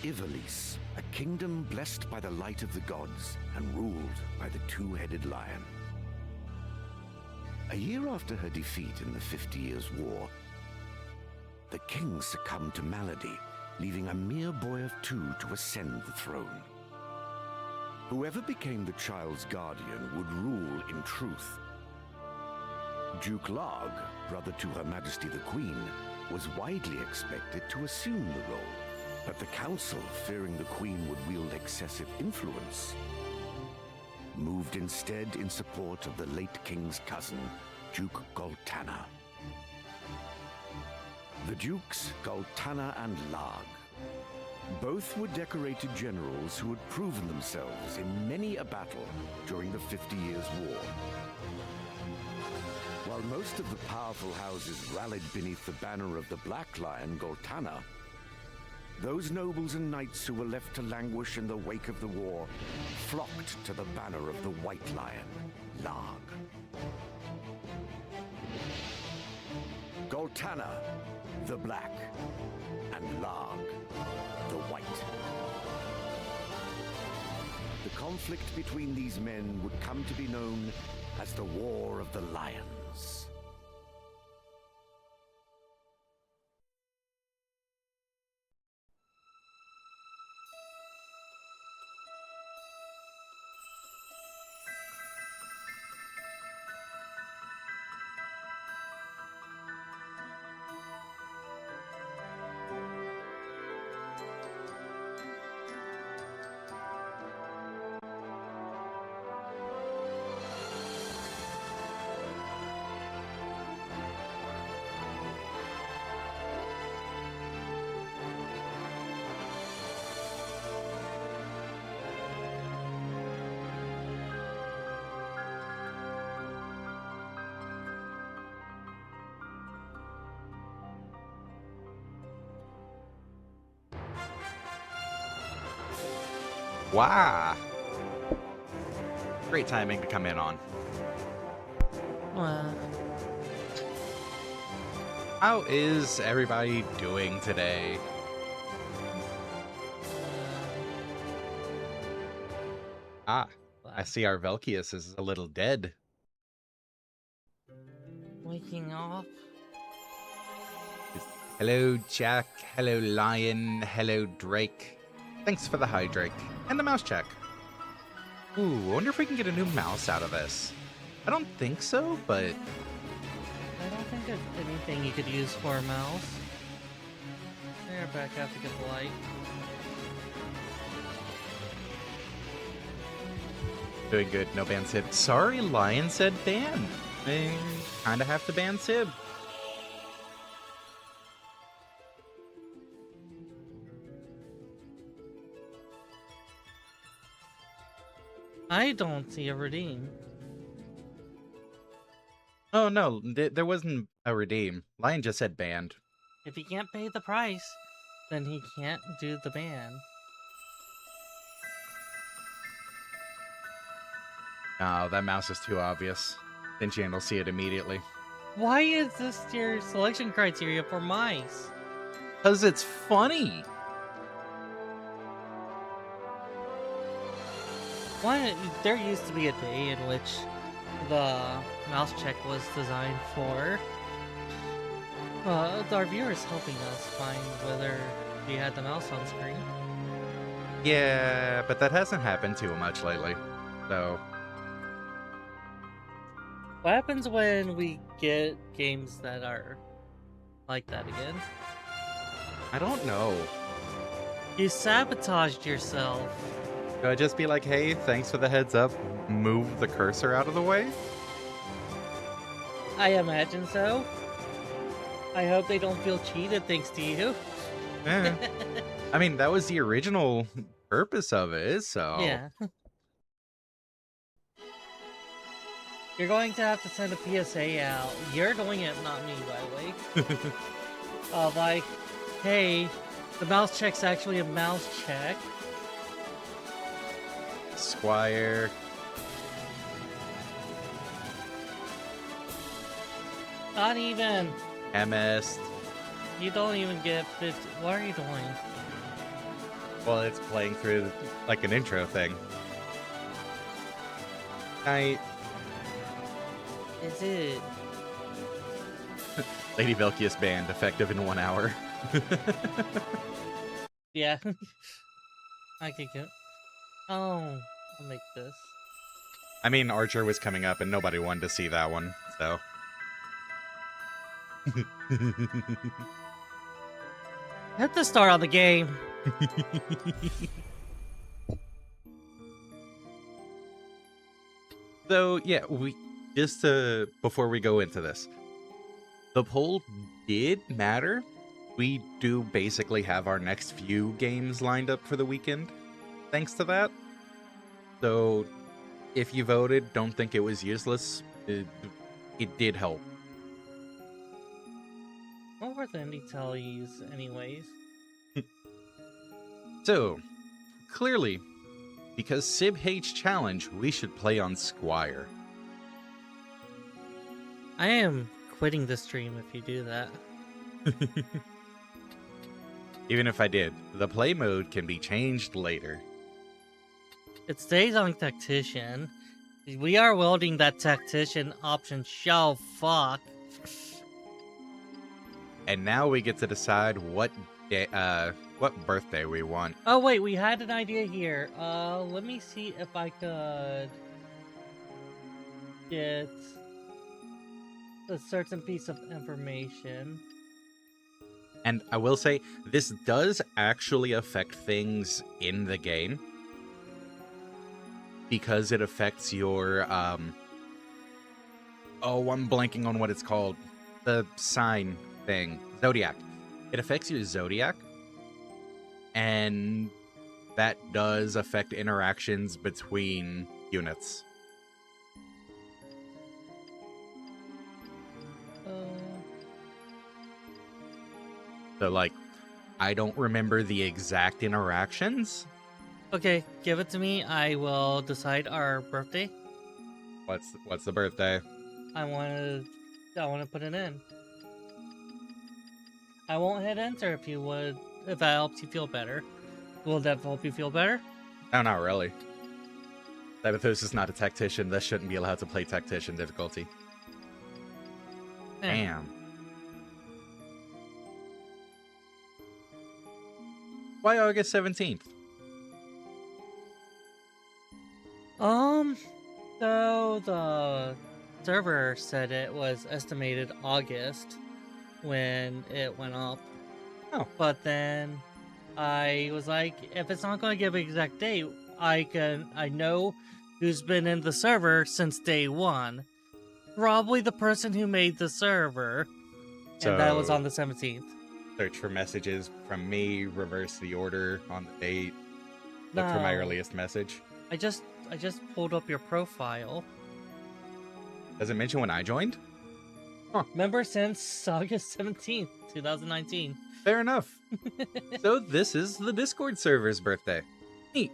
Ivalice, a kingdom blessed by the light of the gods and ruled by the two-headed lion. A year after her defeat in the 50 Years' War, the king succumbed to malady, leaving a mere boy of 2 to ascend the throne. Whoever became the child's guardian would rule in truth. Duke Larg, brother to Her Majesty the Queen, was widely expected to assume the role, but the council, fearing the Queen would wield excessive influence, moved instead in support of the late king's cousin, Duke Goltana. The Dukes, Goltana and Larg, both were decorated generals who had proven themselves in many a battle during the 50 Years' War. While most of the powerful houses rallied beneath the banner of the Black Lion, Goltana, those nobles and knights who were left to languish in the wake of the war flocked to the banner of the White Lion, Larg. Goltana, the Black, and Larg, the White. The conflict between these men would come to be known as the War of the Lions. Wow. Great timing to come in on. How is everybody doing today? I see our Velkias is a little dead. Waking up. Hello, Jack. Hello, Lion. Hello, Drake. Thanks for the hi, Drake. And the mouse check. Ooh, I wonder if we can get a new mouse out of this. I don't think so, but... I don't think there's anything you could use for a mouse. There, back out to get the light. Doing good, no ban Sib. Sorry, Lion said ban. I kinda have to ban Sib. I don't see a redeem. Oh no, there wasn't a redeem. Lion just said banned. If he can't pay the price, then he can't do the ban. Oh, that mouse is too obvious. Then Jane will see it immediately. Why is this your selection criteria for mice? Because it's funny. Why, there used to be a day in which the mouse check was designed for our viewers helping us find whether we had the mouse on screen. Yeah, but that hasn't happened too much lately. So... What happens when we get games that are like that again? I don't know. You sabotaged yourself. Could I just be like, hey, thanks for the heads up, move the cursor out of the way? I imagine so. I hope they don't feel cheated thanks to you. Eh. I mean, that was the original purpose of it, so... Yeah. You're going to have to send a PSA out. You're doing it, not me, by the way. Like, hey, the mouse check's actually a mouse check. Squire. Not even. MS. You don't even get 50. What are you doing? Well, it's playing through like an intro thing. Night. Is it? Lady Velkias banned, effective in 1 hour. Yeah. I could get. Oh, I'll make this. I mean, Archer was coming up and nobody wanted to see that one, so. Hit the start on the game. So, yeah, before we go into this, the poll did matter. We do basically have our next few games lined up for the weekend, thanks to that. So, if you voted, don't think it was useless. It did help. What were the indie tellies, anyways? So, clearly, because Sib hates challenge, we should play on Squire. I am quitting the stream if you do that. Even if I did, the play mode can be changed later. It stays on Tactician. We are wielding that Tactician option shall fuck. And now we get to decide what birthday we want. Oh wait, we had an idea here. Let me see if I could get a certain piece of information. And I will say, this does actually affect things in the game. Because it affects your, oh, I'm blanking on what it's called. The sign thing. Zodiac. It affects your zodiac. And that does affect interactions between units. So, like, I don't remember the exact interactions. Okay, give it to me. I will decide our birthday. What's the birthday? I want to put it in. I won't hit enter if that helps you feel better. Will that help you feel better? No, not really. Sabathos is not a tactician, thus shouldn't be allowed to play tactician difficulty. Damn. Why August 17th? So the server said it was estimated August when it went up. Oh. But then I was like, if it's not going to give an exact date, I know who's been in the server since day one. Probably the person who made the server. And that was on the 17th. Search for messages from me, reverse the order on the date, look for my earliest message. I just pulled up your profile. Does it mention when I joined? Huh. Remember since August 17th, 2019. Fair enough. So this is the Discord server's birthday. Neat.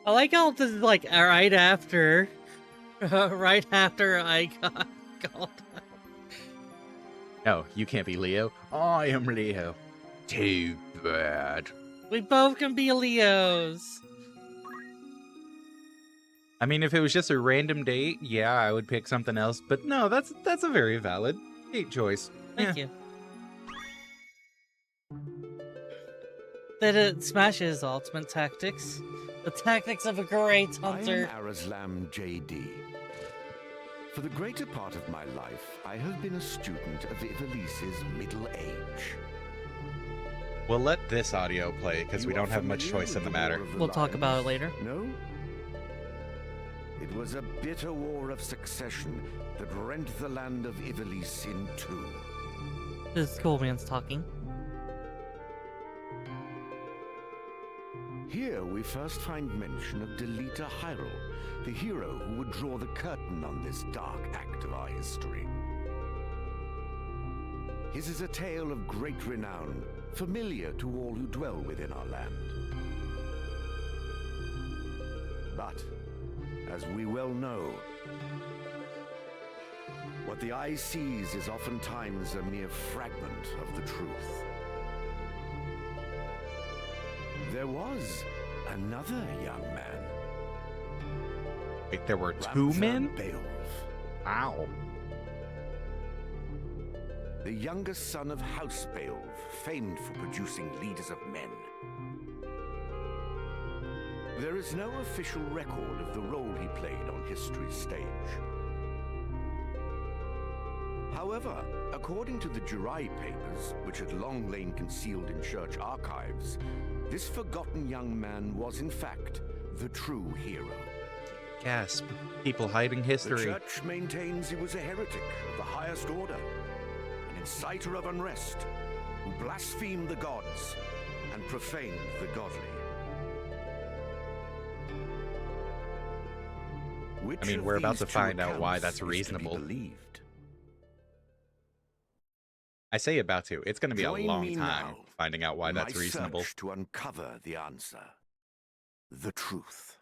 I like how this is like right after I got called. No, you can't be Leo. I am Leo. Too bad. We both can be Leos. I mean, if it was just a random date, yeah, I would pick something else. But no, that's a very valid date choice. Thank you. That it smashes ultimate tactics. The tactics of a great hunter. I am Arislam J.D. For the greater part of my life, I have been a student of Ivalice's middle age. We'll let this audio play, because we don't have much choice in the matter. We'll talk about it later. No? It was a bitter war of succession that rent the land of Ivalice in two. This schoolman's talking. Here we first find mention of Delita Hyrule, the hero who would draw the curtain on this dark act of our history. His is a tale of great renown, familiar to all who dwell within our land. But, as we well know, what the eye sees is oftentimes a mere fragment of the truth. There was another young man. Wait, there were two men? Beowulf, Wow. the youngest son of House Beowulf, famed for producing leaders of men. There is no official record of the role he played on history's stage. However, according to the Jurai papers, which had long lain concealed in church archives, this forgotten young man was in fact the true hero. Gasp. People hiding history. The church maintains he was a heretic of the highest order, an inciter of unrest, who blasphemed the gods and profaned the godly. I mean, we're about to find out why that's reasonable. I say about to. It's going to be a long time finding out why that's reasonable. To uncover the answer, the truth.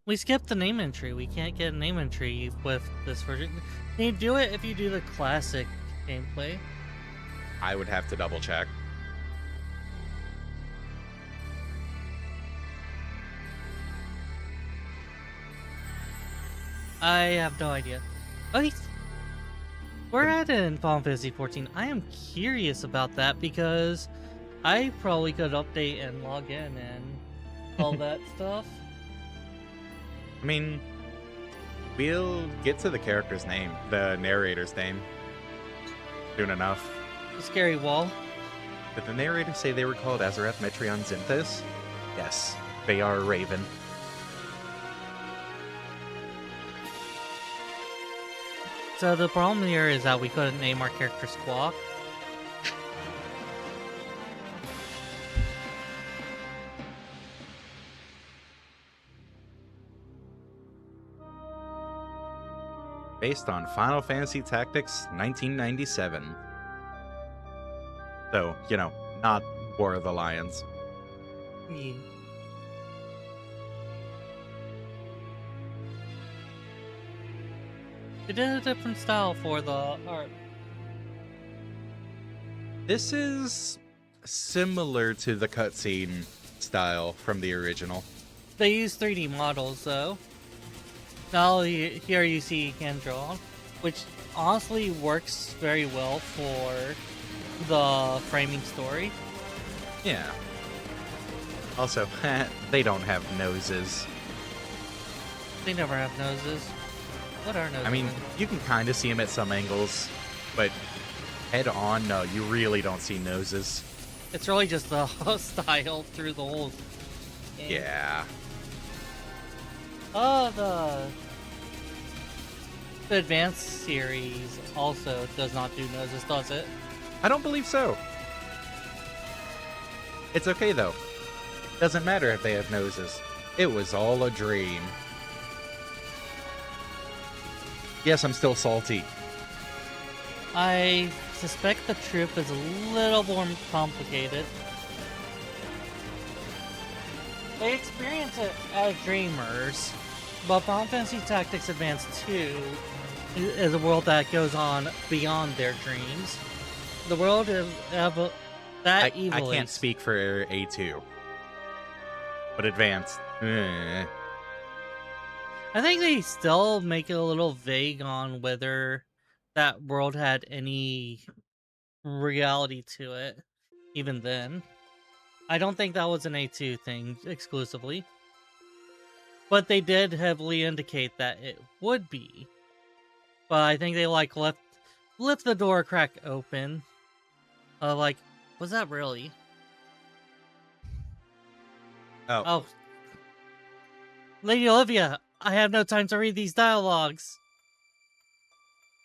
We skipped the name entry. We can't get a name entry with this version. Can you do it if you do the classic gameplay? I would have to double check. I have no idea. Oh, we're at it in Final Fantasy 14. I am curious about that because I probably could update and log in and all that stuff. I mean, we'll get to the character's name, the narrator's name, soon enough. Scary Wall. Did the narrator say they were called Azarath, Metreon, Zinthus? Yes, they are a raven. So the problem here is that we couldn't name our character Squawk. Based on Final Fantasy Tactics 1997. So, you know, not War of the Lions. Yeah. They did a different style for the art. This is similar to the cutscene style from the original. They use 3D models though. Now here you see hand drawn, which honestly works very well for the framing story. Yeah. Also, they don't have noses. They never have noses. What are noses? I mean, you can kind of see them at some angles, but head on, no, you really don't see noses. It's really just the style through the whole game. Yeah. The Advanced series also does not do noses, does it? I don't believe so. It's okay, though. Doesn't matter if they have noses. It was all a dream. Yes, I'm still salty. I suspect the troop is a little more complicated. They experience it as dreamers, but Final Fantasy Tactics Advance 2 is a world that goes on beyond their dreams. The world is that Ivalice. I can't speak for A2, but Advanced. I think they still make it a little vague on whether that world had any reality to it, even then. I don't think that was an A2 thing exclusively. But they did heavily indicate that it would be. But I think they like left the door crack open. Like, was that really? Oh. Lady Olivia, I have no time to read these dialogues.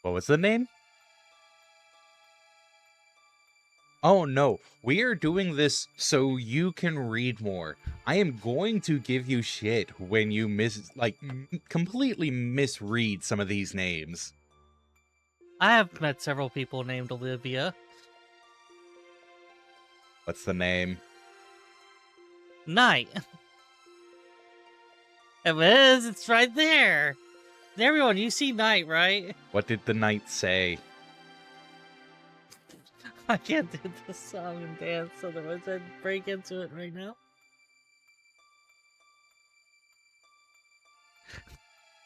What was the name? Oh no, we are doing this so you can read more. I am going to give you shit when you completely misread some of these names. I have met several people named Olivia. What's the name? Knight. It is, it's right there. Everyone, you see Knight, right? What did the knight say? I can't do the song and dance, otherwise I'd break into it right now.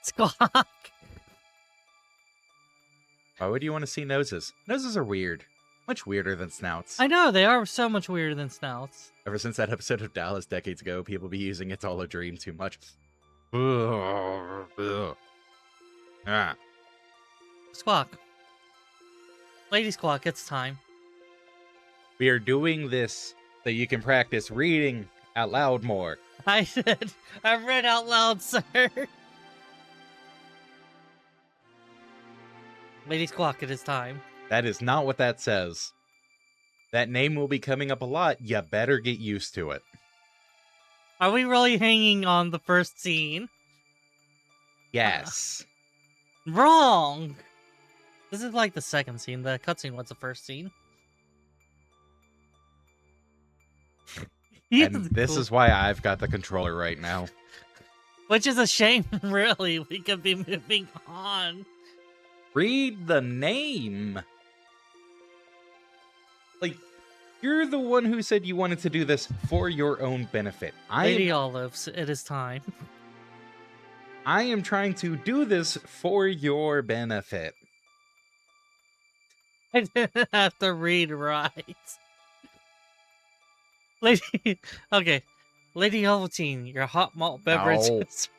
Squawk! Why would you want to see noses? Noses are weird. Much weirder than snouts. I know, they are so much weirder than snouts. Ever since that episode of Dallas decades ago, people be using It's All a Dream too much. Ah. Squawk. Lady Squawk, it's time. We are doing this so you can practice reading out loud more. I said, I read out loud, sir. Lady Squawk, it is time. That is not what that says. That name will be coming up a lot. You better get used to it. Are we really hanging on the first scene? Yes. Wrong! This is like the second scene. The cutscene was the first scene. And this is why I've got the controller right now. Which is a shame, really. We could be moving on. Read the name. Like, you're the one who said you wanted to do this for your own benefit. Lady Olives, it is time. I am trying to do this for your benefit. I didn't have to read right. Lady, okay. Lady Ovaltine, your hot malt beverages.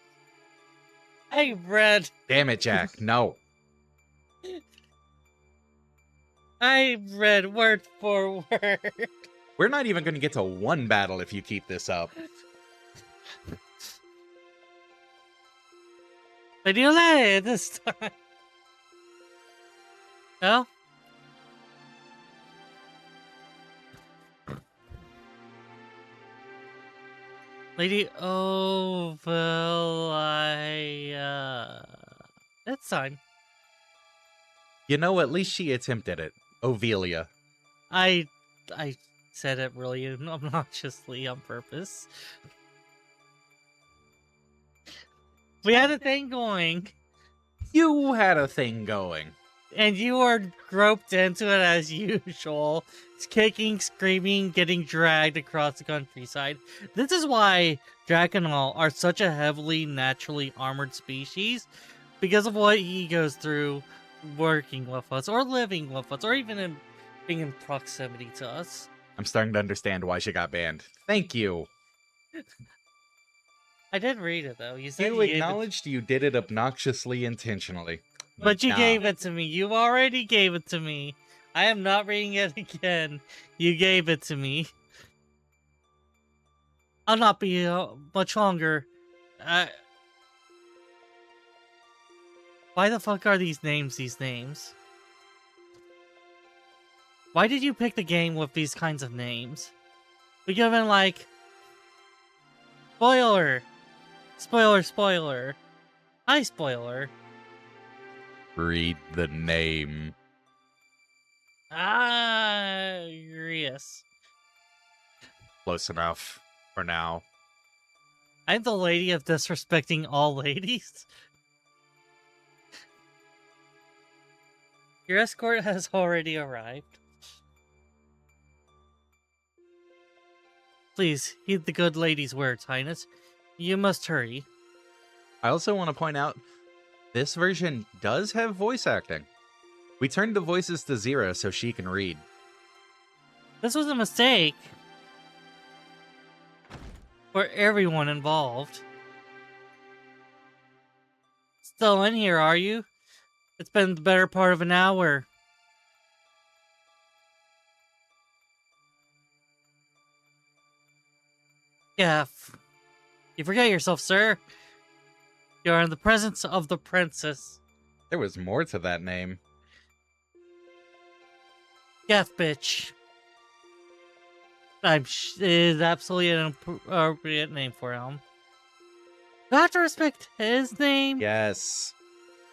I read. Damn it, Jack. No. I read word for word. We're not even going to get to one battle if you keep this up. Lady Olay this time. No? Lady Oval, it's fine. You know, at least she attempted it. Ovelia. I said it really obnoxiously on purpose. We had a thing going. You had a thing going. And you were roped into it as usual. It's kicking, screaming, getting dragged across the countryside. This is why Drakenhall are such a heavily naturally armored species. Because of what he goes through working with us, or living with us, or even being in proximity to us. I'm starting to understand why she got banned. Thank you. I did read it, though. You said You acknowledged you did it obnoxiously intentionally. But you gave it to me. You already gave it to me. I am not reading it again. You gave it to me. I'll not be much longer. Why the fuck are these names? Why did you pick the game with these kinds of names? We could have been like... Spoiler! Spoiler! Hi, spoiler. Read the name. Yes. Close enough for now. I'm the lady of disrespecting all ladies. Your escort has already arrived. Please, heed the good lady's words, Highness. You must hurry. I also want to point out, this version does have voice acting. We turned the voices to 0 so she can read. This was a mistake. For everyone involved. Still in here, are you? It's been the better part of an hour. Yeah, you forget yourself, sir. You are in the presence of the princess. There was more to that name. Gaff bitch. It is absolutely an appropriate name for him. You have to respect his name? Yes.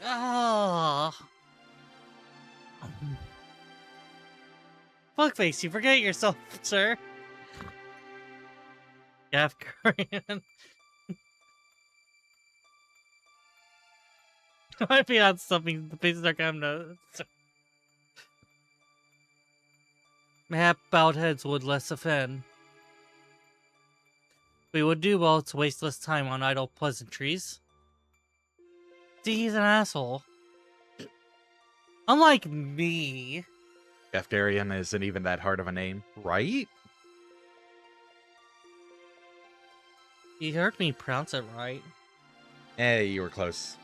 Oh. Fuckface, you forget yourself, sir. Gaff Korean. Might be on something the faces are kind of Mayhap bowed heads would less offend. We would do well to waste less time on idle pleasantries. See, he's an asshole. Unlike me. Jeftarian isn't even that hard of a name, right? You heard me pronounce it right. You were close.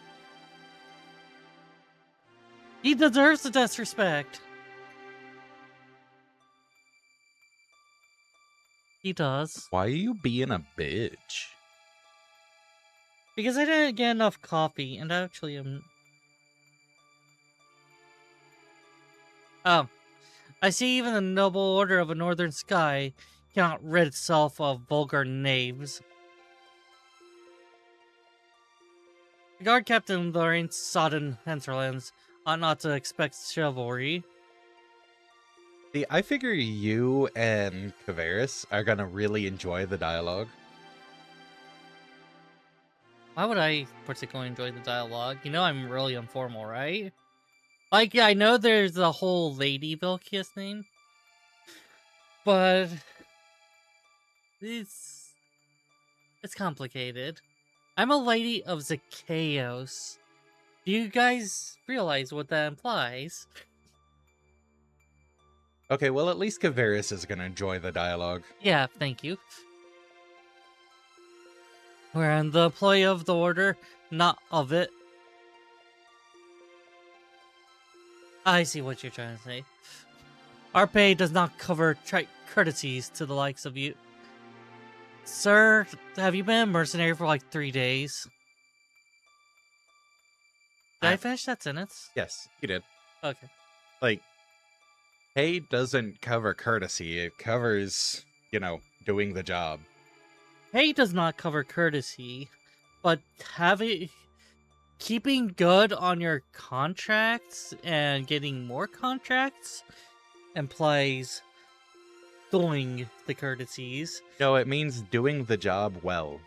He deserves the disrespect. He does. Why are you being a bitch? Because I didn't get enough coffee, and actually I'm... Oh. I see even the noble order of a northern sky cannot rid itself of vulgar knaves. The guard captain Lorraine sodden hinterlands ought not to expect chivalry. See, I figure you and Caveris are gonna really enjoy the dialogue. Why would I particularly enjoy the dialogue? You know I'm really informal, right? Like, yeah, I know there's a whole Lady Velkias name, but it's complicated. I'm a Lady of Zacchaeus. Do you guys realize what that implies? Okay, well, at least Caveris is gonna enjoy the dialogue. Yeah, thank you. We're in the employ of the order, not of it. I see what you're trying to say. Our pay does not cover trite courtesies to the likes of you. Sir, have you been a mercenary for like 3 days? Did I finish that sentence? Yes, you did. Okay. Like, pay doesn't cover courtesy. It covers, doing the job. Pay does not cover courtesy, but keeping good on your contracts and getting more contracts implies doing the courtesies. No, it means doing the job well.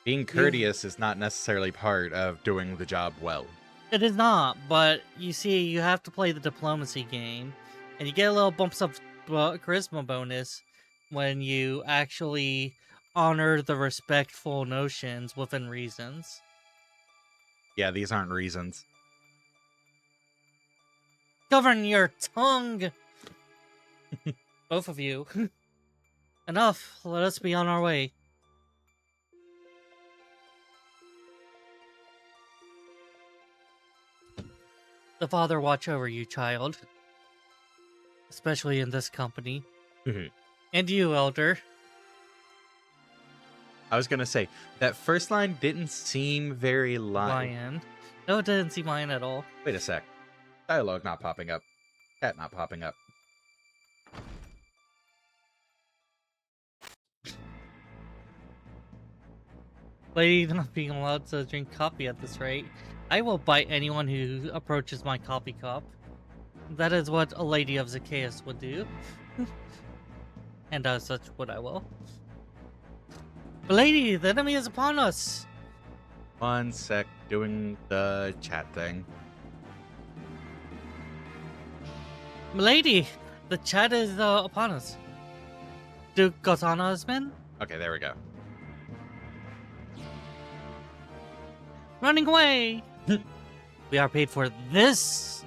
Being courteous is not necessarily part of doing the job well. It is not, but you see, you have to play the diplomacy game, and you get a little bumps of charisma bonus when you actually honor the respectful notions within reasons. Yeah, these aren't reasons. Govern your tongue! Both of you. Enough, let us be on our way. The Father watch over you, child. Especially in this company. And you, Elder. I was gonna say, that first line didn't seem very Lion. No, it didn't seem lion at all. Wait a sec. Dialogue not popping up. Chat not popping up. Lady not being allowed to drink coffee at this rate. I will bite anyone who approaches my coffee cup. That is what a Lady of Zacchaeus would do. And as such, what I will. Lady, the enemy is upon us! One sec, doing the chat thing. Milady, the chat is upon us. Duke Gotana's men? Okay, there we go. Running away! We are paid for this!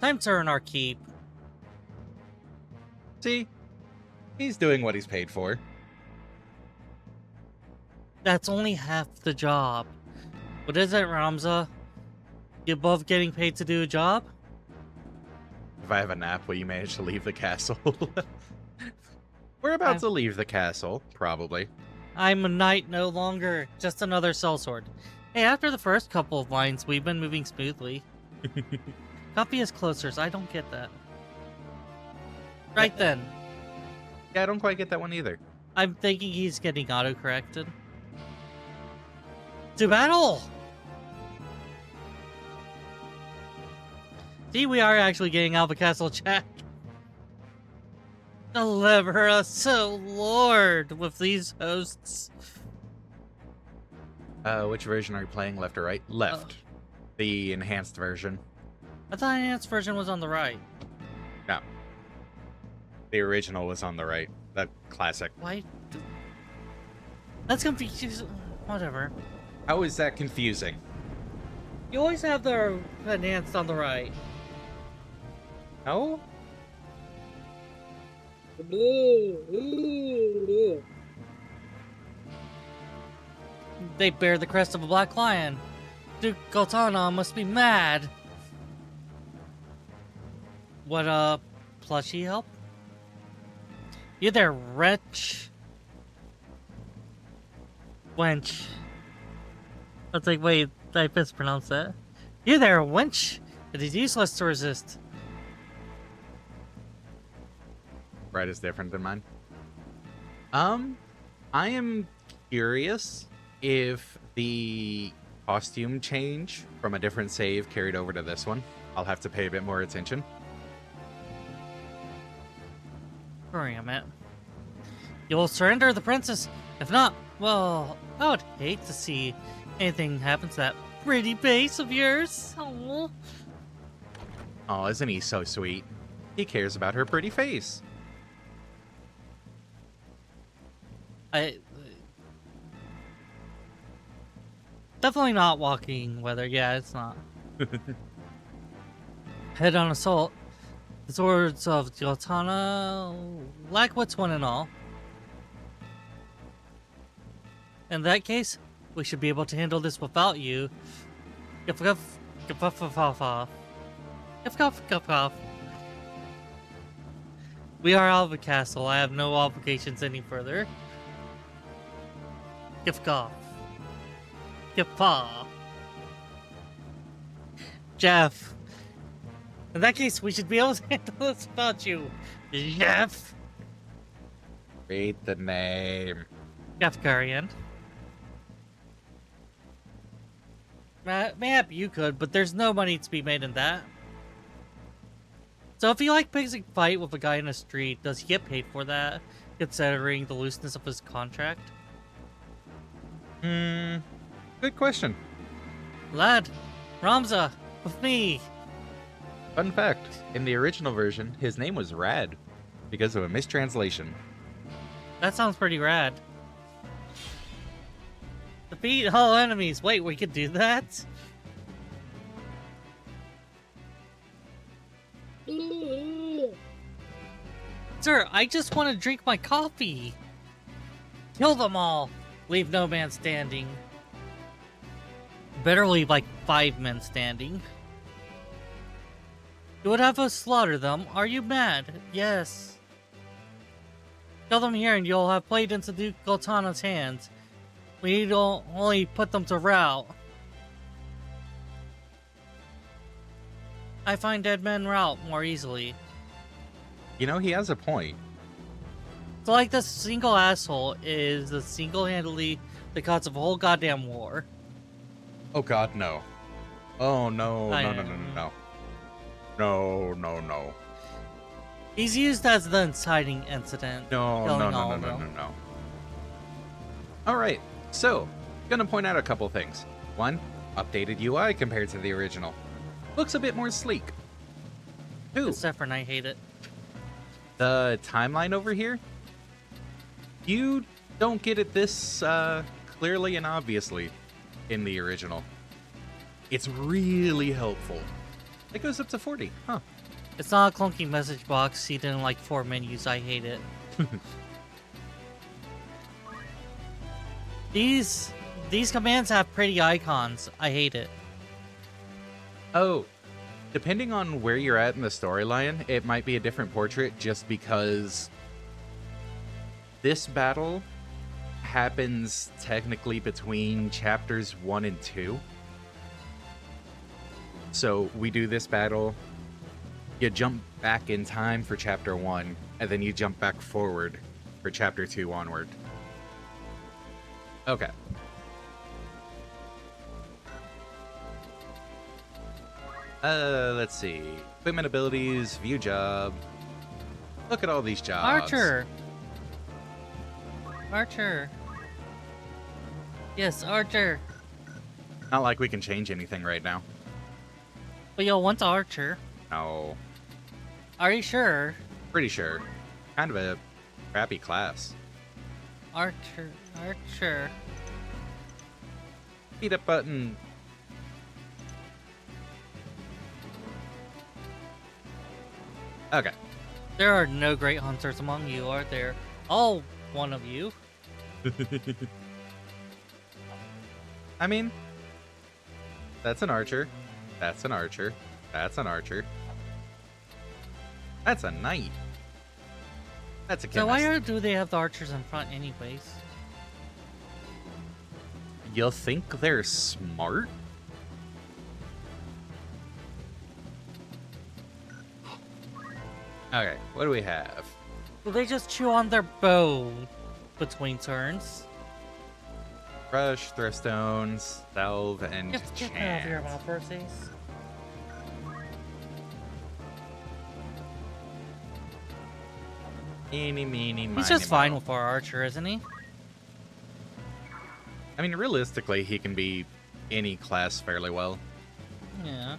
Time to earn our keep. See? He's doing what he's paid for. That's only half the job. What is it, Ramza? You above getting paid to do a job? If I have a nap, will you manage to leave the castle? We're about to leave the castle, probably. I'm a knight no longer, just another sellsword. Hey, after the first couple of lines, we've been moving smoothly. Coffee is closer, so I don't get that. Right then. Yeah, I don't quite get that one either. I'm thinking he's getting auto-corrected. To battle! See, we are actually getting out of the castle, chat. Deliver us, oh Lord, with these hosts. Which version are you playing, left or right? Left. The enhanced version. I thought the enhanced version was on the right. No. The original was on the right. The classic. Why? That's confusing. Whatever. How is that confusing? You always have the enhanced on the right. No? They bear the crest of a black lion. Duke Goltana must be mad. What, plushie help? You there, wretch. Wench. I was like, wait, I mispronounced that. You there, wench. It is useless to resist. Right is different than mine. I am curious if the costume change from a different save carried over to this one. I'll have to pay a bit more attention. Sorry, I'm at. You will surrender the princess. If not, well, I would hate to see anything happen to that pretty face of yours. Oh, Oh, isn't he so sweet? He cares about her pretty face. Definitely not walking weather. Yeah, it's not. Head on assault. The swords of Goltana lack wits one and all. In that case, we should be able to handle this without you. Gif gif gif gif gif gif gif gif gif gif. We are out of the castle. I have no obligations any further. Gif gif. Gif paw. Jeff. In that case, we should be able to handle this without you. Jeff. Read the name. Jeff Gurian. Maybe you could, but there's no money to be made in that. So if you like picking a fight with a guy in the street, does he get paid for that, considering the looseness of his contract? Good question. Lad, Ramza, with me. Fun fact, in the original version, his name was Rad, because of a mistranslation. That sounds pretty rad. Defeat all enemies. Wait, we could do that? Sir, I just want to drink my coffee. Kill them all. Leave no man standing. Better leave like 5 men standing. You would have us slaughter them. Are you mad? Yes. Kill them here and you'll have played into Duke Goltana's hands. We need to only put them to rout. I find dead men rout more easily. You know, he has a point. So like this single asshole is the single-handedly the cause of a whole goddamn war. Oh god, no. Oh no, I no, no, am. no, no, no. No, no, no. He's used as the inciting incident. No, no, killing no, all no, of no, them. no, no. Alright, so, gonna point out a couple things. One, updated UI compared to the original. Looks a bit more sleek. Two, Except for I hate it. the timeline over here, you don't get it this clearly and obviously in the original. It's really helpful. It goes up to 40, huh? It's not a clunky message box seated in like 4 menus. I hate it. These commands have pretty icons. I hate it. Oh, depending on where you're at in the storyline, it might be a different portrait just because this battle happens technically between chapters 1 and 2. So we do this battle, you jump back in time for chapter 1, and then you jump back forward for chapter 2 onward. Okay. Let's see. Equipment abilities, view job. Look at all these jobs. Archer. Archer. Yes, Archer. Not like we can change anything right now. But you'll want Archer. No. Are you sure? Pretty sure. kind of a crappy class. Archer. Beat up button. Okay. There are no great hunters among you, are there? All one of you. I mean, that's an archer. That's an archer. That's an archer. That's a knight. That's a chemist. So why do they have the archers in front anyways? You'll think they're smart? Okay, what do we have? Well, they just chew on their bow between turns. Rush, throw stones, salve, and Just get out of your chant. mouth, Irzaes. Eeny, meeny, He's miny, just fine moe. with our archer, isn't he? I mean, realistically, he can be any class fairly well. Yeah.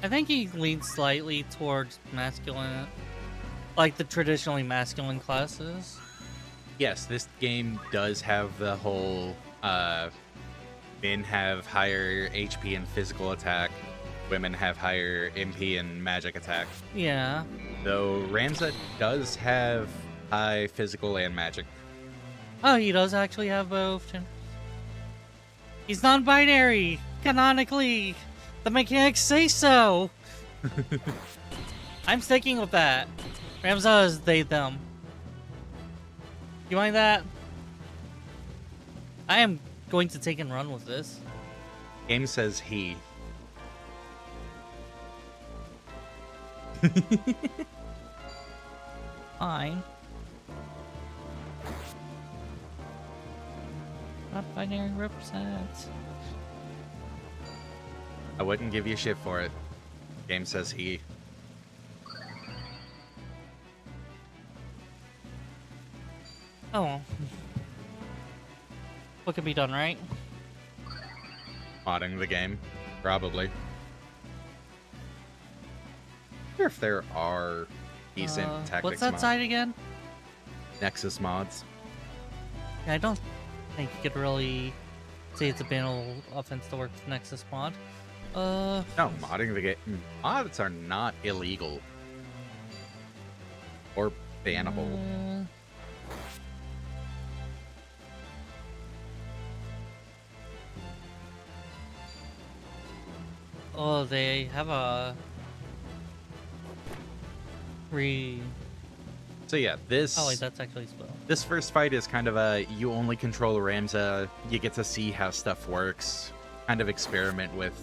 I think he leans slightly towards masculine, like the traditionally masculine classes. Yes, this game does have the whole men have higher HP and physical attack, women have higher MP and magic attack. Yeah. Though Ramza does have high physical and magic. Oh, he does actually have both. He's non-binary, canonically. The mechanics say so. I'm sticking with that. Ramza is they, them. You mind that? I am going to take and run with this. Game says he. Fine. Not binary represents. I wouldn't give you shit for it. Game says he. Oh well. What could be done, right? Modding the game, probably. I wonder if there are decent tactics what's that mods. side again? Nexus mods. Yeah, I don't think you could really say it's a bannable offense to work with Nexus mod. No, modding the game. Mods are not illegal. Or bannable. Oh, they have a So yeah, this Oh wait, that's actually spell. this first fight is kind of a you only control Ramza. You get to see how stuff works, kind of experiment with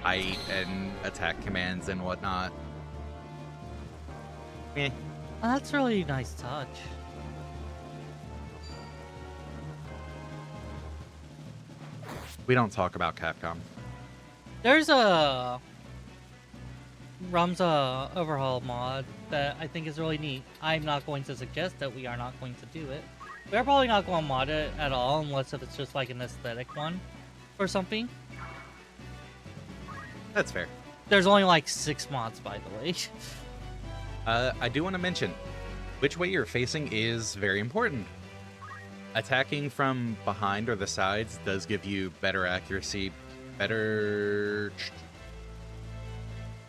height and attack commands and whatnot. Eh. Oh, that's really nice touch. We don't talk about Capcom. There's a Ramza overhaul mod that I think is really neat. I'm not going to suggest that we are not going to do it. We're probably not going to mod it at all unless if it's just like an aesthetic one or something. That's fair. There's only like 6 mods, by the way. I do want to mention, which way you're facing is very important. Attacking from behind or the sides does give you better accuracy, better...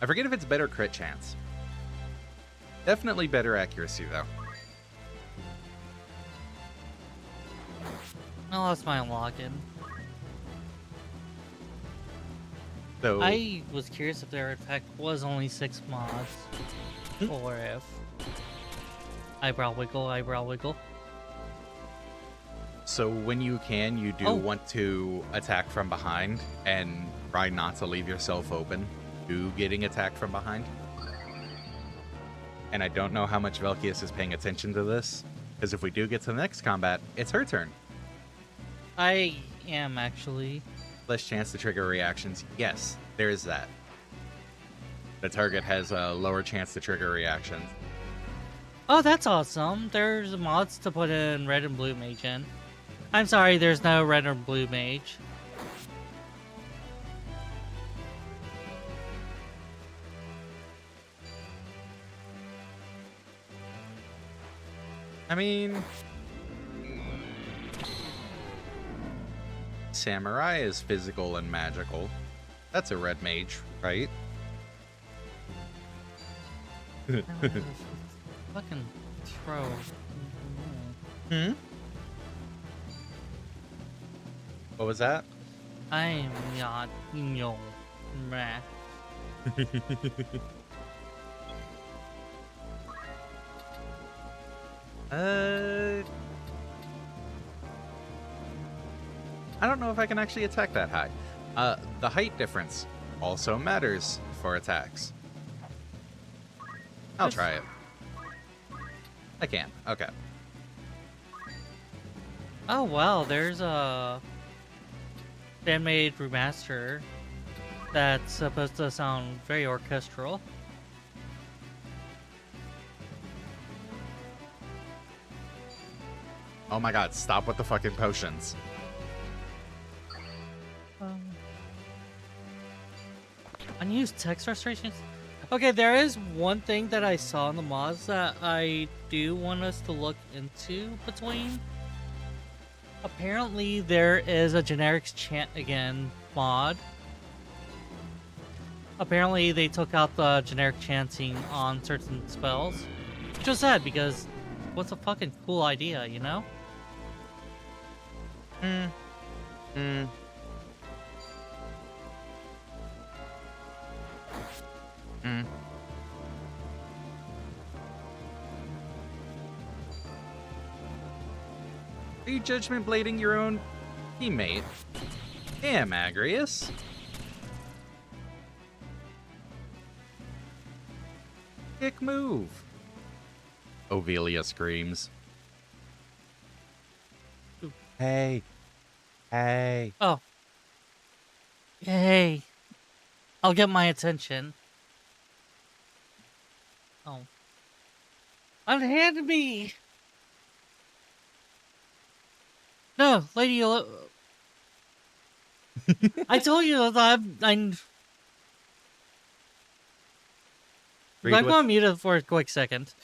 I forget if it's better crit chance. Definitely better accuracy, though. I lost my login. So, I was curious if there in fact was only 6 mods. Or if... Eyebrow wiggle. so when you can, you do Oh. want to attack from behind and try not to leave yourself open to getting attacked from behind. And I don't know how much Velkias is paying attention to this, because if we do get to the next combat, it's her turn. I am actually. Less chance to trigger reactions. Yes, there is that. The target has a lower chance to trigger reactions. Oh, that's awesome. There's mods to put in red and blue mage in. I'm sorry, there's no red or blue mage. I mean, samurai is physical and magical. That's a red mage, right? Fucking throw. Hmm? What was that? I'm not no meh. I don't know if I can actually attack that high. The height difference also matters for attacks. I'll try it. I can. Okay. Oh wow, there's a fan-made remaster that's supposed to sound very orchestral. Oh my god, stop with the fucking potions. Unused text restorations? Okay, there is one thing that I saw in the mods that I do want us to look into between. Apparently, there is a generics chant again mod. Apparently, they took out the generic chanting on certain spells. Which was sad because what's a fucking cool idea, you know? Are you judgment blading your own teammate? Damn, Agrius. Dick move. Ovelia screams. Hey. Hey. Oh. Hey. I'll get my attention. Oh. Unhand me! No, lady, I told you that I'm Read going to mute it for a quick second.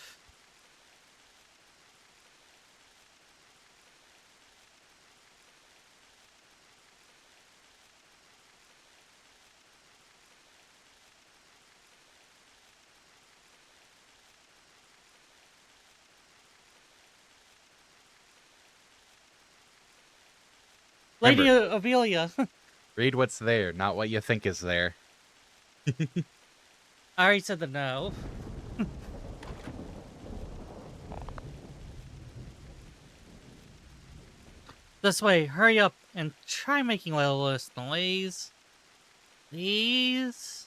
Lady Ivalice. Read what's there, not what you think is there. I already said the no. This way, hurry up and try making a little less noise. Please.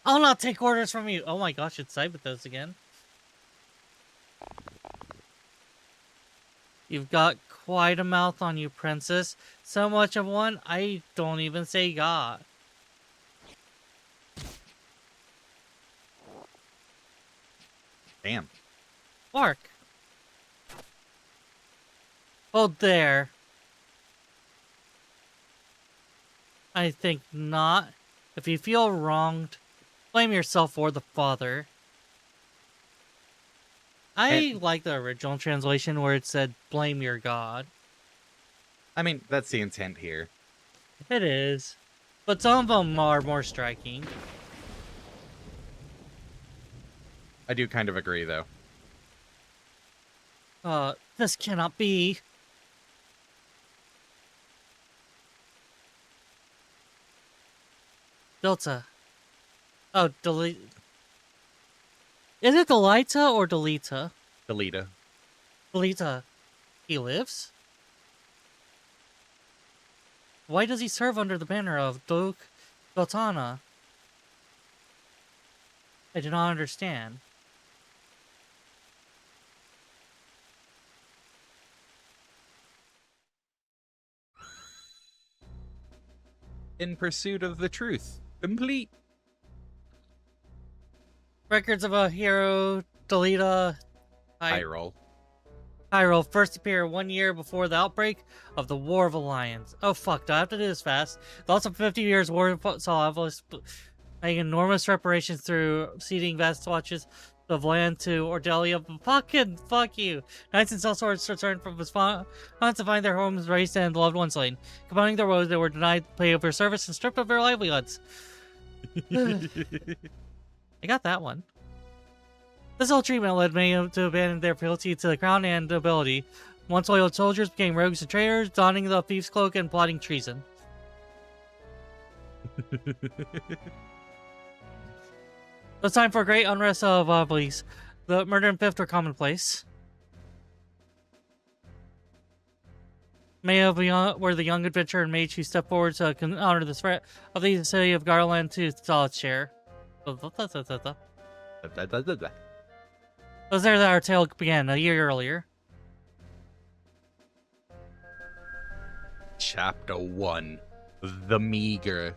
I'll not take orders from you. Oh my gosh, it's Cyberthos again. You've got quite a mouth on you, princess. So much of one, I don't even say God. Damn. Bark. Oh, there. I think not. If you feel wronged, blame yourself or the father. I like the original translation where it said, blame your God. I mean, that's the intent here. It is. But some of them are more striking. I do kind of agree, though. This cannot be. Delta. Oh, delete. Is it Delita or Delita? Delita. Delita. He lives? Why does he serve under the banner of Duke Gotana? I do not understand. In pursuit of the truth. Complete. Records of a hero, Delita, Hyrule. Hyrule first appeared 1 year before the outbreak of the War of Alliance. Oh fuck, do I have to do this fast? The loss of 50 years war saw Ivalice make enormous reparations through ceding vast swatches of land to Ordelia. Fuck you. Knights and sellswords returned from his to find their homes razed and loved ones slain. Combining their woes, they were denied pay of their service and stripped of their livelihoods. I got that one. This whole treatment led many to abandon their fealty to the crown and nobility. Once loyal soldiers became rogues and traitors, donning the thief's cloak and plotting treason. It was time for a great unrest of Ivalice. The murder and theft were commonplace. Many were the young adventurer and mage who stepped forward to honor the threat of the city of Garland to solid share. It was there that our tale began a year earlier. Chapter 1. The Meager.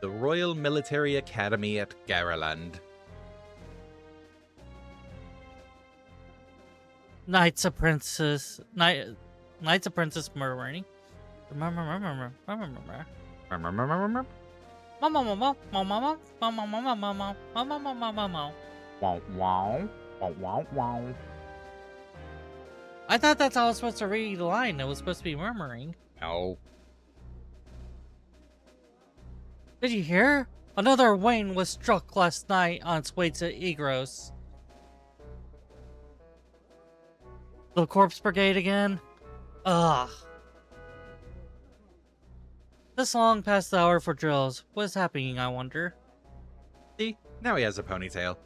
The Royal Military Academy at Garland. Knights Apprentice murdering. I thought that's how I was supposed to read the line. It was supposed to be murmuring. No. Did you hear? Another Wayne was struck last night on its way to Igros. The Corpse Brigade again? Ugh. This long past the hour for drills. What is happening, I wonder? See? Now he has a ponytail.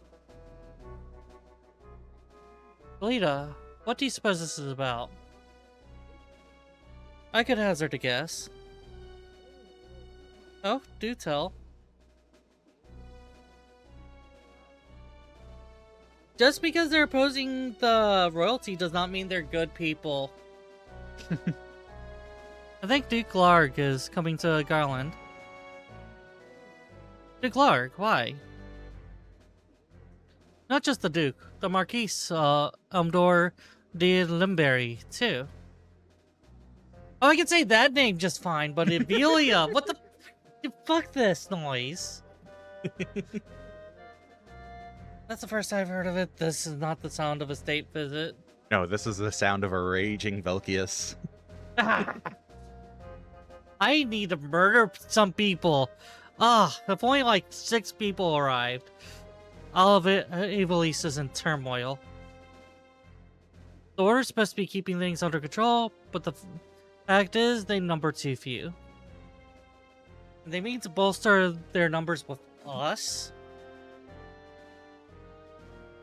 Lita, what do you suppose this is about? I could hazard a guess. Oh, do tell. Just because they're opposing the royalty does not mean they're good people. I think Duke Larg is coming to Garland. Duke Larg, why? Not just the Duke, the Marquis, Umdor de Limberry, too. Oh, I can say that name just fine, but Ivalice, what the... Fuck this noise. That's the first I've heard of it. This is not the sound of a state visit. No, this is the sound of a raging Velkias. I need to murder some people. If only like 6 people arrived. All of it, Ivalice is in turmoil. The Order's supposed to be keeping things under control, but the fact is, they number too few. They mean to bolster their numbers with us?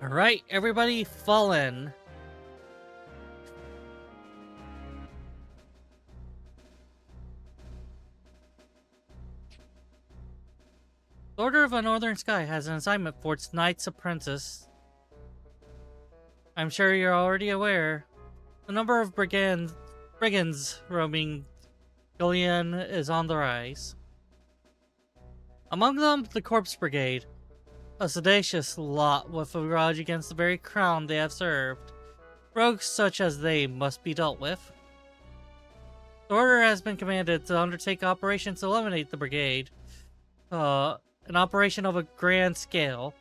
Alright, everybody fall in. The Order of the Northern Sky has an assignment for its Knights Apprentice. I'm sure you're already aware. The number of brigands roaming Gillian is on the rise. Among them, the Corpse Brigade. A seditious lot with a grudge against the very crown they have served. Rogues such as they must be dealt with. The Order has been commanded to undertake operations to eliminate the brigade. An operation of a grand scale.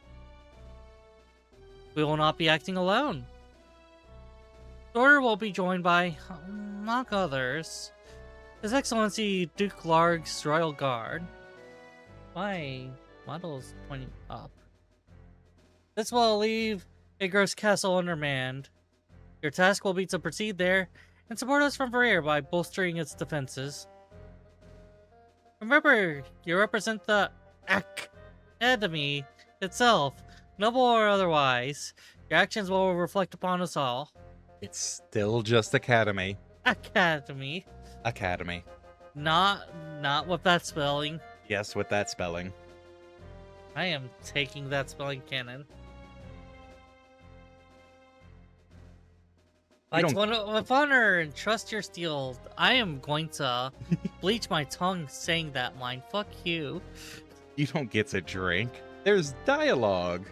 We will not be acting alone. The Order will be joined by, among others, His Excellency Duke Larg's Royal Guard. My model's pointing up. This will leave Igros Castle undermanned. Your task will be to proceed there and support us from the rear by bolstering its defenses. Remember, you represent the Academy itself, noble or otherwise. Your actions will reflect upon us all. It's still just Academy. Academy. Academy. Not with that spelling. Yes, with that spelling. I am taking that spelling canon. With honor and trust your steel, I am going to bleach my tongue saying that line. Fuck you. You don't get to drink. There's dialogue.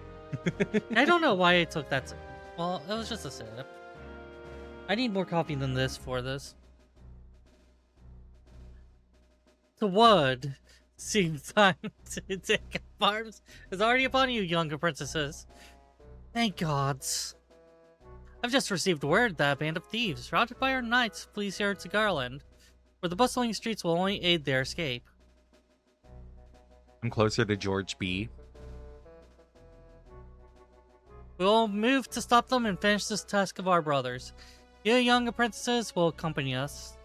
I don't know why I took that. Well, it was just a sip. I need more coffee than this for this. The wood seems time to take a arms is already upon you, younger princesses. Thank gods. I've just received word that a band of thieves, routed by our knights, flees here to Garland, where the bustling streets will only aid their escape. I'm closer to George B. We will move to stop them and finish this task of our brothers. You young apprentices will accompany us.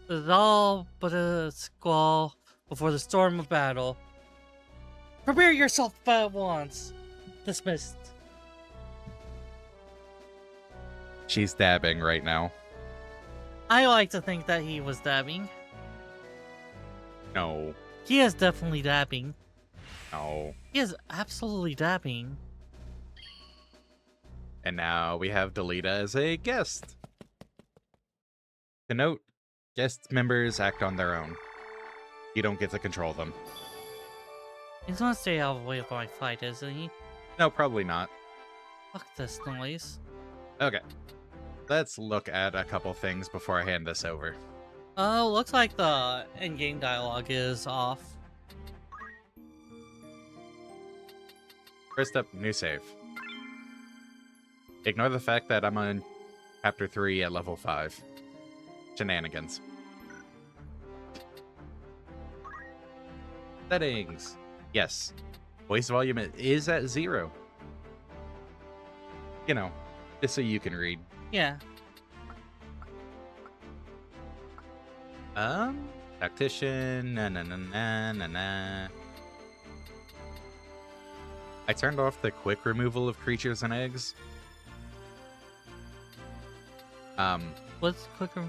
It is all but a squall before the storm of battle. Prepare yourself at once. Dismissed. She's dabbing right now. I like to think that he was dabbing. No. He is definitely dabbing. No. He is absolutely dabbing. And now we have Delita as a guest. To note, guest members act on their own. You don't get to control them. He's gonna stay out of the way of my fight, isn't he? No, probably not. Fuck this noise. Okay. Let's look at a couple things before I hand this over. Oh, looks like the in-game dialogue is off. First up, new save. Ignore the fact that I'm on Chapter 3 at level 5. Shenanigans. Settings. Yes. Voice volume is at 0. You know, just so you can read. Yeah. Tactician, na. I turned off the quick removal of creatures and eggs. What's quicker?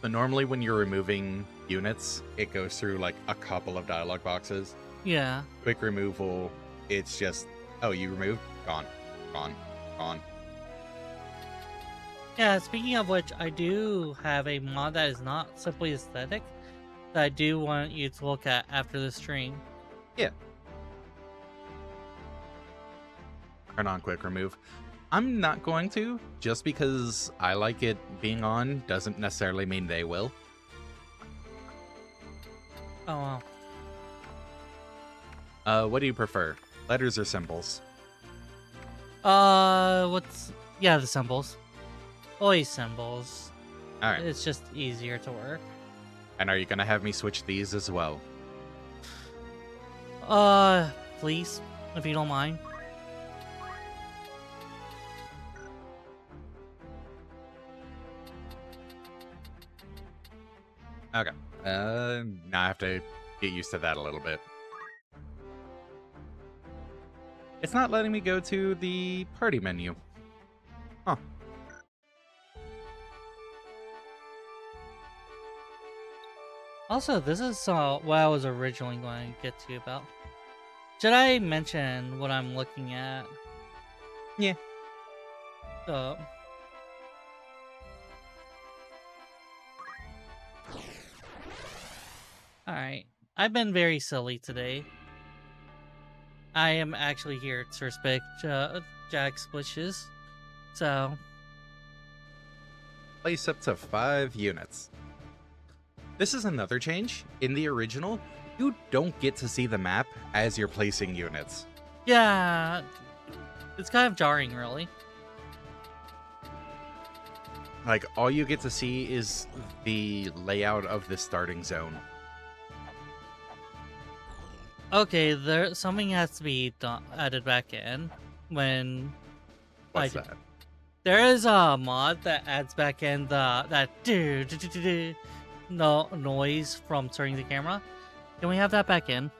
But normally when you're removing units, it goes through like a couple of dialogue boxes. Yeah. Quick removal, it's just, oh, you removed? Gone. Gone. Gone. Yeah, speaking of which, I do have a mod that is not simply aesthetic that I do want you to look at after the stream. Yeah. Turn on quick remove. I'm not going to, just because I like it being on doesn't necessarily mean they will. Oh, wow. What do you prefer? Letters or symbols? Yeah, the symbols. Always symbols. Alright. It's just easier to work. And are you gonna have me switch these as well? Please, if you don't mind. Okay. Now I have to get used to that a little bit. It's not letting me go to the party menu. Huh. Also, this is what I was originally going to get to you about. Should I mention what I'm looking at? Yeah. Alright. I've been very silly today. I am actually here to respect Jack's wishes. So, Place up to 5 units. This is another change. In the original, you don't get to see the map as you're placing units. yeah. It's kind of jarring, really. Like, all you get to see is the layout of the starting zone. Okay, something has to be added back in when What's that? there is a mod that adds back in that no noise from turning the camera. Can we have that back in?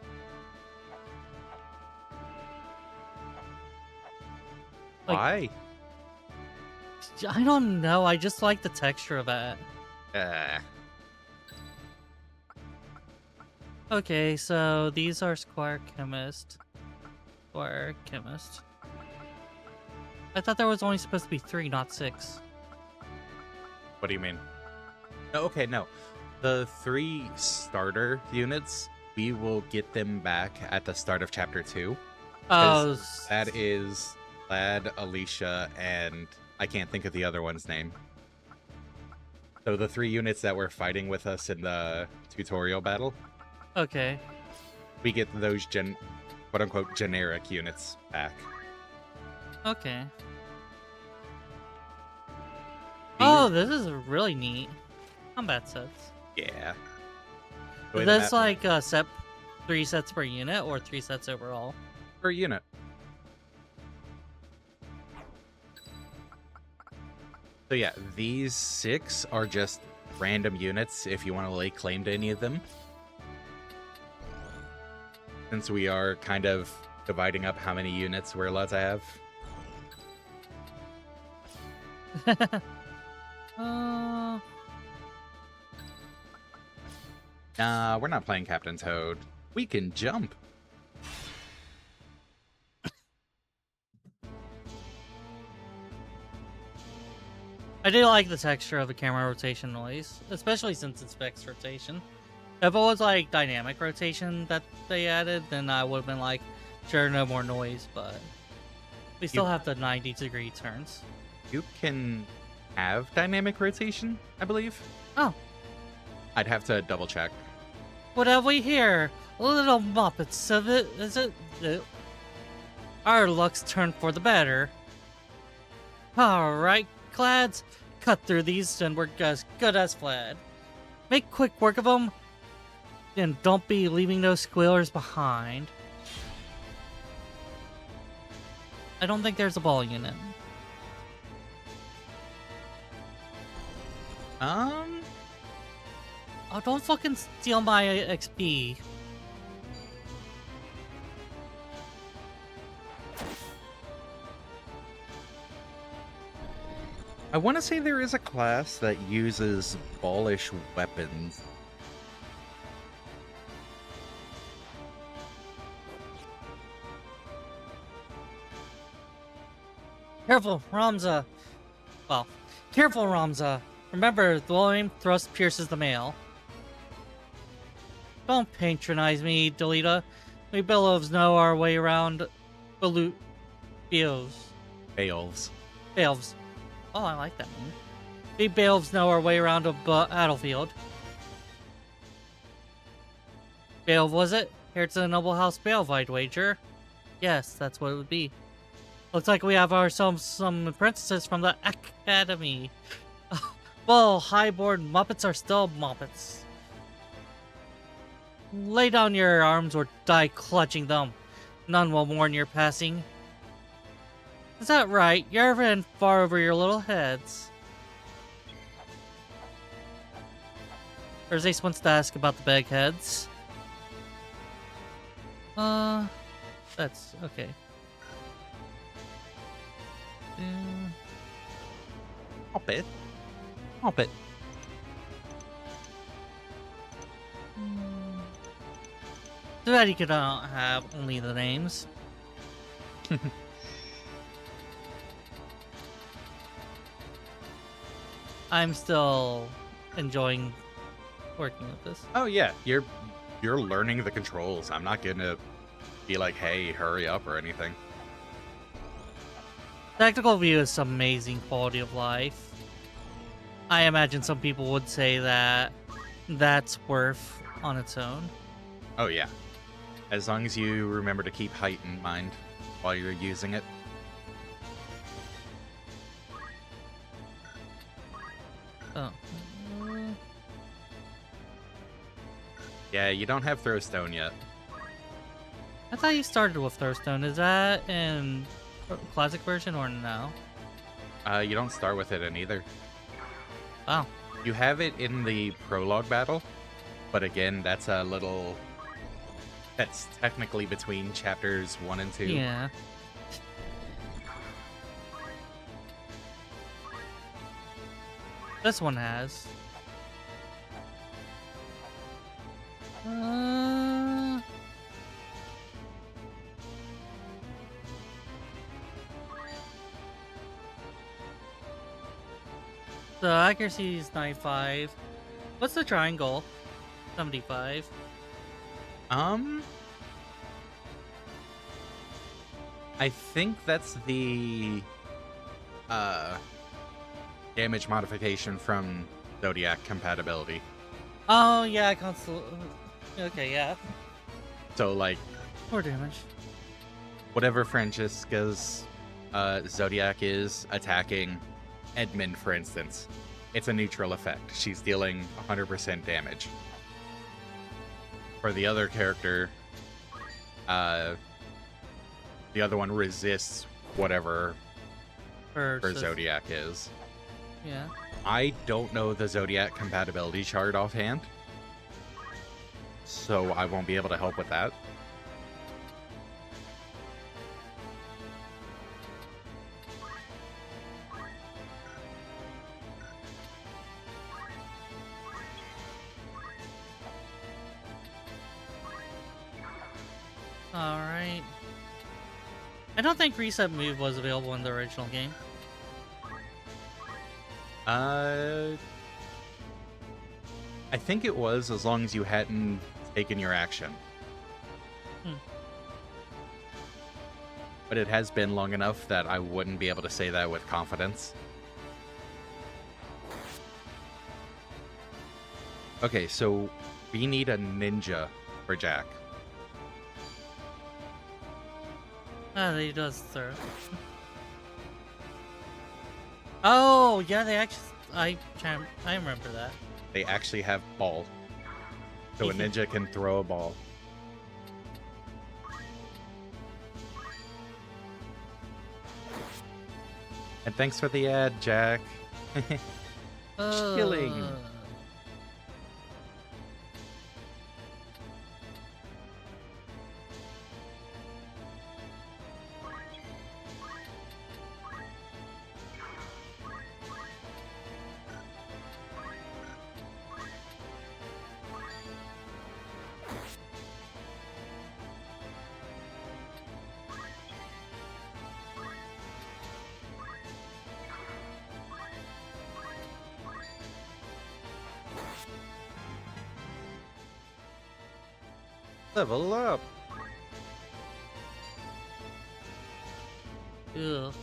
Like, Why? I don't know. I just like the texture of that. Okay, so these are Squire Chemist. Squire Chemist. I thought there was only supposed to be 3, not 6. What do you mean? No, okay, no. The 3 starter units, we will get them back at the start of Chapter 2. Oh, That is Lad, Alicia, and I can't think of the other one's name. So the 3 units that were fighting with us in the tutorial battle, okay. we get those quote-unquote generic units back. Okay. The- Oh, this is really neat. Combat sets. Yeah. Is this like a set 3 sets per unit or 3 sets overall? per unit. So yeah, these 6 are just random units if you want to lay claim to any of them. Since we are kind of dividing up how many units we're allowed to have. Nah, we're not playing Captain Toad. We can jump. I do like the texture of the camera rotation noise, especially since it's fixed rotation. If it was like dynamic rotation that they added, then I would have been like, sure, no more noise, but we still have the 90-degree turns. You can have dynamic rotation, I believe. Oh. I'd have to double check. What have we here? Little Muppets of it, is it? Our luck's turned for the better. Alright, clads, cut through these and we're as good as fled. Make quick work of them, and don't be leaving those squealers behind. I don't think there's a ball unit. Oh, don't fucking steal my XP. I want to say there is a class that uses ballish weapons. Careful, Ramza. Well, careful, Ramza. Remember, the low aim thrust pierces the mail. Don't patronize me, Delita. We Bellows know our way around Beals. Bales. Belves. Oh, I like that name. We Belves know our way around a battlefield. Bale, was it? Here to the Noble House Bale, I'd wager. Yes, that's what it would be. Looks like we have ourselves some apprentices from the Academy. Well, highborn Muppets are still Muppets. Lay down your arms or die clutching them. None will mourn your passing. Is that right? You're in far over your little heads. Irzaes wants to ask about the bagheads. That's okay. Hop it. Hop it. Too bad you could have only the names. I'm still enjoying working with this. Oh yeah, you're learning the controls. I'm not gonna be like, hey, hurry up or anything. Tactical view is some amazing quality of life. I imagine some people would say that that's worth on its own. Oh yeah. As long as you remember to keep height in mind while you're using it. Oh. Yeah, you don't have Throwstone yet. I thought you started with Throwstone. Is that in classic version or no? You don't start with it in either. Wow. You have it in the prologue battle, but again, that's a little... That's technically between chapters 1 and 2. Yeah. This one has. The accuracy is 95. What's the triangle? 75. I think that's the damage modification from Zodiac compatibility. Oh yeah, okay, yeah. So, like, More damage. whatever Francesca's Zodiac is attacking Edmund, for instance, it's a neutral effect. She's dealing 100% damage. For the other character, the other one resists whatever her Zodiac is. Yeah. I don't know the Zodiac compatibility chart offhand, so I won't be able to help with that. Alright. I don't think Reset Move was available in the original game. I think it was, as long as you hadn't taken your action. But it has been long enough that I wouldn't be able to say that with confidence. Okay, so we need a ninja for Jack. Ah, he does throw. Oh, yeah, they actually... I remember that. They actually have ball. So a ninja can throw a ball. And thanks for the ad, Jack. Chilling. Level up. Ugh.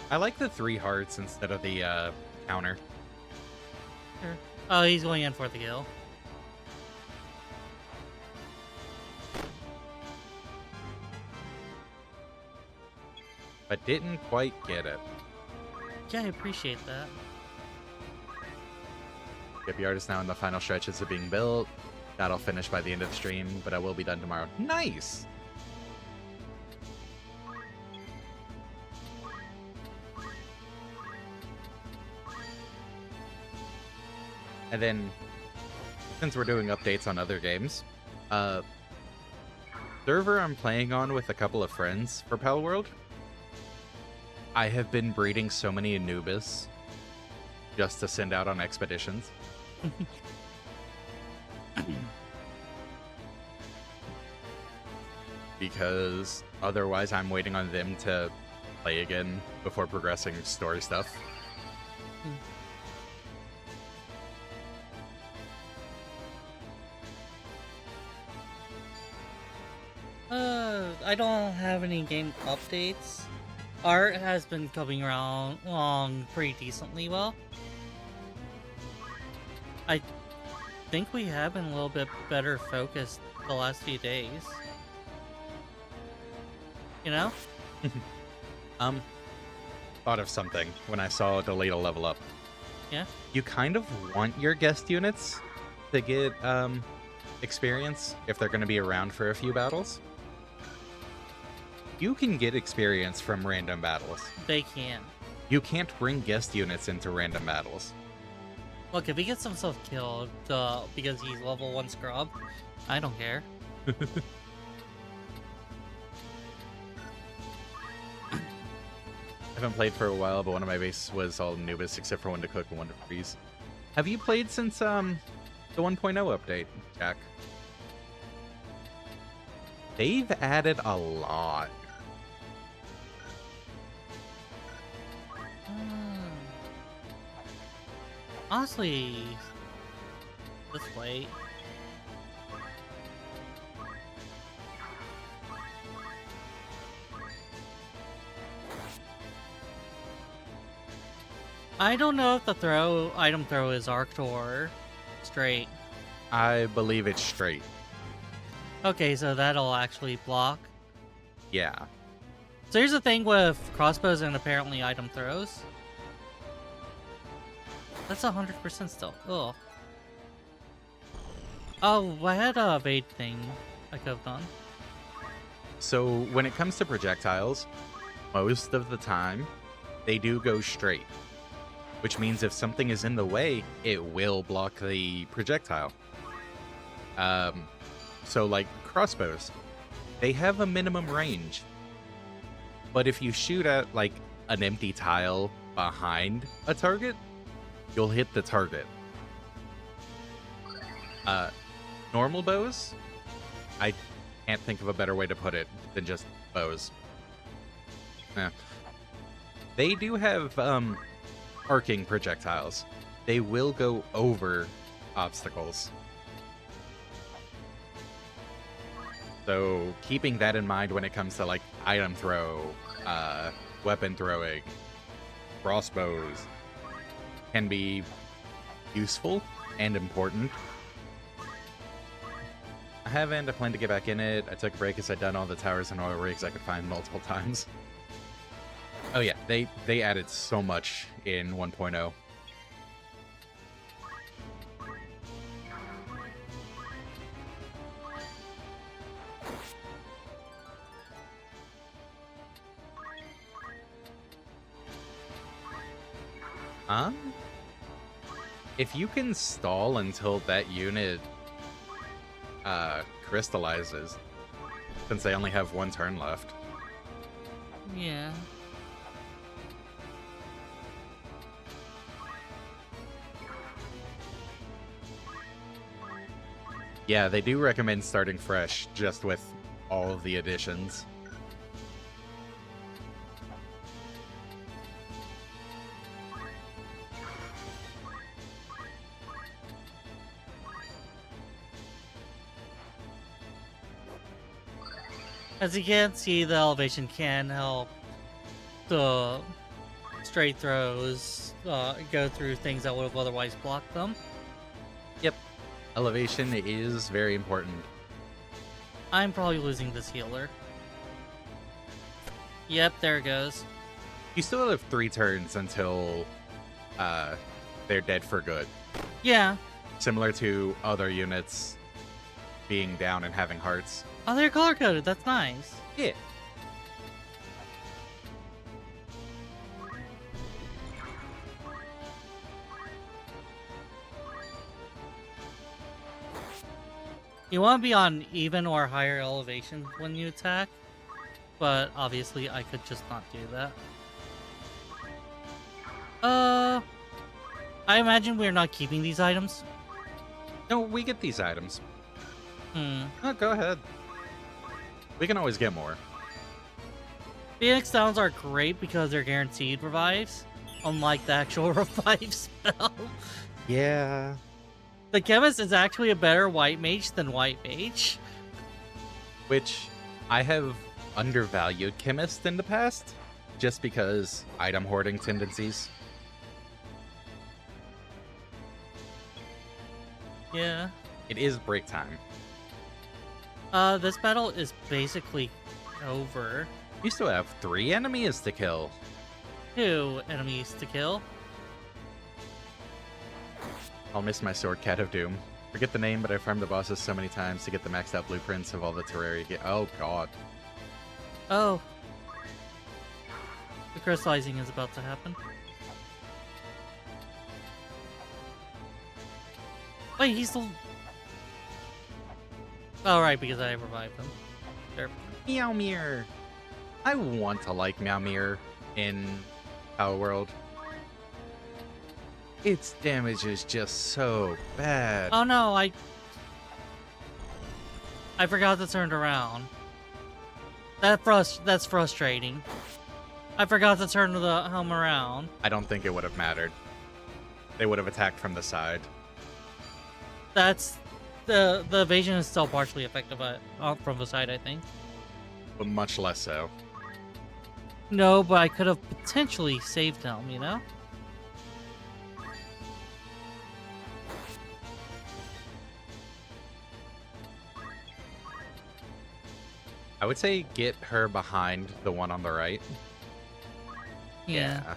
I like the 3 hearts instead of the counter. Sure. Oh, he's going in for the kill. But didn't quite get it. Yeah, I appreciate that. Shipyard is now in the final stretches of being built. That'll finish by the end of the stream, but I will be done tomorrow. Nice! And then, since we're doing updates on other games, server I'm playing on with a couple of friends for Pal World, I have been breeding so many Anubis just to send out on expeditions. Because otherwise I'm waiting on them to play again before progressing story stuff. I don't have any game updates. Art has been coming around along pretty decently well. I think we have been a little bit better focused the last few days. You know? Thought of something when I saw delay to level up. Yeah? You kind of want your guest units to get experience if they're going to be around for a few battles. You can get experience from random battles. They can. You can't bring guest units into random battles. Look, if he gets himself killed because he's level 1 scrub, I don't care. I haven't played for a while, but one of my bases was all Anubis except for one to cook and one to freeze. Have you played since the 1.0 update, Jack? They've added a lot. Honestly, let's wait. I don't know if the item throw is arced or straight. I believe it's straight. Okay, so that'll actually block. Yeah. So here's the thing with crossbows and apparently item throws. That's 100% still. Ugh. Oh, I had a evade thing I could have done. So when it comes to projectiles, most of the time, they do go straight. Which means if something is in the way, it will block the projectile. So like crossbows, they have a minimum range. But if you shoot at like an empty tile behind a target, you'll hit the target. Normal bows, I can't think of a better way to put it than just bows. They do have arcing projectiles. They will go over obstacles. So keeping that in mind when it comes to like item throw, weapon throwing, crossbows can be useful and important. I haven't. I plan to get back in it. I took a break as I'd done all the towers and oil rigs I could find multiple times. Oh yeah, they added so much in 1.0. If you can stall until that unit crystallizes, since they only have one turn left. Yeah. Yeah, they do recommend starting fresh, just with all of the additions. As you can see, the elevation can help the straight throws go through things that would have otherwise blocked them. Yep. Elevation is very important. I'm probably losing this healer. Yep, there it goes. You still have 3 turns until they're dead for good. Yeah. Similar to other units being down and having hearts. Oh, they're color-coded. That's nice. Yeah. You want to be on even or higher elevation when you attack, but obviously I could just not do that. I imagine we're not keeping these items. No, we get these items. Oh, go ahead. We can always get more. Phoenix Downs are great because they're guaranteed revives, unlike the actual revive spell. Yeah. The Chemist is actually a better white mage than white mage. Which I have undervalued Chemist in the past, just because item hoarding tendencies. Yeah. It is break time. This battle is basically over. You still have 3 enemies to kill. 2 enemies to kill. I'll miss my sword, Cat of Doom. Forget the name, but I farmed the bosses so many times to get the maxed out blueprints of all the Terraria. Oh god. Oh. The crystallizing is about to happen. Wait, he's still... Oh, right, because I revived him. Sure. Meowmere. I want to like Meowmere in Power World. Its damage is just so bad. Oh no, I forgot to turn it around. That's frustrating. I forgot to turn the helm around. I don't think it would have mattered. They would have attacked from the side. That's... The evasion is still partially effective from the side, I think. But much less so. No, but I could have potentially saved him, you know? I would say get her behind the one on the right. Yeah.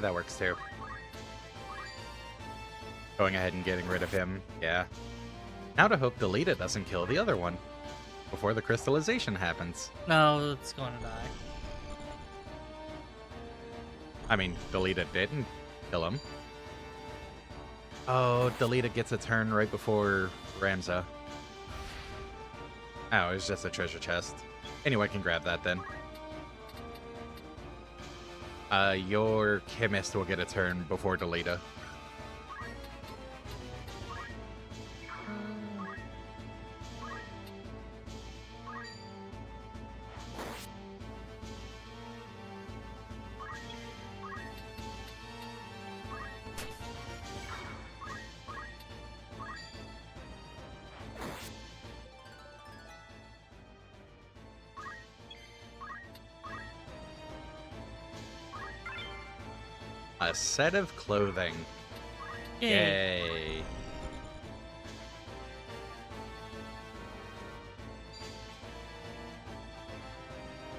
That works too. Going ahead and getting rid of him. Yeah. Now to hope Delita doesn't kill the other one before the crystallization happens. No, it's going to die. I mean, Delita didn't kill him. Oh, Delita gets a turn right before Ramza. Oh, it's just a treasure chest. Anyone can grab that then. Your chemist will get a turn before Delita. A set of clothing. Yay.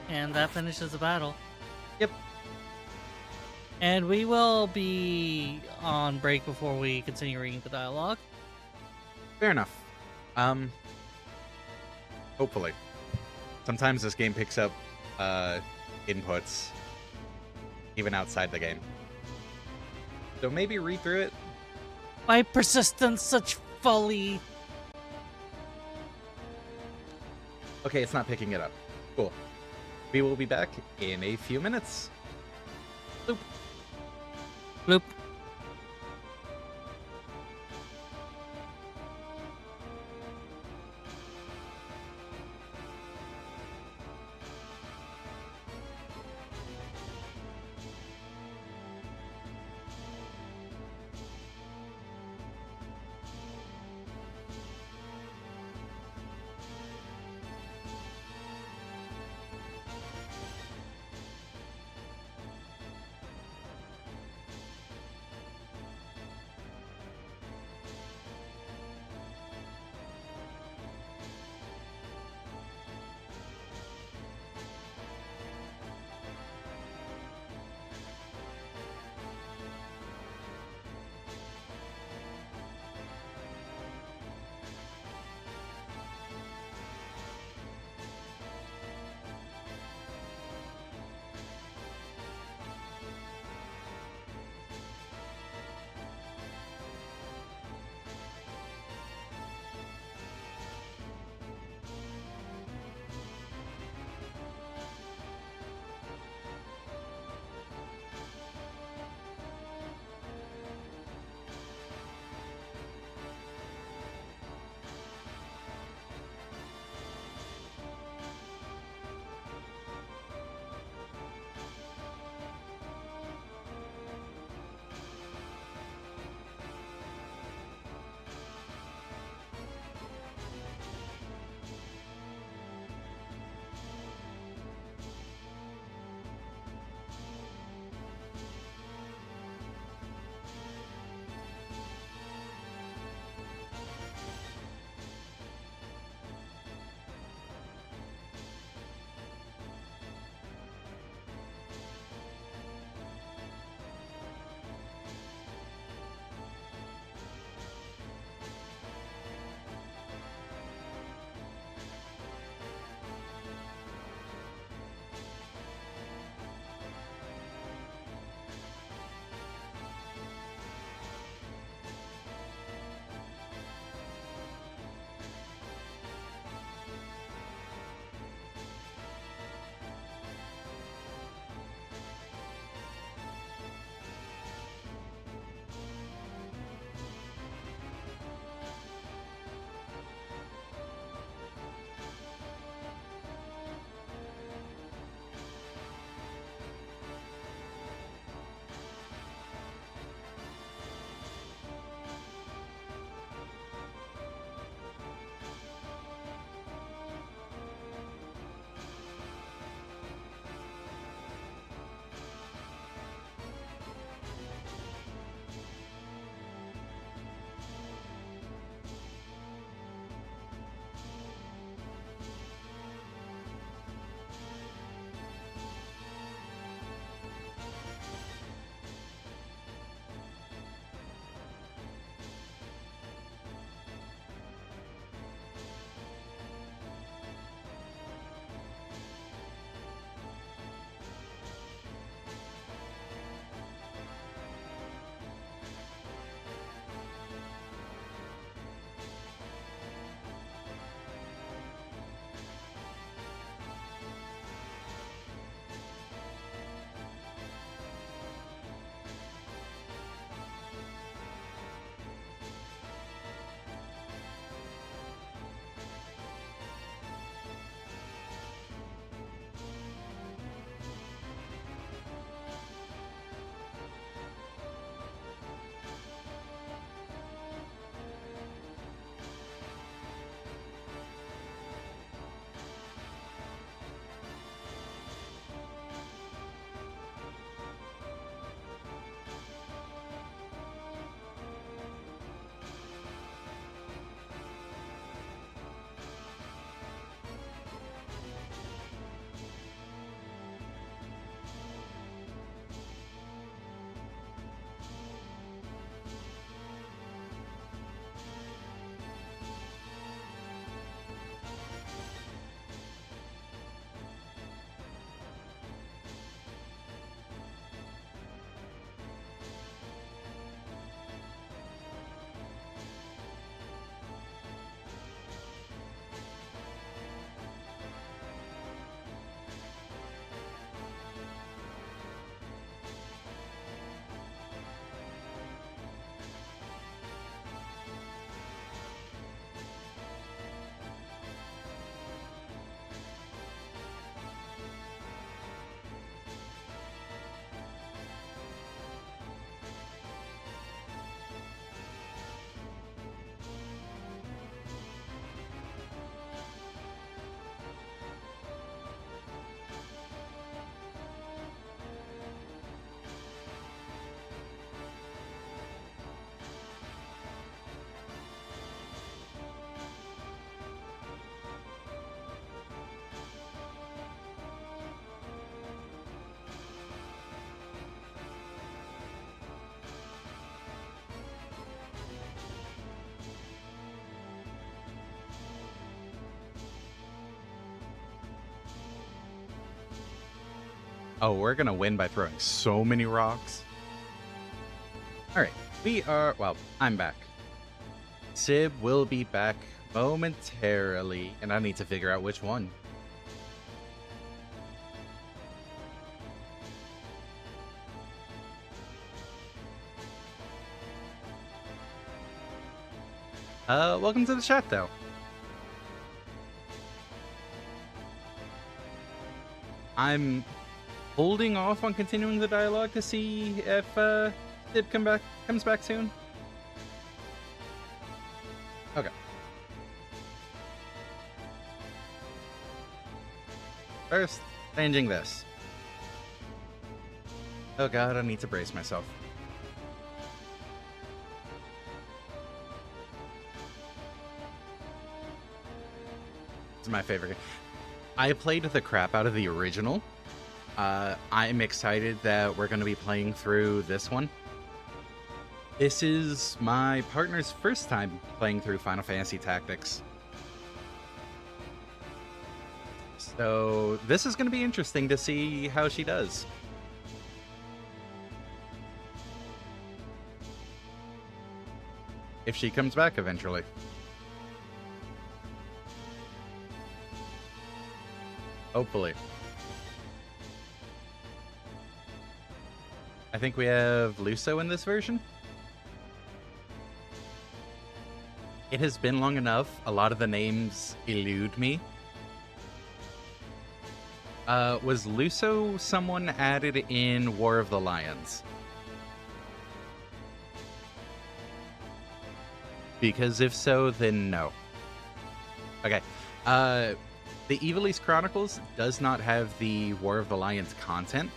And that finishes the battle. Yep. And we will be on break before we continue reading the dialogue. Fair enough. Hopefully. Sometimes this game picks up inputs even outside the game. So maybe read through it. Why persistence such folly? Okay, it's not picking it up. Cool. We will be back in a few minutes. Bloop. Bloop. Oh, we're gonna win by throwing so many rocks. Alright, well, I'm back. Sib will be back momentarily, and I need to figure out which one. Welcome to the chat, though. I'm holding off on continuing the dialogue to see if Sib comes back soon. Okay. First, changing this. Oh god, I need to brace myself. This is my favorite game. I played the crap out of the original. I'm excited that we're going to be playing through this one. This is my partner's first time playing through Final Fantasy Tactics. So this is going to be interesting to see how she does. If she comes back eventually. Hopefully. I think we have Luso in this version. It has been long enough. A lot of the names elude me. Was Luso someone added in War of the Lions? Because if so, then no. Okay. The Ivalice Chronicles does not have the War of the Lions content.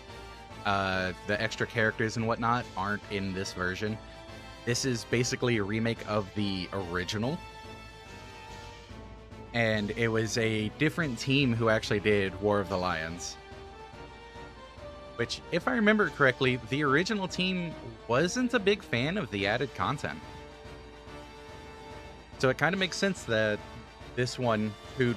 The extra characters and whatnot aren't in this version. This is basically a remake of the original. And it was a different team who actually did War of the Lions. Which, if I remember correctly, the original team wasn't a big fan of the added content. So it kind of makes sense that this one It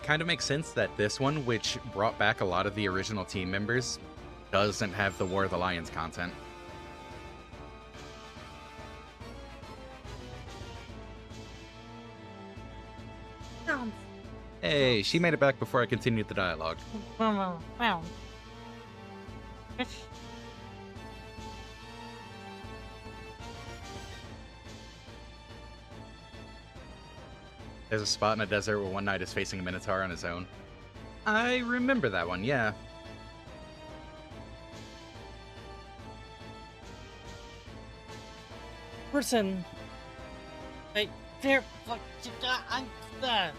kind of makes sense that this one, which brought back a lot of the original team members, doesn't have the War of the Lions content. Hey, she made it back before I continued the dialogue. There's a spot in a desert where one knight is facing a minotaur on his own. I remember that one, yeah. Person. Hey, there. Fuck you. I'm done.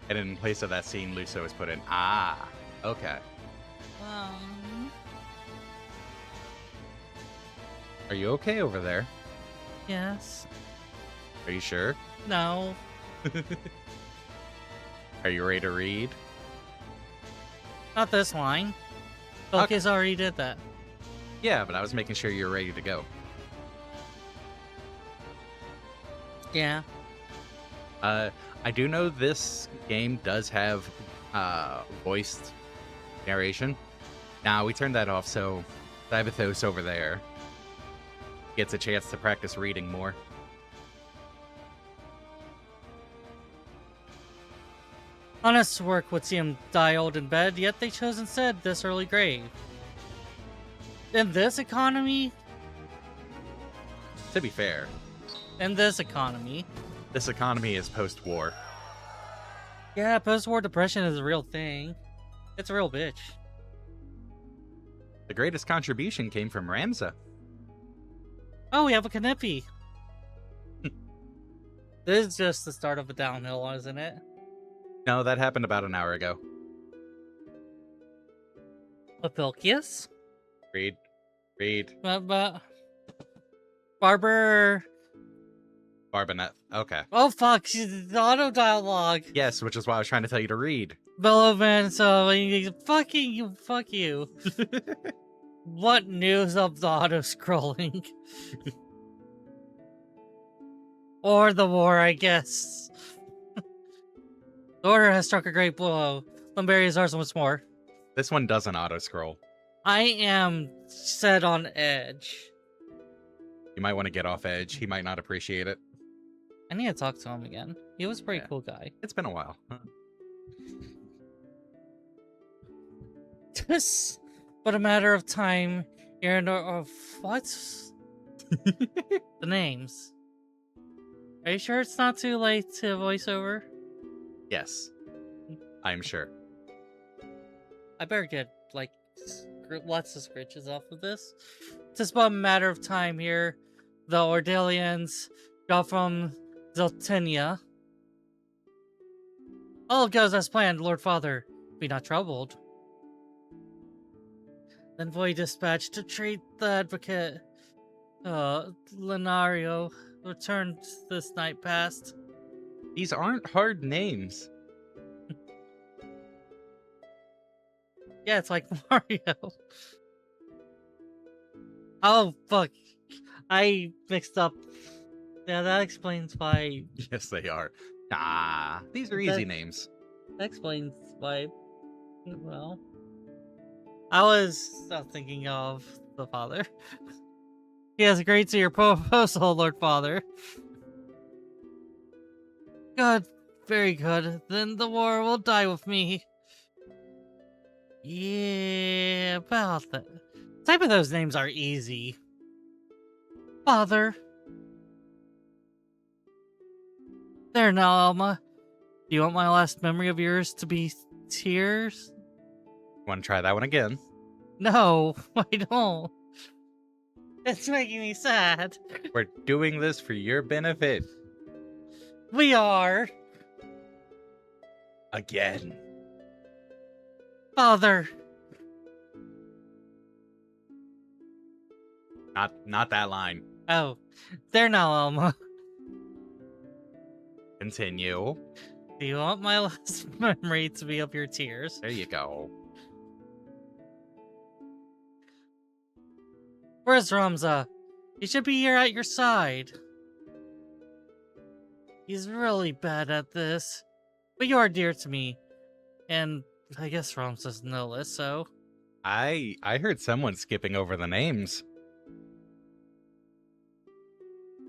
And in place of that scene, Luso is put in. Ah, okay. Are you okay over there? Yes. Are you sure? No. Are you ready to read? Not this line. Velkias already did that. Yeah, but I was making sure you're ready to go. Yeah. I do know this game does have voiced narration. Now, we turned that off, so Ivalice over there gets a chance to practice reading more. Honest work would see him die old in bed, yet they chose instead this early grave. In this economy? To be fair, This economy is post-war. Yeah, post-war depression is a real thing. It's a real bitch. The greatest contribution came from Ramza. Oh, we have a Kanepi. This is just the start of a downhill, isn't it? No, that happened about an hour ago. A Velkias? Read. But Barber. Barbanet. Okay. Oh fuck! She's the auto dialogue. Yes, which is why I was trying to tell you to read. Bellowman, so fuck you. What news of the auto scrolling? Or the war, I guess. The order has struck a great blow. Limberia Zars once more. This one doesn't auto-scroll. I am set on edge. You might want to get off edge. He might not appreciate it. I need to talk to him again. He was a pretty cool guy. It's been a while. Just but a matter of time. Here of what's the names? Are you sure it's not too late to voice over? Yes. I'm sure. I better get like lots of scritches off of this. Just but a matter of time here. The Ordelians got from Zeltinia. All goes as planned, Lord Father. Be not troubled. Then Void dispatched to treat the advocate. Lenario returned this night past. These aren't hard names. Yeah, it's like Mario. Oh, fuck. I mixed up. Yeah, that explains why. Yes, they are. Nah, these are easy names. That explains why. Well, I was thinking of the father. He has agreed to your proposal, Lord Father. Good, very good. Then the war will die with me. Yeah, about that. Type of those names are easy. Father. There now, Alma. Do you want my last memory of yours to be tears? Want to try that one again? No, I don't. It's making me sad. We're doing this for your benefit. We are. Again. Father. Not that line. Oh, there now, Alma. Continue. Do you want my last memory to be of your tears? There you go. Where's Ramza? He should be here at your side. He's really bad at this. But you are dear to me. And I guess Ramza's no less so. I heard someone skipping over the names.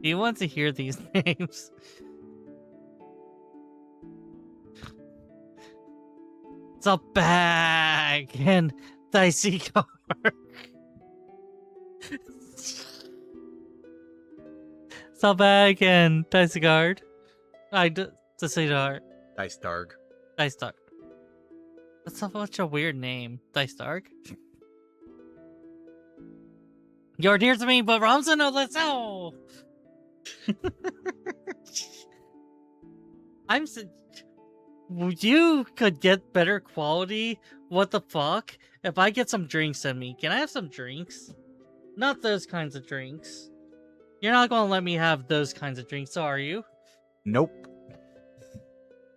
Do you want to hear these names? It's a bag and dicey card. It's a bag and dicey card. To say that. Dice Darg. Dice Dark. That's such a weird name. Dice Dark. You're dear to me, but Ramza no less so. You could get better quality. What the fuck? If I get some drinks in me, can I have some drinks? Not those kinds of drinks. You're not gonna let me have those kinds of drinks, are you? Nope.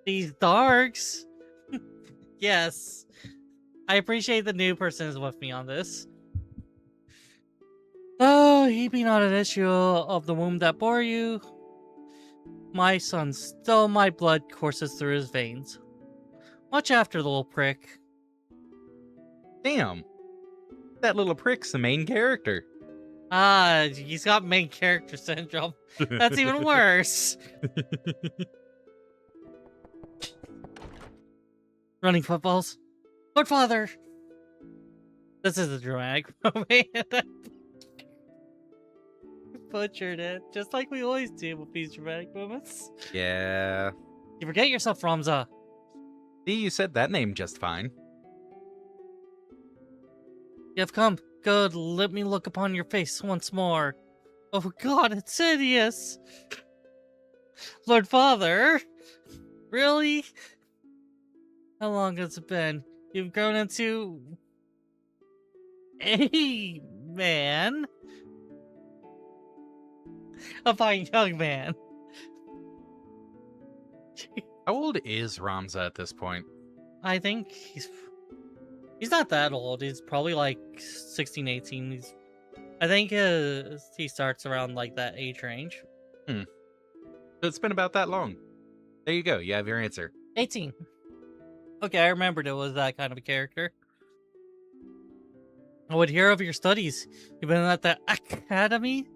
These darks. Yes. I appreciate the new person is with me on this. Oh, he be not an issue of the womb that bore you. My son, still my blood courses through his veins. Watch after the little prick. Damn. That little prick's the main character. Ah, he's got main character syndrome. That's even worse. Running footballs. Lord Father! This is a dramatic moment. Butchered it, just like we always do with these dramatic moments. Yeah. You forget yourself, Ramza. See, you said that name just fine. You have come. Good, let me look upon your face once more. Oh god, it's hideous! Lord Father? Really? How long has it been? You've grown into... a man? A fine young man. How old is Ramza at this point? I think he's not that old. He's probably like 16, 18. I think he starts around like that age range. So it's been about that long. There you go. You have your answer. 18. Okay, I remembered it was that kind of a character. I would hear of your studies. You've been at the academy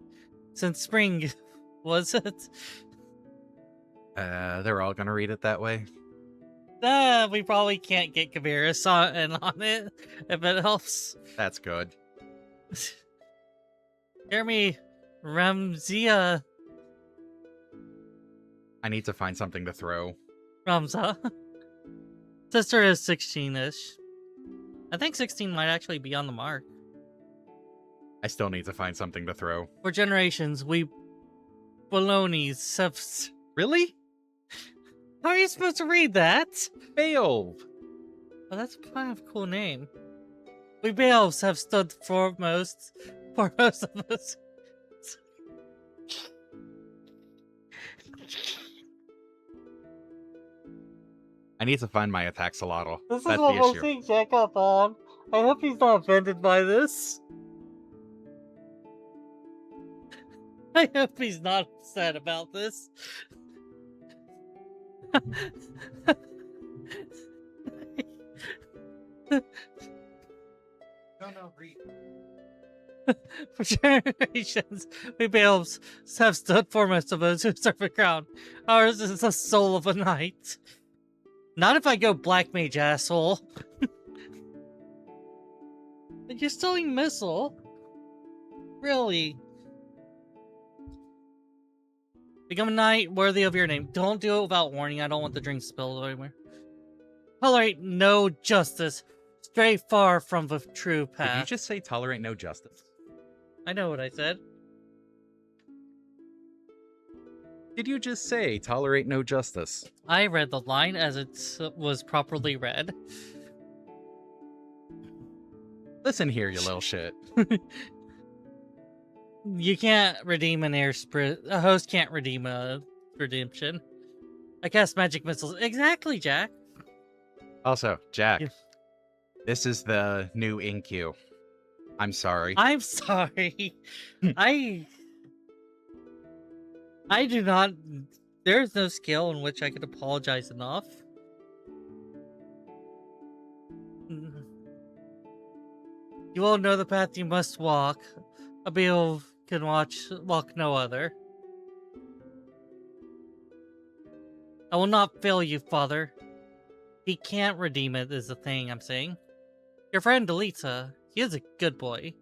since spring, was it? They're all gonna read it that way. We probably can't get Caveris on it, if it helps. That's good. Jeremy, Ramzia, I need to find something to throw. Ramza. Sister is 16-ish. I think 16 might actually be on the mark. I still need to find something to throw. For generations, we balonies have... Really? How are you supposed to read that? Beowulf! Oh, that's kind of a cool name. We Beowulfs have stood foremost for most of us. I need to find my attacks-a-lotl. This That's is what the we're issue. seeing Jack up on. I hope he's not offended by this. I hope he's not upset about this. No, read. For generations, we Beowulfs have stood foremost of those who serve the crown. Ours is the soul of a knight. Not if I go black mage, asshole. You're stealing missile? Really? Become a knight worthy of your name. Don't do it without warning. I don't want the drink spilled anywhere. Tolerate no justice. Stray far from the true path. Did you just say tolerate no justice? I know what I said. Did you just say tolerate no justice? I read the line as it was properly read. Listen here, you little shit. You can't redeem an air sprint. A host can't redeem a redemption. I cast magic missiles. Exactly, Jack. Also, Jack, Yeah. This is the new InQ. I'm sorry. I'm sorry. I do not. There's no scale in which I could apologize enough. You all know the path you must walk. A Beowulf can walk no other. I will not fail you, father. He can't redeem it, is the thing I'm saying. Your friend Delita, he is a good boy.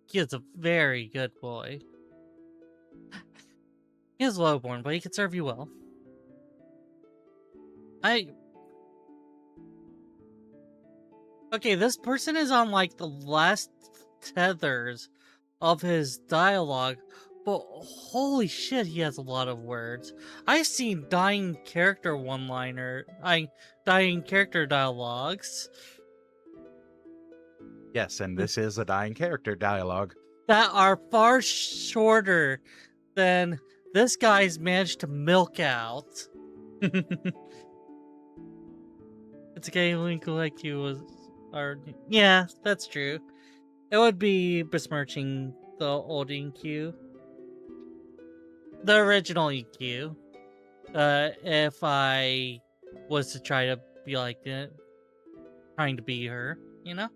He is a very good boy. He is lowborn, but he can serve you well. Okay, this person is on like the last tethers of his dialogue, but holy shit, he has a lot of words. I've seen dying character dying character dialogues Yes, and this is a dying character dialogue. that are far shorter than this guy's managed to milk out. It's a game link like you was, or yeah, that's true. It would be besmirching the old EQ, the original EQ. If I was to try to be like it, trying to be her, you know.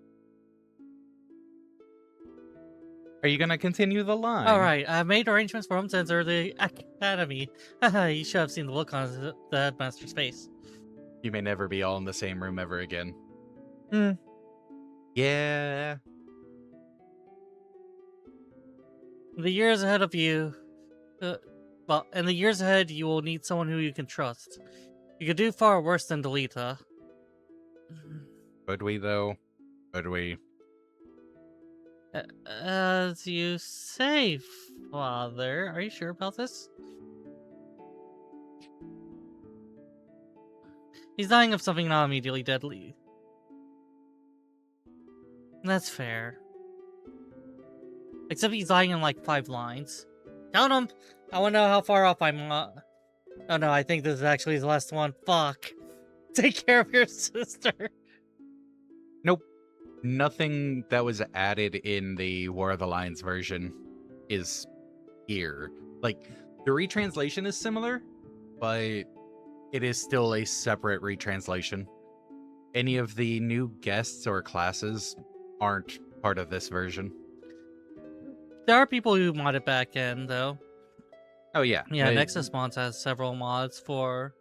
Are you gonna continue the line? All right, I've made arrangements for him to enter the academy. You should have seen the look on the headmaster's face. You may never be all in the same room ever again. Yeah. The years ahead of you, in the years ahead, you will need someone who you can trust. You could do far worse than Delita. Could we, though? Could we? As you say, father. Are you sure about this? He's dying of something not immediately deadly. That's fair. Except he's dying in like 5 lines. Count him! I want to know how far off I'm... Oh no, I think this is actually his last one. Fuck. Take care of your sister. Nope. Nothing that was added in the War of the Lions version is here. Like, the retranslation is similar, but it is still a separate retranslation. any of the new guests or classes aren't part of this version. There are people who mod it back in, though. Oh, yeah. Yeah, Nexus Mods has several mods for...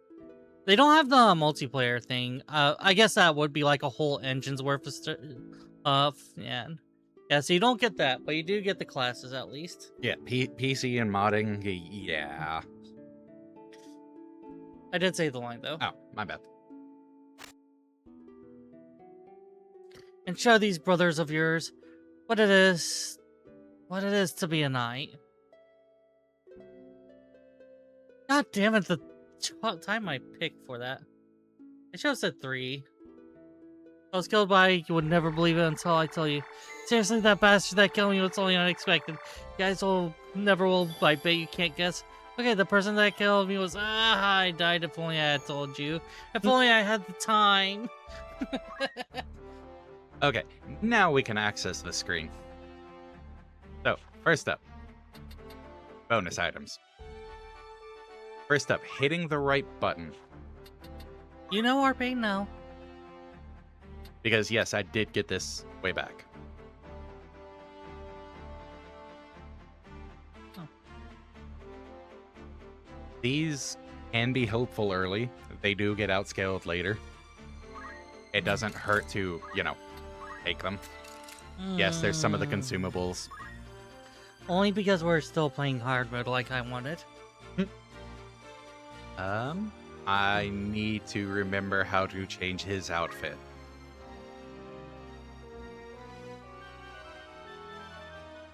They don't have the multiplayer thing. I guess that would be like a whole engine's worth of yeah. Yeah, so you don't get that, but you do get the classes at least. Yeah, PC and modding, yeah. I did say the line, though. Oh, my bad. And show these brothers of yours what it is to be a knight. God damn it, the time I picked for that. I should have said 3. I was killed by, you would never believe it until I tell you. Seriously, that bastard that killed me was totally unexpected. You guys never will, I bet you can't guess. Okay, the person that killed me was, I died if only I had told you. If only I had the time. Okay, now we can access the screen. So, first up, bonus items. First up, hitting the right button. You know our pain now. Because yes, I did get this way back. Oh. These can be helpful early. They do get outscaled later. It doesn't hurt to, take them. Yes, there's some of the consumables. Only because we're still playing hard mode like I wanted. I need to remember how to change his outfit.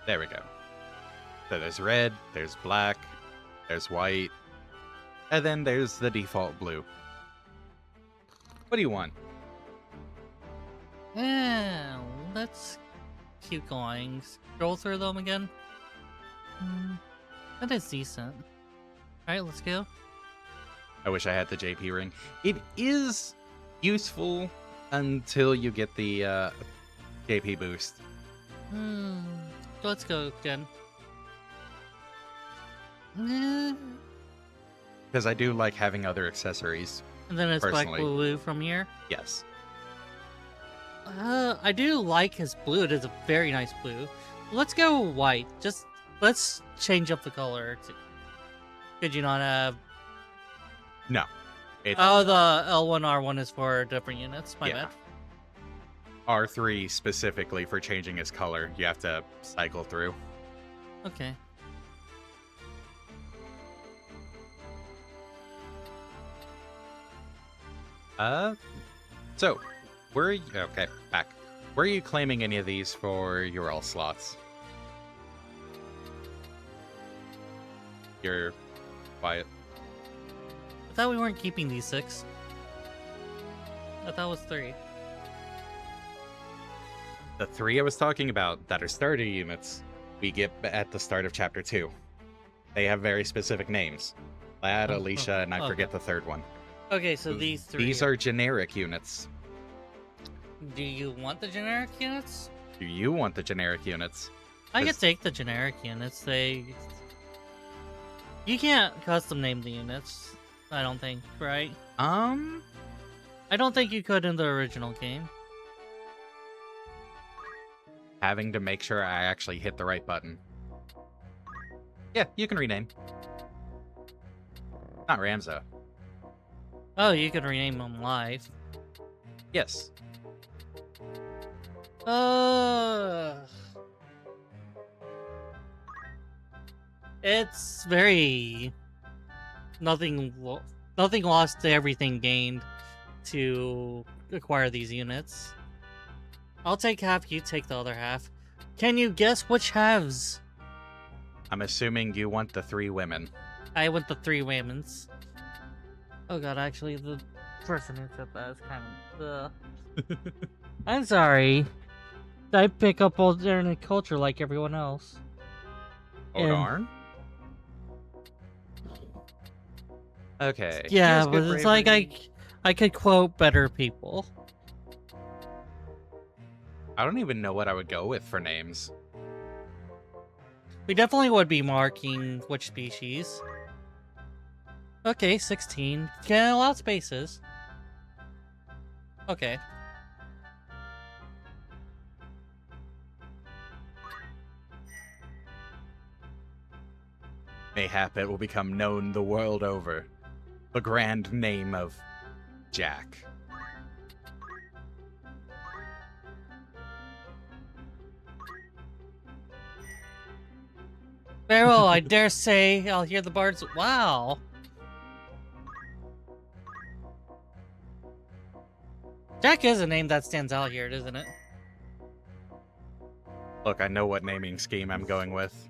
There we go. So there's red, there's black, there's white, and then there's the default blue. What do you want? Yeah, let's keep going. Scroll through them again. That is decent. Alright, let's go. I wish I had the JP ring. It is useful until you get the JP boost. Let's go again. Because I do like having other accessories. And then it's personally. black blue from here. Yes. I do like his blue. It is a very nice blue. Let's go white. Let's change up the color. Could you not have... No. Oh, the L1, R1 is for different units. My bad. R3 specifically for changing his color. You have to cycle through. Okay. So, okay, back. Were you claiming any of these for your all slots? You're quiet. I thought we weren't keeping these 6. I thought it was 3. The 3 I was talking about that are starter units, we get at the start of Chapter 2. They have very specific names. Lad, Alicia, and I forget the third one. Okay, so these 3. These are generic units. Do you want the generic units? Do you want the generic units? I could take the generic units. You can't custom name the units, I don't think, right? I don't think you could in the original game. Having to make sure I actually hit the right button. Yeah, you can rename. Not Ramza. Oh, you can rename them live. Yes. It's very nothing lost to everything gained to acquire these units. I'll take half, you take the other half. Can you guess which halves? I'm assuming you want the 3 women. I want the 3 women's. Oh god, actually the person who said that is kind of I'm sorry. I pick up alternate culture like everyone else. Oh, darn. Okay. Yeah, but it's like I could quote better people. I don't even know what I would go with for names. We definitely would be marking which species. Okay, 16. Can allow spaces. Okay. mayhap it will become known the world over. The grand name of Jack. Very well, I dare say I'll hear the bards. Wow. Jack is a name that stands out here, isn't it? Look, I know what naming scheme I'm going with.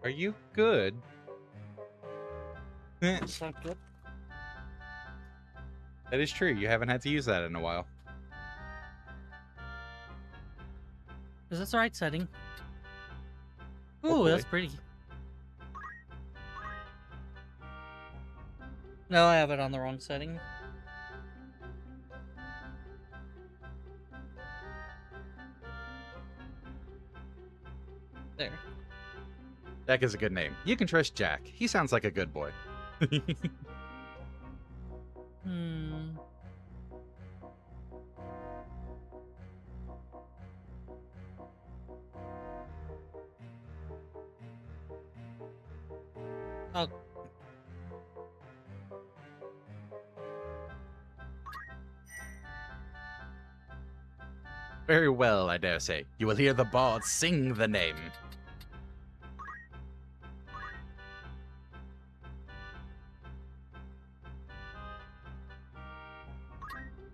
Are you good? It's not good. That is true. You haven't had to use that in a while. Is this the right setting? Ooh, Hopefully. that's pretty. No, I have it on the wrong setting. There. Jack is a good name. You can trust Jack. He sounds like a good boy. Hmm. Oh. Very well, I dare say. You will hear the bard sing the name.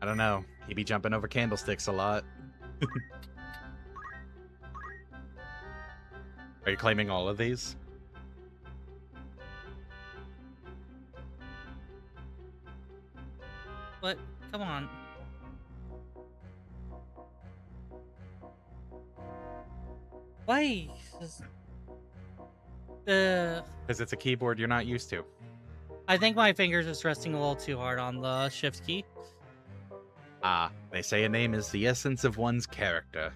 I don't know. He be jumping over candlesticks a lot. Are you claiming all of these? But come on. Why? Because it's a keyboard you're not used to. I think my fingers is resting a little too hard on the shift key. Ah, they say a name is the essence of one's character.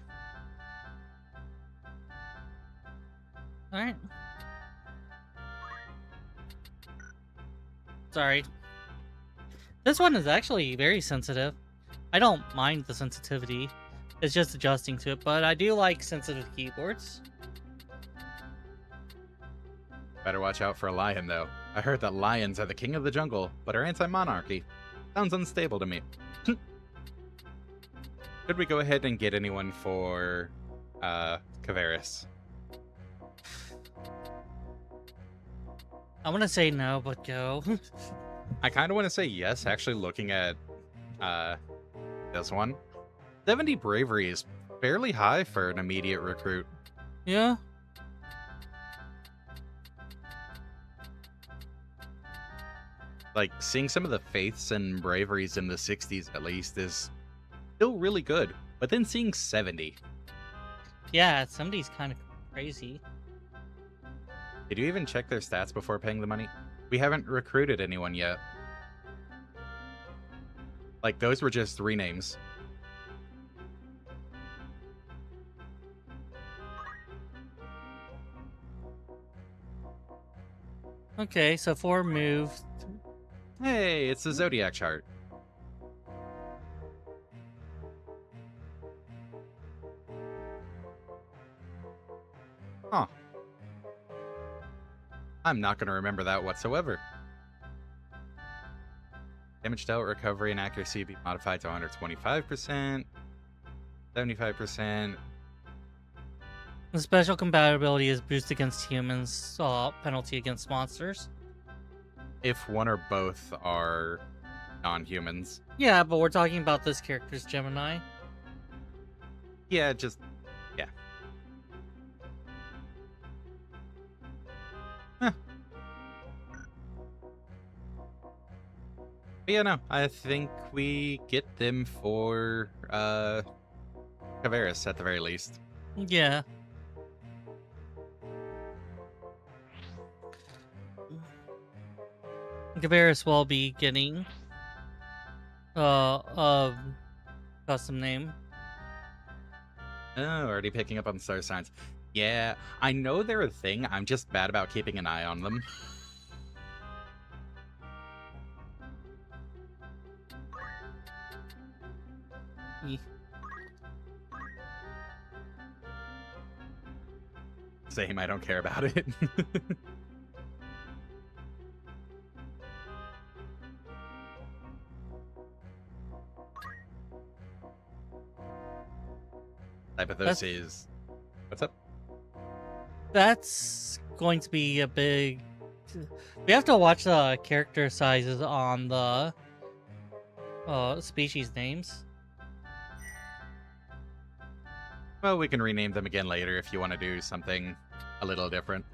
Alright. Sorry. This one is actually very sensitive. I don't mind the sensitivity. It's just adjusting to it, but I do like sensitive keyboards. Better watch out for a lion, though. I heard that lions are the king of the jungle, but are anti-monarchy. Sounds unstable to me. Could we go ahead and get anyone for, Caveris? I want to say no, but go. I kind of want to say yes, actually looking at, this one. 70 bravery is fairly high for an immediate recruit. Yeah. Like, seeing some of the faiths and braveries in the 60s at least is still really good. But then seeing 70. Yeah, somebody's kind of crazy. Did you even check their stats before paying the money? We haven't recruited anyone yet. Like, those were just 3 names. Okay, so 4 move. Hey, it's the Zodiac chart. Huh. I'm not going to remember that whatsoever. Damage dealt, recovery, and accuracy be modified to 125%, 75%. The special compatibility is boost against humans, penalty against monsters. If one or both are non-humans. Yeah, but we're talking about this character's Gemini. Yeah, just... yeah. Huh. But yeah, no, I think we get them for, Caveris at the very least. Yeah. Caveris will be getting custom name. Oh, already picking up on star signs. Yeah, I know they're a thing. I'm just bad about keeping an eye on them. Same, I don't care about it. Typothos is... What's up? That's going to be a big... We have to watch the character sizes on the species names. Well, we can rename them again later if you want to do something a little different.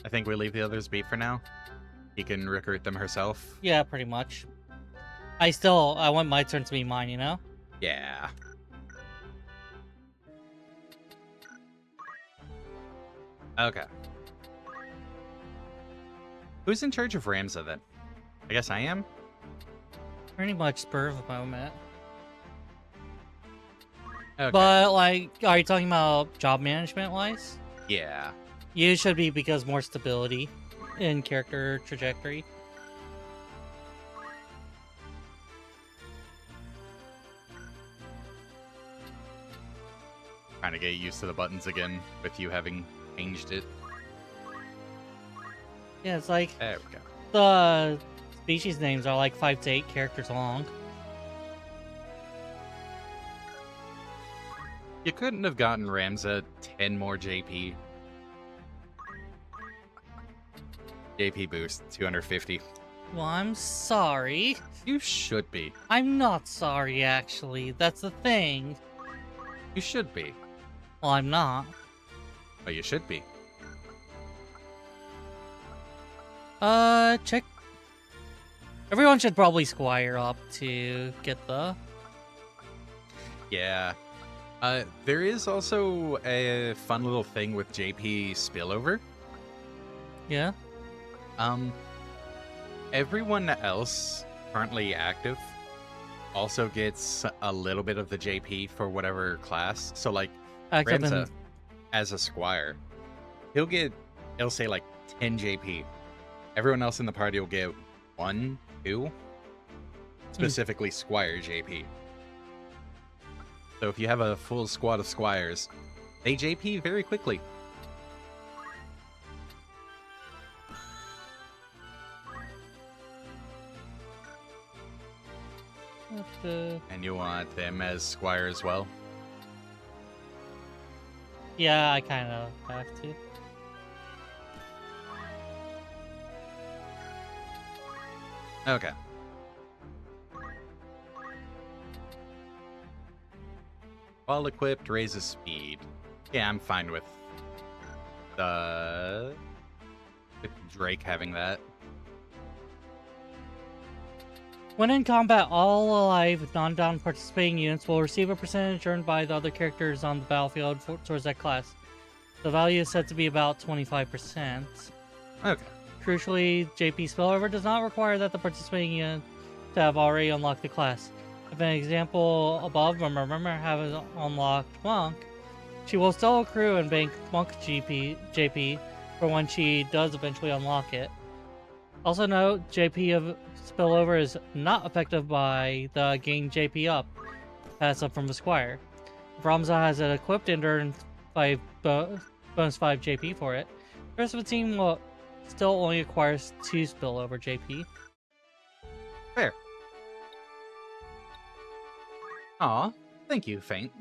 I think we leave the others be for now. He can recruit them herself. Yeah, pretty much. I want my turn to be mine, you know? Yeah. Okay. Who's in charge of Ramza then? I guess I am? Pretty much spur of the moment. Okay. But, like, are you talking about job management-wise? Yeah. You should be, because more stability in character trajectory. Trying to get used to the buttons again with you having changed it. Yeah, it's like There we go. the species names are like 5 to 8 characters long. You couldn't have gotten Ramza 10 more JP. JP boost, 250. Well, I'm sorry. You should be. I'm not sorry, actually. That's the thing. You should be. Well, I'm not. But you should be. Check. Everyone should probably squire up to get the... Yeah. There is also a fun little thing with JP spillover. Yeah? Everyone else currently active also gets a little bit of the JP for whatever class. So, like, Active Ramza, in... as a squire, it'll say, like, 10 JP. Everyone else in the party will get 1, 2, specifically Squire JP. So if you have a full squad of Squires, they JP very quickly. And you want them as Squire as well? Yeah, I kind of have to. Okay. While equipped, raises speed. Yeah, I'm fine with with Drake having that. When in combat, all alive non-down participating units will receive a percentage earned by the other characters on the battlefield towards that class. The value is set to be about 25%. Okay. Crucially, JP spillover does not require that the participating unit to have already unlocked the class. If an example above remember have unlocked Monk, she will still accrue and bank Monk JP for when she does eventually unlock it. Also note, JP of spillover is not affected by the gain JP up passive from the Squire. If Ramza has it equipped and earns bonus 5 JP for it, the rest of the team will still only acquires 2 spillover JP. Fair. Aw, thank you, Faint.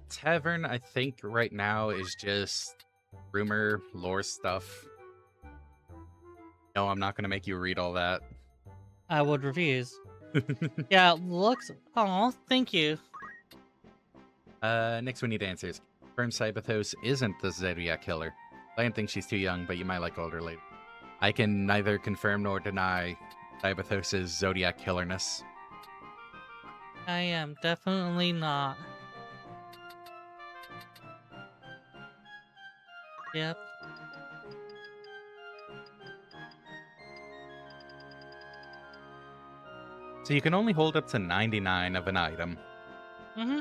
Tavern, I think right now is just rumor, lore stuff. No, I'm not gonna make you read all that. I would refuse. Yeah, it looks... Aw, thank you. Next we need answers. Confirm Cybathos isn't the Zodiac killer. Lion thinks she's too young, but you might like older lady. I can neither confirm nor deny Cybathos' Zodiac killerness. I am definitely not. Yep. So you can only hold up to 99 of an item. Mm-hmm.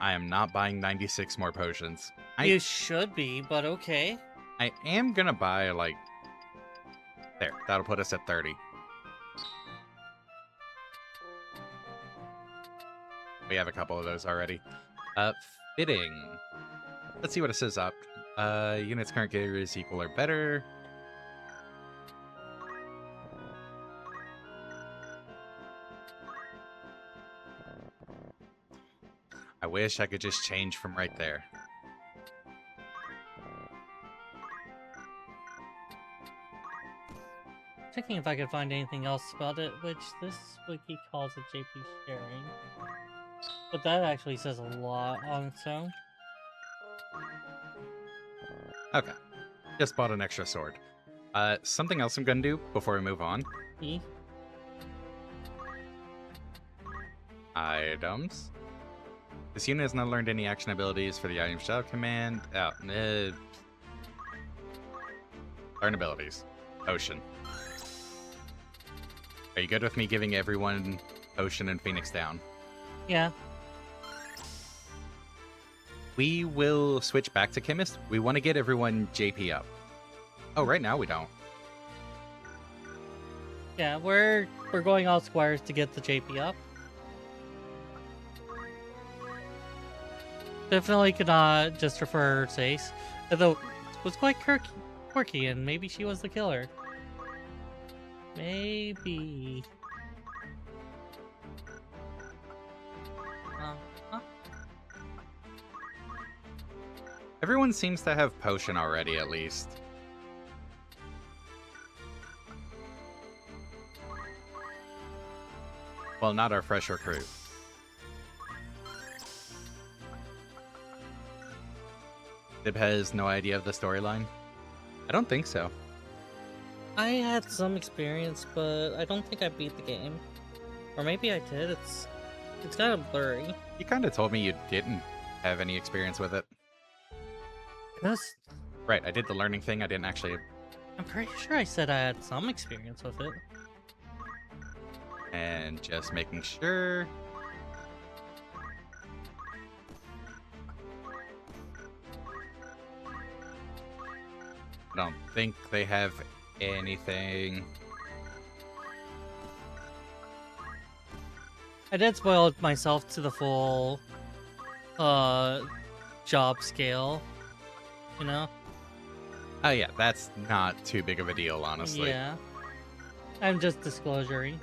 I am not buying 96 more potions. You should be, but okay. I am gonna buy, like... There, that'll put us at 30. We have a couple of those already. Fitting. Let's see what it says up. Units current Caveris equal or better. I wish I could just change from right there. Checking if I could find anything else about it, which this wiki calls it JP sharing. But that actually says a lot on its own. Okay. Just bought an extra sword. Something else I'm gonna do before we move on. E? Items. This unit has not learned any action abilities for the item shell command. Learn abilities. Ocean. Are you good with me giving everyone Ocean and Phoenix down? Yeah. We will switch back to Chemist. We want to get everyone JP up. Oh, right now we don't. Yeah, we're going all squires to get the JP up. Definitely could not just refer Irzaes, although it was quite quirky, and maybe she was the killer. Maybe. Huh? Everyone seems to have potion already, at least. Well, not our fresh recruit. Dib has no idea of the storyline? I don't think so. I had some experience, but I don't think I beat the game. Or maybe I did. It's kind of blurry. You kind of told me you didn't have any experience with it. That's... Right, I did the learning thing. I didn't actually... I'm pretty sure I said I had some experience with it. And just making sure... I don't think they have anything. I did spoil myself to the full job scale, you know? Oh yeah, that's not too big of a deal, honestly. Yeah. I'm just disclosuring.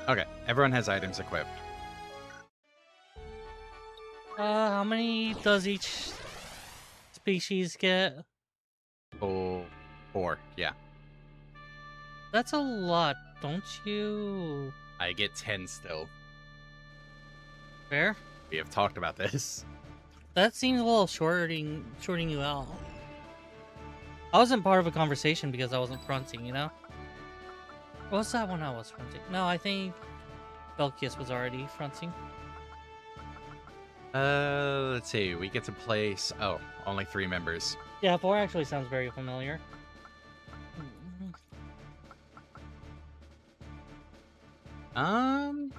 Okay, everyone has items equipped. How many does each species get? Oh, 4, yeah. That's a lot, don't you? I get 10 still. Fair? We have talked about this. That seems a little shorting you out. I wasn't part of a conversation because I wasn't fronting, you know? What was that when I was fronting? No, I think Velkias was already fronting. Let's see. We get to place... Oh, only 3 members. Yeah, 4 actually sounds very familiar. Gonna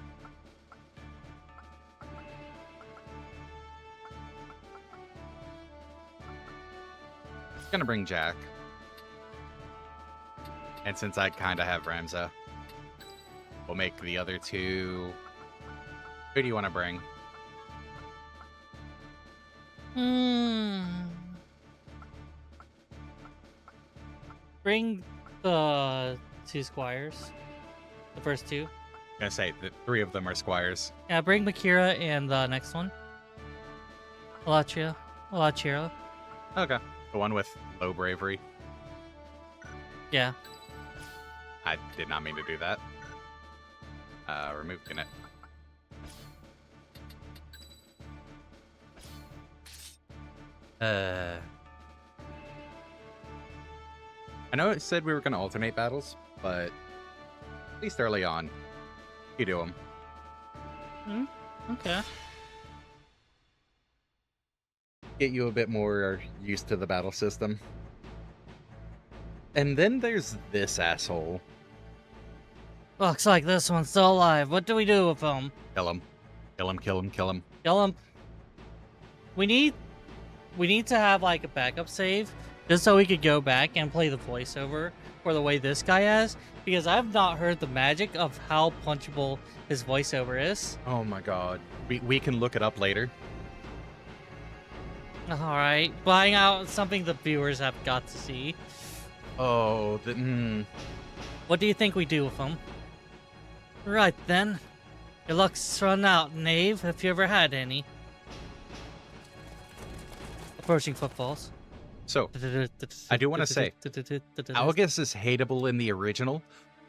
bring Jack. And since I kind of have Ramza, we'll make the other 2... Who do you want to bring? Bring the 2 squires. The first 2. I'm gonna say the 3 of them are squires. Yeah, bring Makira and the next one. Alachira. Okay. The one with low bravery. Yeah. I did not mean to do that. Remove Gannett. I know it said we were going to alternate battles, but at least early on, you do them. Okay. Get you a bit more used to the battle system. And then there's this asshole. Looks like this one's still alive. What do we do with him? Kill him. Kill him, kill him, kill him. Kill him. We need we need to have like a backup save just so we could go back and play the voiceover for the way this guy has, because I've not heard the magic of how punchable his voiceover is. Oh my god. We can look it up later. All right, buying out something the viewers have got to see. Oh, What do you think we do with him? Right then. Your luck's run out, knave, if you ever had any. Approaching footfalls. So, I do want to say, Algus is hateable in the original.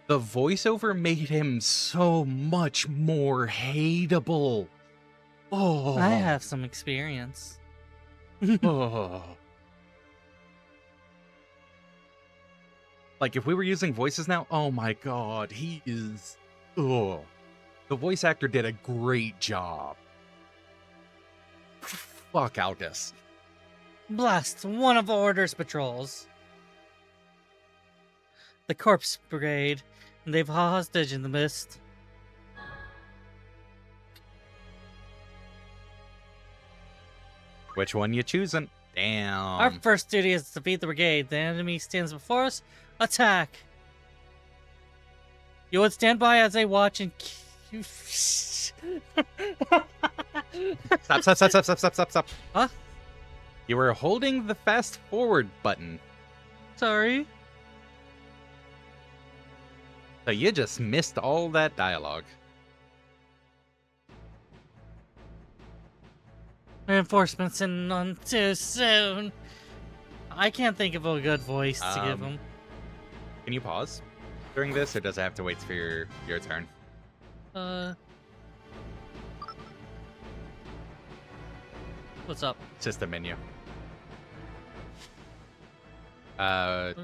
The voiceover made him so much more hateable. Oh. I have some experience. Oh. Like, if we were using voices now, oh my god, he is... Oh. The voice actor did a great job. Fuck Algus. Blast one of Order's patrols. The Corpse Brigade, and they've a hostage in the mist. Which one you choosing? Damn. Our first duty is to defeat the brigade. The enemy stands before us. Attack! You would stand by as they watch and... Stop. Huh? You were holding the fast forward button. Sorry. So you just missed all that dialogue. Reinforcements in none too soon. I can't think of a good voice to give him. Can you pause during this, or does it have to wait for your turn? What's up? It's just a menu. Go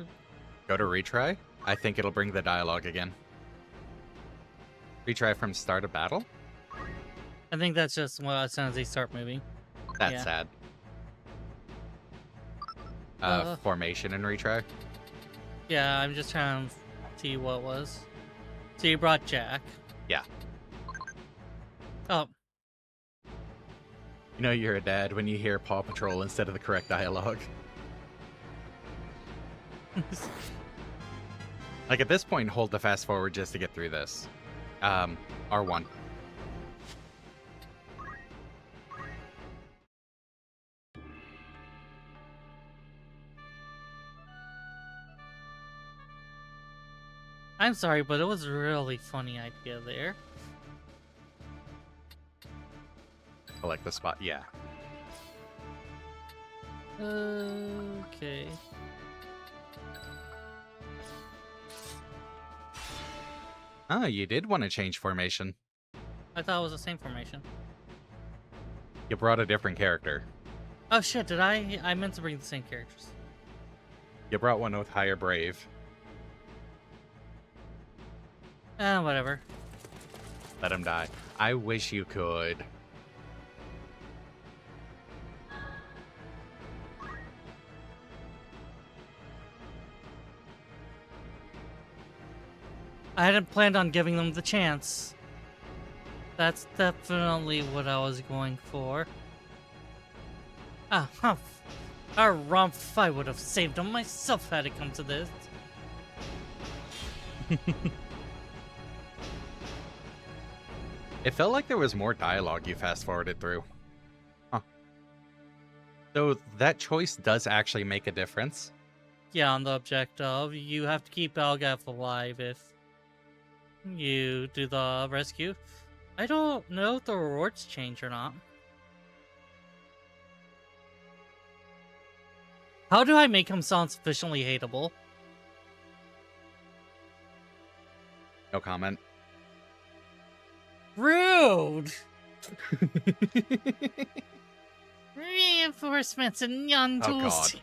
to retry. I think it'll bring the dialogue again. Retry from start of battle? I think that's just what as soon as they start moving. That's sad. Formation and retry. Yeah, I'm just trying to see what it was. So you brought Jack. Yeah. Oh. You know you're a dad when you hear Paw Patrol instead of the correct dialogue. Like, at this point, hold the fast forward just to get through this. R1. I'm sorry, but it was a really funny idea there. Select the spot, yeah. Okay. Ah, you did want to change formation. I thought it was the same formation. You brought a different character. Oh shit, did I? I meant to bring the same characters. You brought one with higher brave. Whatever. Let him die. I wish you could. I hadn't planned on giving them the chance. That's definitely what I was going for. Our rump, I would have saved them myself had it come to this. It felt like there was more dialogue you fast-forwarded through. Huh. So that choice does actually make a difference? Yeah, on the objective, you have to keep Algaf alive if you do the rescue. I don't know if the rewards change or not. How do I make him sound sufficiently hateable? No comment. Rude! Reinforcements and young Oh tools.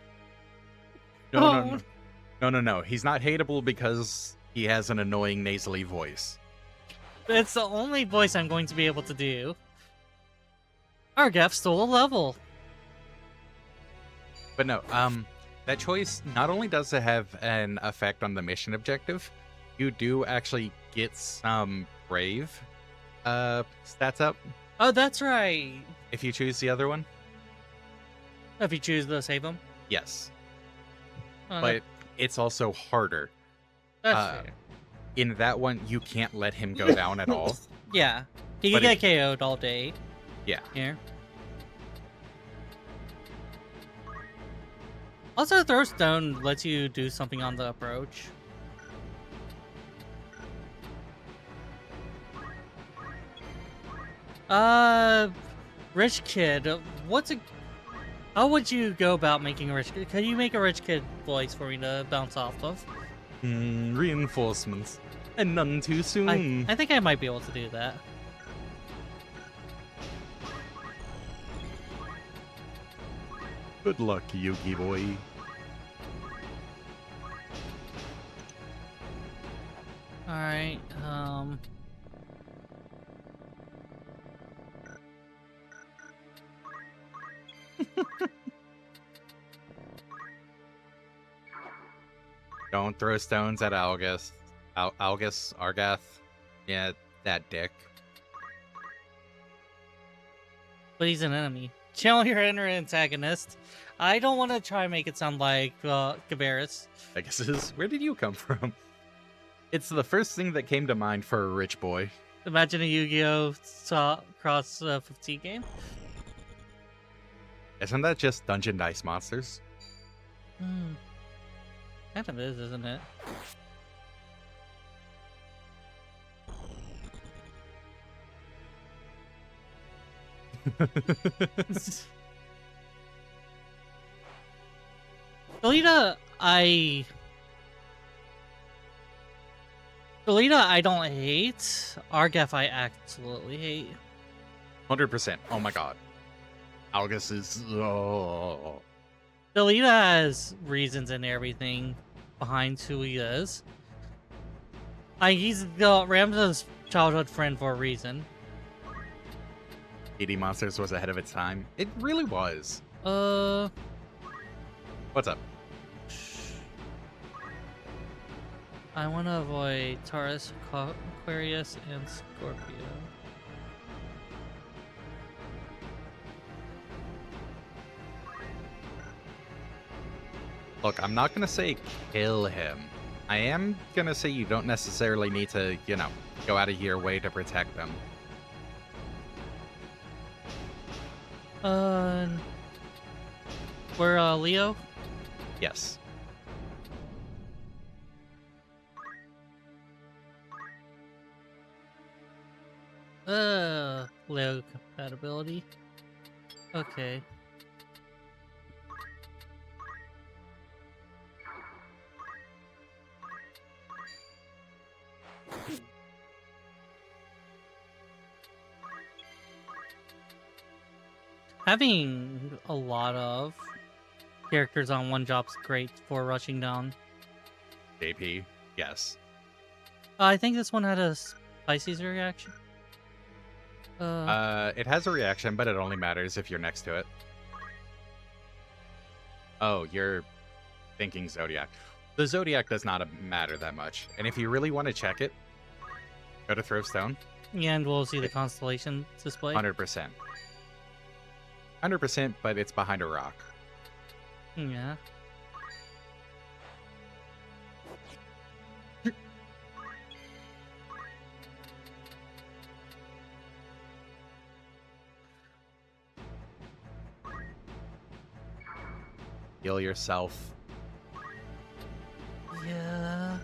god. No. He's not hateable because he has an annoying nasally voice. It's the only voice I'm going to be able to do. Argaf stole a level. But no, that choice, not only does it have an effect on the mission objective, you do actually get some brave stats up Oh, that's right. if you choose the other one. If you choose to save him. Yes. Oh, But it's also harder. that's fair. In that one, you can't let him go down at all. Yeah. He can But get KO'd all day. Yeah. Here. Also, throw stone lets you do something on the approach. Rich kid. How would you go about making a rich kid? Could you make a rich kid voice for me to bounce off of? Reinforcements. And none too soon. I think I might be able to do that. Good luck, Yuki boy. Alright, Don't throw stones at Algus. Argath. Yeah, that dick. but he's an enemy. Channel your inner antagonist. I don't want to try and make it sound like Caveris. I guess it is. Where did you come from? It's the first thing that came to mind for a rich boy. Imagine a Yu-Gi-Oh! Cross 15 game. Isn't that just Dungeon Dice Monsters? Kind of is, isn't it? Delita, I don't hate. Argaf, I absolutely hate. 100%. Oh my god. Algus is... Oh. Delita has reasons and everything behind who he is. He's Ramza's childhood friend for a reason. 80 Monsters was ahead of its time. It really was. What's up? I want to avoid Taurus, Aquarius, and Scorpio. Look, I'm not going to say kill him. I am going to say you don't necessarily need to, you know, go out of your way to protect them. We're Leo? Yes. Leo compatibility. Okay. Having a lot of characters on one job's great for rushing down. JP, yes. I think this one had a Pisces reaction. It has a reaction, but it only matters if you're next to it. Oh, you're thinking Zodiac. The Zodiac does not matter that much. And if you really want to check it, go to Throw Stone. Yeah, and we'll see the constellation display. 100%. 100%, but it's behind a rock. Yeah. Heal yourself. Yeah.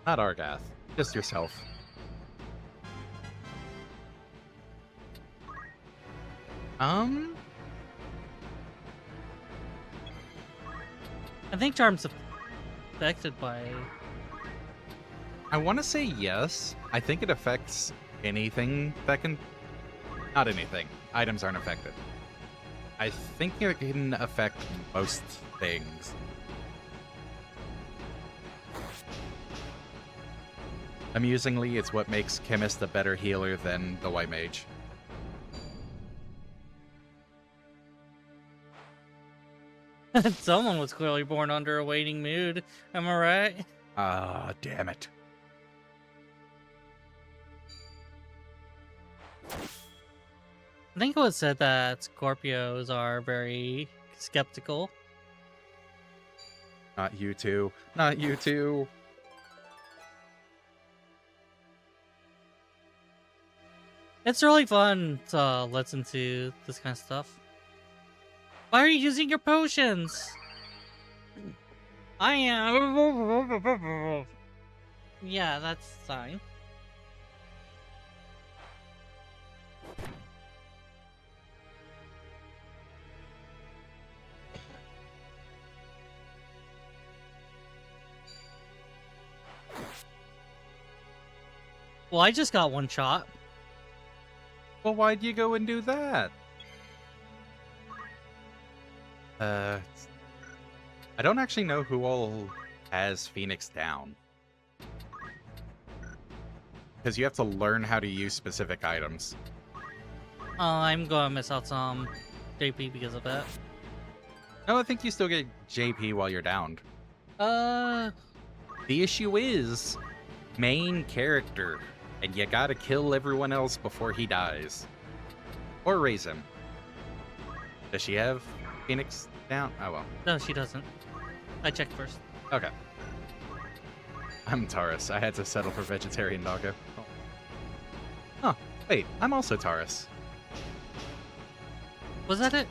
Not Argath. Just yourself. I think Charm's affected by... I want to say yes. I think it affects anything that can... Not anything. Items aren't affected. I think it can affect most things. Amusingly, it's what makes Chemist a better healer than the White Mage. Someone was clearly born under a waiting mood. Am I right? Ah, damn it. I think it was said that Scorpios are very skeptical. Not you two. Not you two. It's really fun to listen to this kind of stuff. Why are you using your potions? I am. Yeah, that's fine. Well, I just got one shot. Well, why'd you go and do that? I don't actually know who all has Phoenix down. Because you have to learn how to use specific items. I'm gonna miss out some JP because of that. No, I think you still get JP while you're downed. Uh, The issue is main character, and you gotta kill everyone else before he dies. Or raise him. Does she have Phoenix down? Oh well. no, she doesn't. I checked first. Okay. I'm Taurus. I had to settle for vegetarian doggo. Oh. Huh. Wait, I'm also Taurus. Was that it?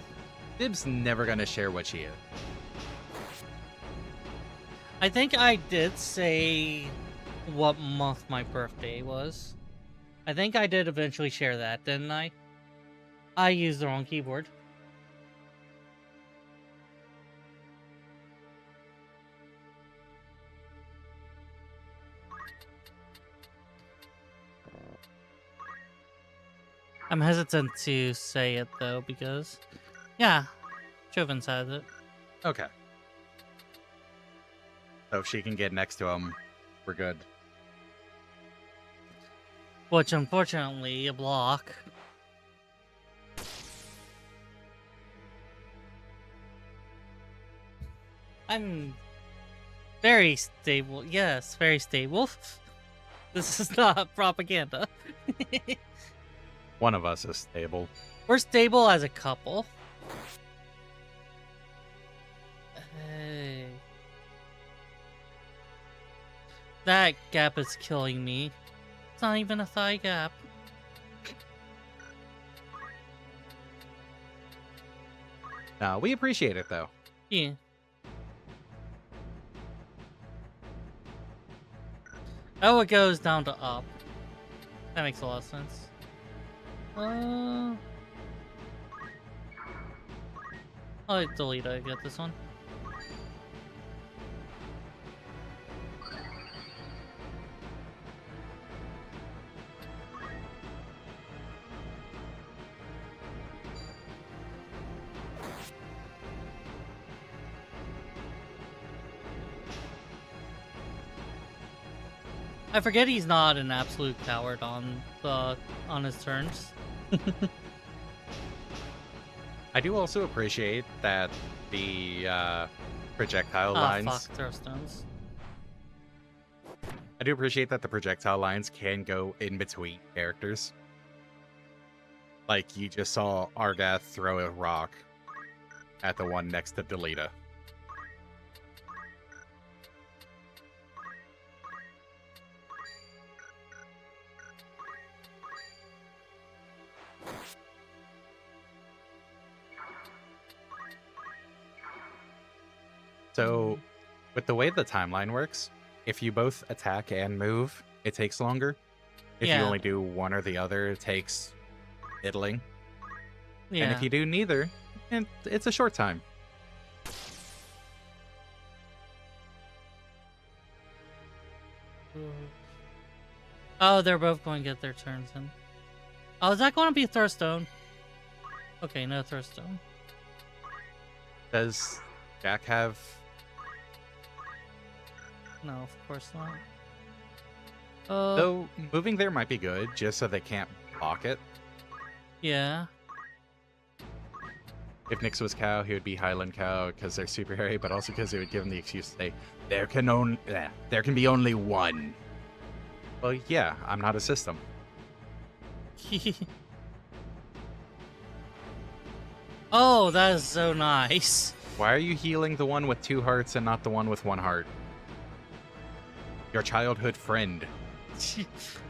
Dib's never gonna share what she is. I think I did say what month my birthday was. I think I did eventually share that, didn't I? I used the wrong keyboard. I'm hesitant to say it though because, yeah, Jovens has it. Okay. So if she can get next to him, we're good. Which unfortunately, a block. I'm very stable. Yes, very stable. This is not propaganda. One of us is stable. We're stable as a couple. Hey. That gap is killing me. It's not even a thigh gap. No, we appreciate it though. Yeah. Oh, it goes down to up. That makes a lot of sense. I'll delete it. I get this one. I forget he's not an absolute coward on his turns. I do also appreciate that the projectile lines. Fuck, throw stones. I do appreciate that the projectile lines can go in between characters. Like you just saw Argath throw a rock at the one next to Delita. So, with the way the timeline works, if you both attack and move, it takes longer. If you Yeah. only do one or the other, it takes middling. Yeah. And if you do neither, it's a short time. Oh, they're both going to get their turns in. Oh, is that going to be Thurstone? Okay, no Thurstone. Does Jack have... No, of course not. Though, moving there might be good, just so they can't block it. Yeah. If Nyx was Cow, he would be Highland Cow because they're super hairy, but also because it would give him the excuse to say, there can be only one. Well, yeah, I'm not a system. Oh, that is so nice. Why are you healing the one with 2 hearts and not the one with 1 heart? Your childhood friend.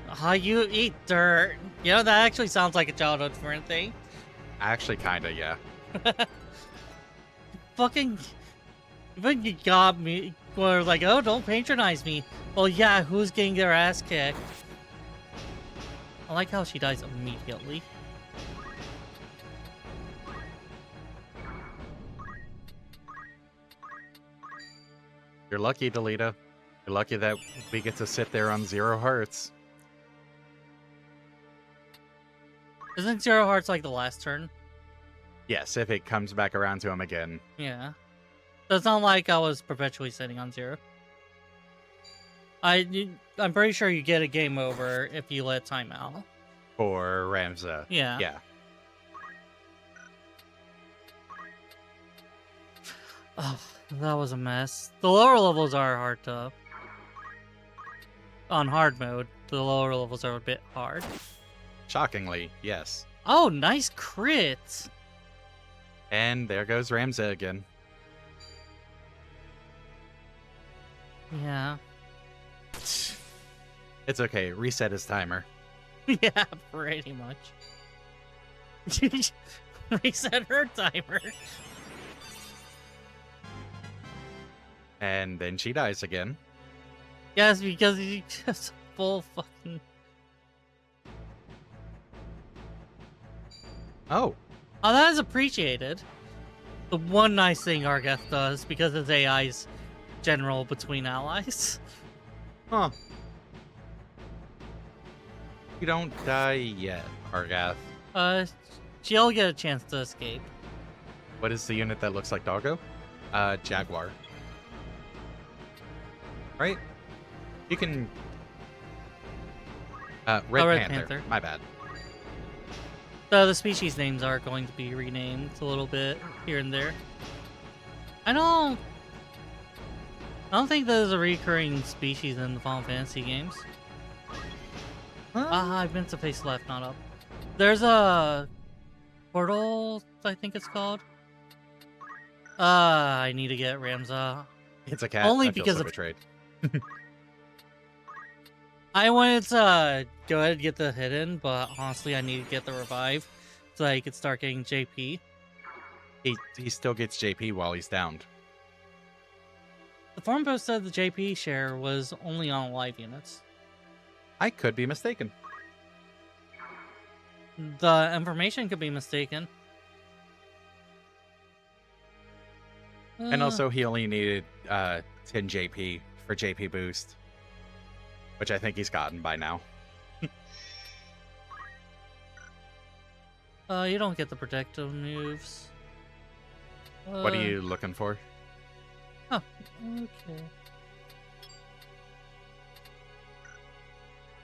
How you eat dirt. You know, that actually sounds like a childhood friend thing. Actually, kinda, yeah. Fucking you got me. We're like, oh, don't patronize me. Well, yeah, who's getting their ass kicked? I like how she dies immediately. You're lucky, Delita. You're lucky that we get to sit there on 0 hearts. Isn't Zero Hearts like the last turn? Yes, if it comes back around to him again. Yeah. So it's not like I was perpetually sitting on 0. I'm pretty sure you get a game over if you let time out. For Ramza. Yeah. Yeah. Oh, that was a mess. The lower levels are hard to... On hard mode, the lower levels are a bit hard. Shockingly, yes. Oh, nice crit! And there goes Ramza again. Yeah. It's okay. Reset his timer. Yeah, pretty much. Reset her timer. And then she dies again. Yes, because he's just full fucking... Oh. Oh, that is appreciated. The one nice thing Argeth does, because his AI's general between allies. Huh. You don't die yet, Argath. She'll get a chance to escape. What is the unit that looks like Doggo? Jaguar. Right? You can... Red Red Panther. Panther. My bad. So the species names are going to be renamed a little bit here and there. I don't think there's a recurring species in the Final Fantasy games. I meant to face left, not up. There's a portal, I think it's called. I need to get Ramza. It's a cat. Only I feel because so of- betrayed. I wanted to go ahead and get the hidden, but honestly, I need to get the revive so I could start getting JP. He still gets JP while he's downed. The forum post said the JP share was only on live units. I could be mistaken. The information could be mistaken. And also, he only needed 10 JP for JP boost, which I think he's gotten by now. You don't get the protective moves. What are you looking for? Oh, okay.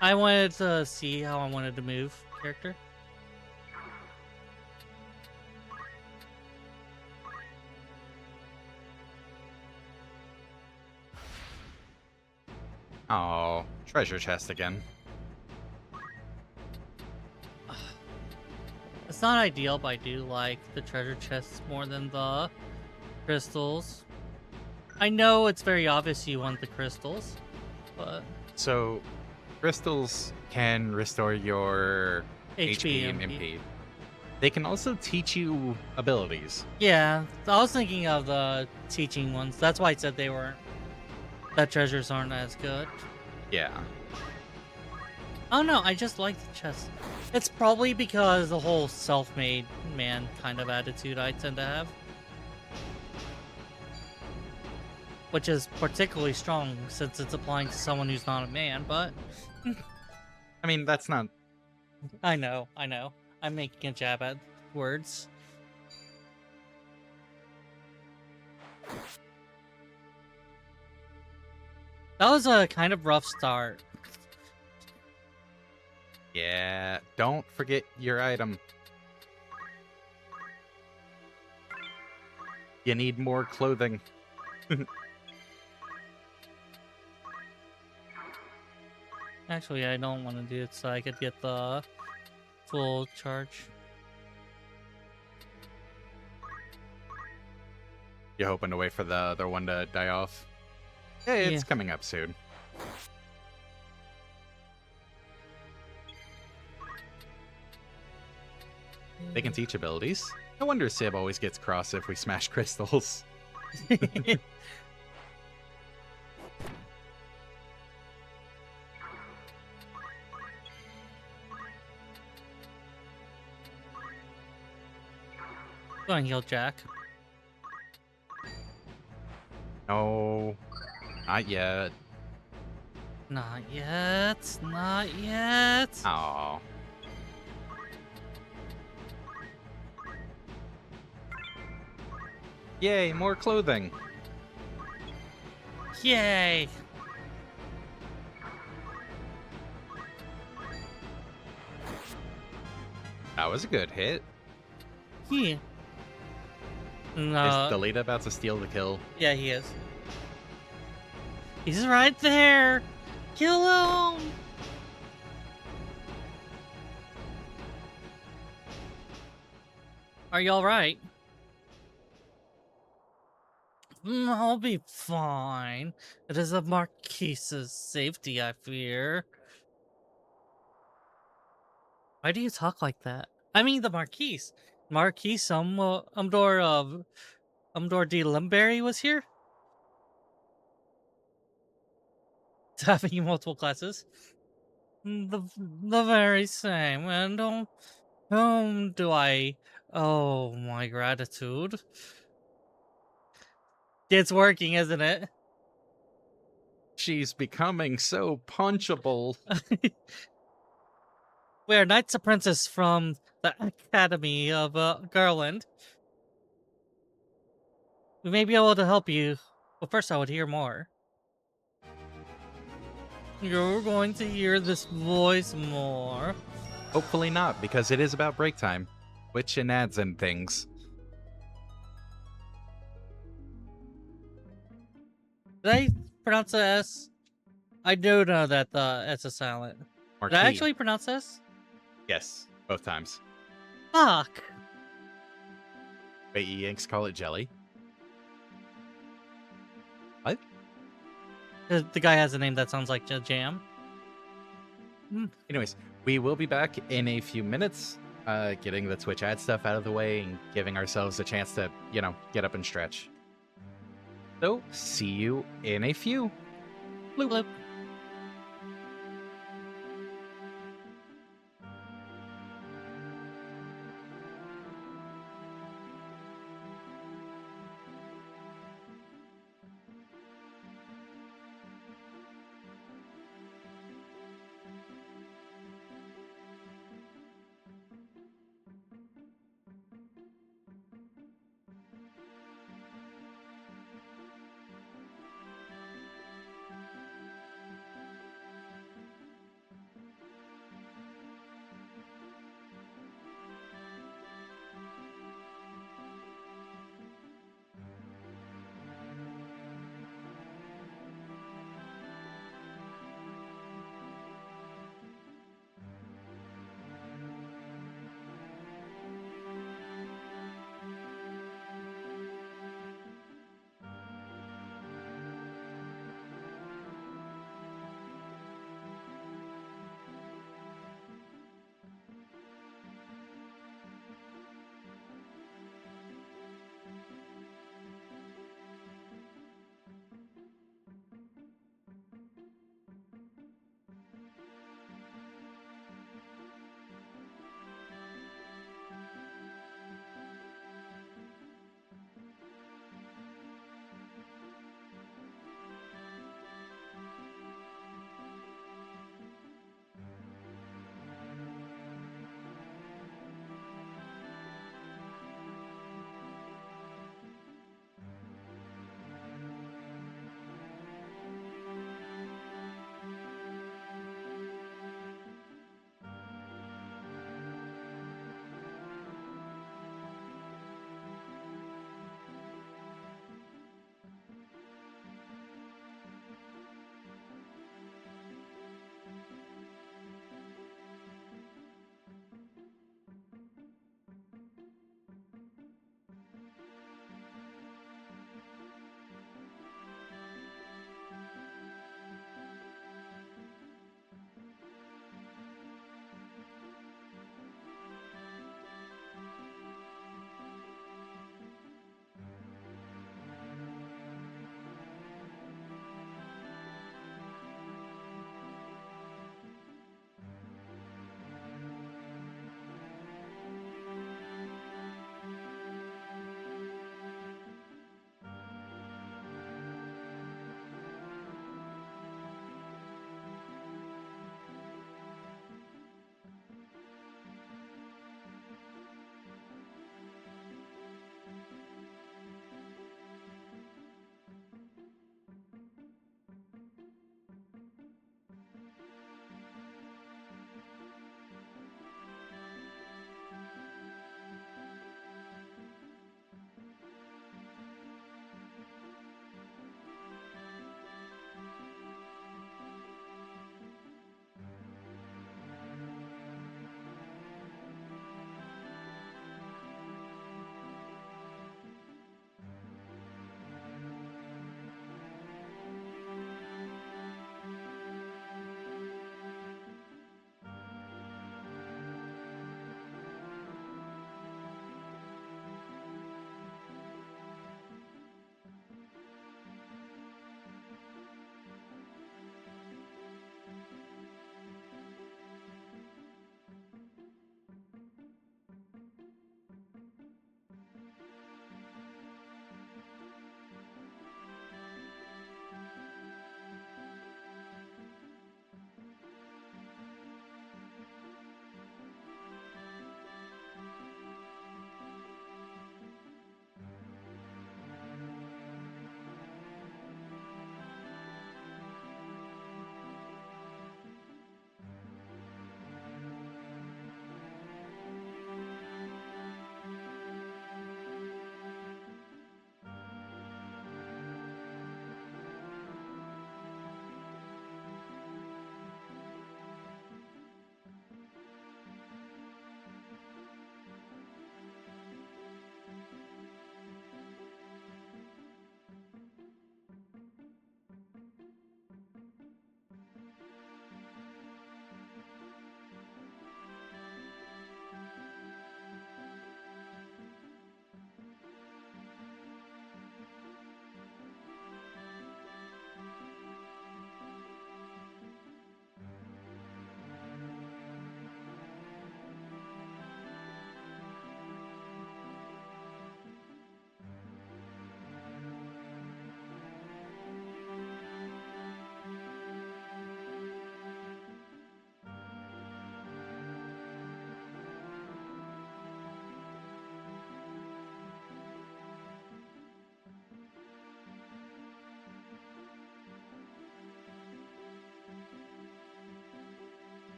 I wanted to see how I wanted to move character. Oh, treasure chest again. It's not ideal, but I do like the treasure chests more than the crystals. I know it's very obvious you want the crystals, but... So, crystals can restore your HP and MP. They can also teach you abilities. Yeah, I was thinking of the teaching ones. That's why I said they weren't... that treasures aren't as good. Yeah. Oh no, I just like the chest. It's probably because the whole self-made man kind of attitude I tend to have. Which is particularly strong since it's applying to someone who's not a man, but... I mean, that's not... I know. I'm making a jab at words. That was a kind of rough start. Yeah, don't forget your item. You need more clothing. Actually, I don't want to do it so I could get the full charge. You hoping to wait for the other one to die off? Yeah, it's coming up soon. They can teach abilities. No wonder Sib always gets cross if we smash crystals. Go and heal Jack. No, not yet. Not yet. Not yet. Oh. Yay, more clothing. Yay. That was a good hit. Yeah. Is Delita about to steal the kill? Yeah, he is. He's right there. Kill him. Are you all right? I'll be fine. It is the Marquise's safety, I fear. Why do you talk like that? I mean, the Marquise. Marquise Umdor de Limberry was here? Having multiple classes? The very same. And whom do I owe my gratitude? It's working, isn't it? She's becoming so punchable. We are Knights of Princess from the Academy of Garland. We may be able to help you, but first I would hear more. You're going to hear this voice more. Hopefully not, because it is about break time. Which and ads and things. Did I pronounce the S? I do know that the S is silent. Marquis. Did I actually pronounce this? Yes, both times. Fuck. Wait, you Yanks call it jelly? What? The guy has a name that sounds like jam. Anyways, we will be back in a few minutes, getting the Twitch ad stuff out of the way and giving ourselves a chance to, get up and stretch. So, see you in a few. Bloop bloop.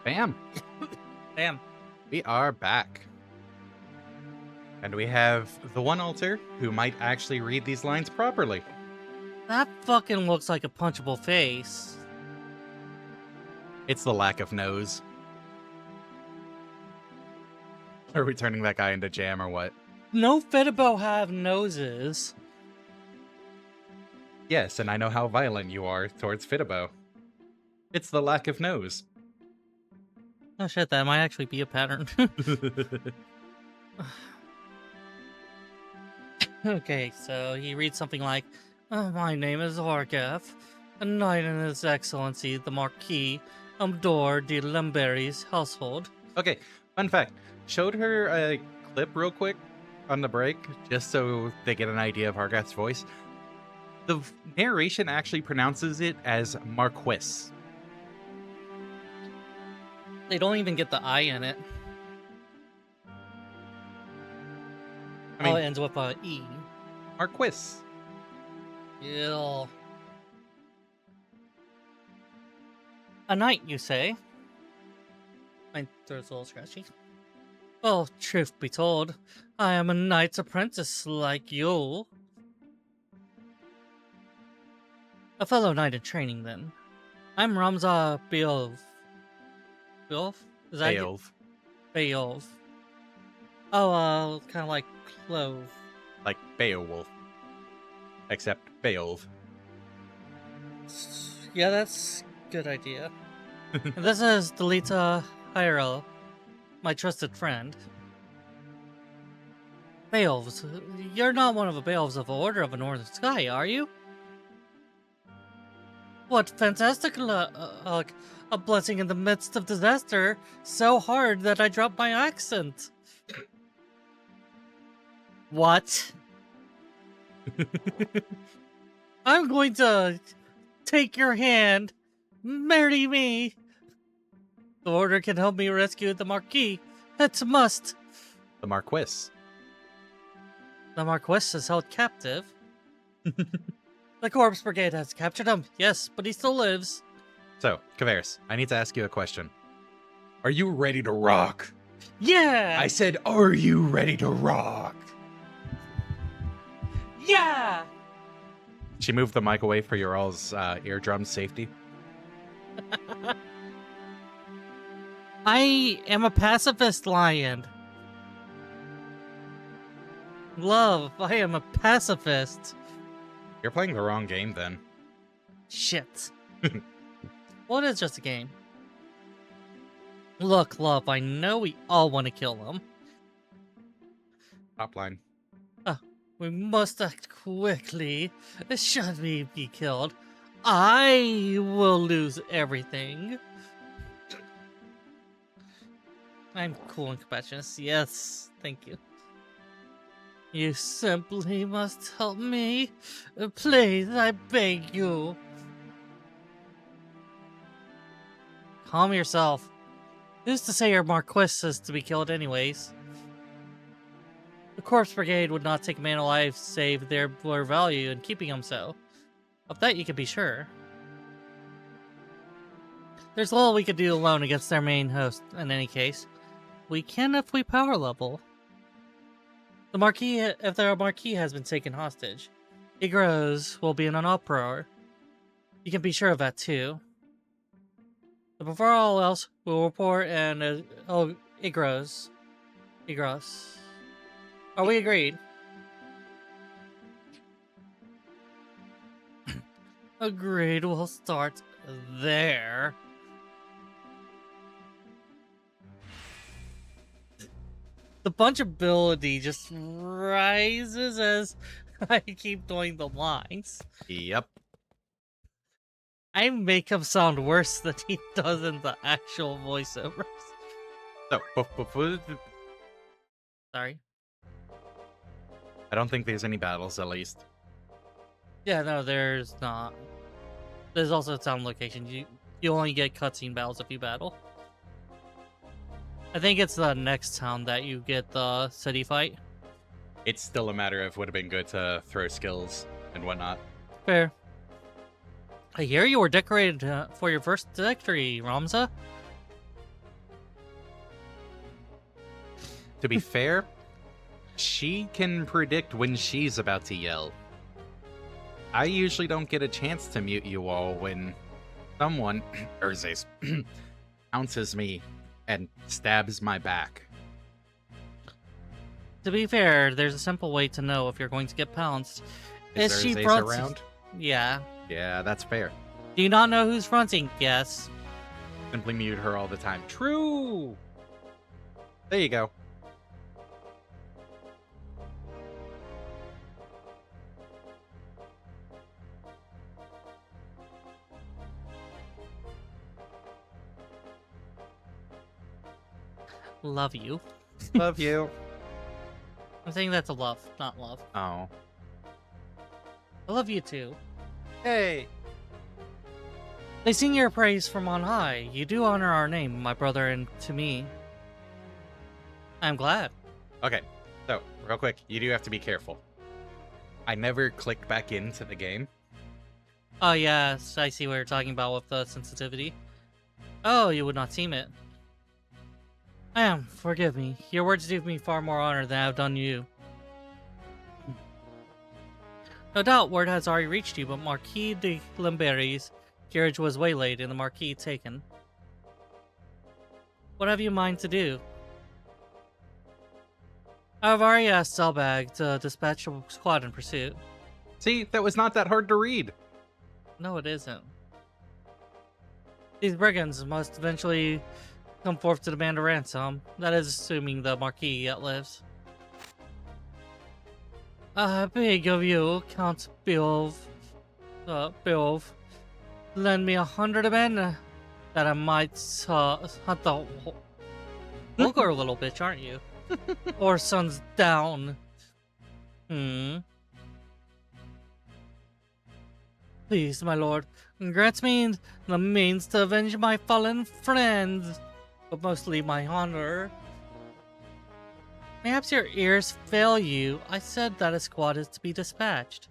Bam! Damn. We are back. And we have the one altar who might actually read these lines properly. That fucking looks like a punchable face. It's the lack of nose. Are we turning that guy into jam or what? No Fitabo have noses. Yes, and I know how violent you are towards Fitabo. It's the lack of nose. Oh shit, that might actually be a pattern. Okay, so he reads something like, my name is Orgaf, a knight in His Excellency the Marquis Amdor de Lemberry's household. Okay, fun fact. Showed her a clip real quick on the break, just so they get an idea of Hargath's voice. The narration actually pronounces it as Marquis. They don't even get the I in it. I mean, it ends with a E. Marquis. Ew. A knight, you say? My throat's a little scratchy. Well, truth be told, I am a knight's apprentice like you. A fellow knight in training, then. I'm Ramza Beov. Beov? Is that Beowulf. Beov. Oh, kind of like clove. Like Beowulf. Except Beowulf. Yeah, that's a good idea. And this is Delita Hyrule, my trusted friend. Beowulfs, you're not one of the Beowulfs of the Order of the Northern Sky, are you? What fantastic luck! A blessing in the midst of disaster, so hard that I dropped my accent. What? I'm going to take your hand. Marry me. The Order can help me rescue the Marquis. It's a must. The Marquis. The Marquis is held captive. The Corpse Brigade has captured him, yes, but he still lives. So, Caveris, I need to ask you a question. Are you ready to rock? Yeah! I said, are you ready to rock? Yeah! She moved the mic away for your all's eardrum safety. I am a pacifist lion. Love, I am a pacifist. You're playing the wrong game then. Shit. Well, it is just a game. Look, love, I know we all want to kill him. Top line. We must act quickly. Should we be killed, I will lose everything. I'm cool and compassionate. Yes, thank you. You simply must help me. Please, I beg you. Calm yourself. Who's to say your Marquis is to be killed anyways? The Corpse Brigade would not take a man alive save their value in keeping him so. Of that you can be sure. There's little we could do alone against their main host in any case. We can if we power level. The Marquis, if their Marquis has been taken hostage, Igros will be in an uproar. You can be sure of that too. But before all else, we'll report and Igros. Are we agreed? Agreed, we'll start there. The punchability just rises as I keep doing the lines. Yep. I make him sound worse than he does in the actual voiceovers. So, Sorry. I don't think there's any battles, at least. Yeah, no, there's not. There's also a town location. You only get cutscene battles if you battle. I think it's the next town that you get the city fight. It's still a matter of would have been good to throw skills and whatnot. Fair. I hear you were decorated for your first victory, Ramza. To be fair, she can predict when she's about to yell. I usually don't get a chance to mute you all when someone, Irzaes, pounces me and stabs my back. To be fair, there's a simple way to know if you're going to get pounced. Is Irzaes around? Yeah. Yeah, that's fair. Do you not know who's fronting? Yes. Simply mute her all the time. True! There you go. Love you. Love you. I'm saying that's a love, not love. Oh. I love you too. Hey! They sing your praise from on high. You do honor our name, my brother, and to me. I'm glad. Okay, so, real quick, you do have to be careful. I never clicked back into the game. Oh, yes, I see what you're talking about with the sensitivity. Oh, you would not seem it. Forgive me. Your words do me far more honor than I have done you. No doubt word has already reached you, but Marquis de Limberry's carriage was waylaid and the Marquis taken. What have you in mind to do? I have already asked Selbag to dispatch a squad in pursuit. See, that was not that hard to read. No, it isn't. These brigands must eventually come forth to demand a ransom. That is assuming the Marquis yet lives. I beg of you, Count Beowulf, lend me 100 men that I might hunt the vulgar little bitch, aren't you? Or sun's down. Please, my lord, grant me the means to avenge my fallen friends, but mostly my honor. Perhaps your ears fail you. I said that a squad is to be dispatched.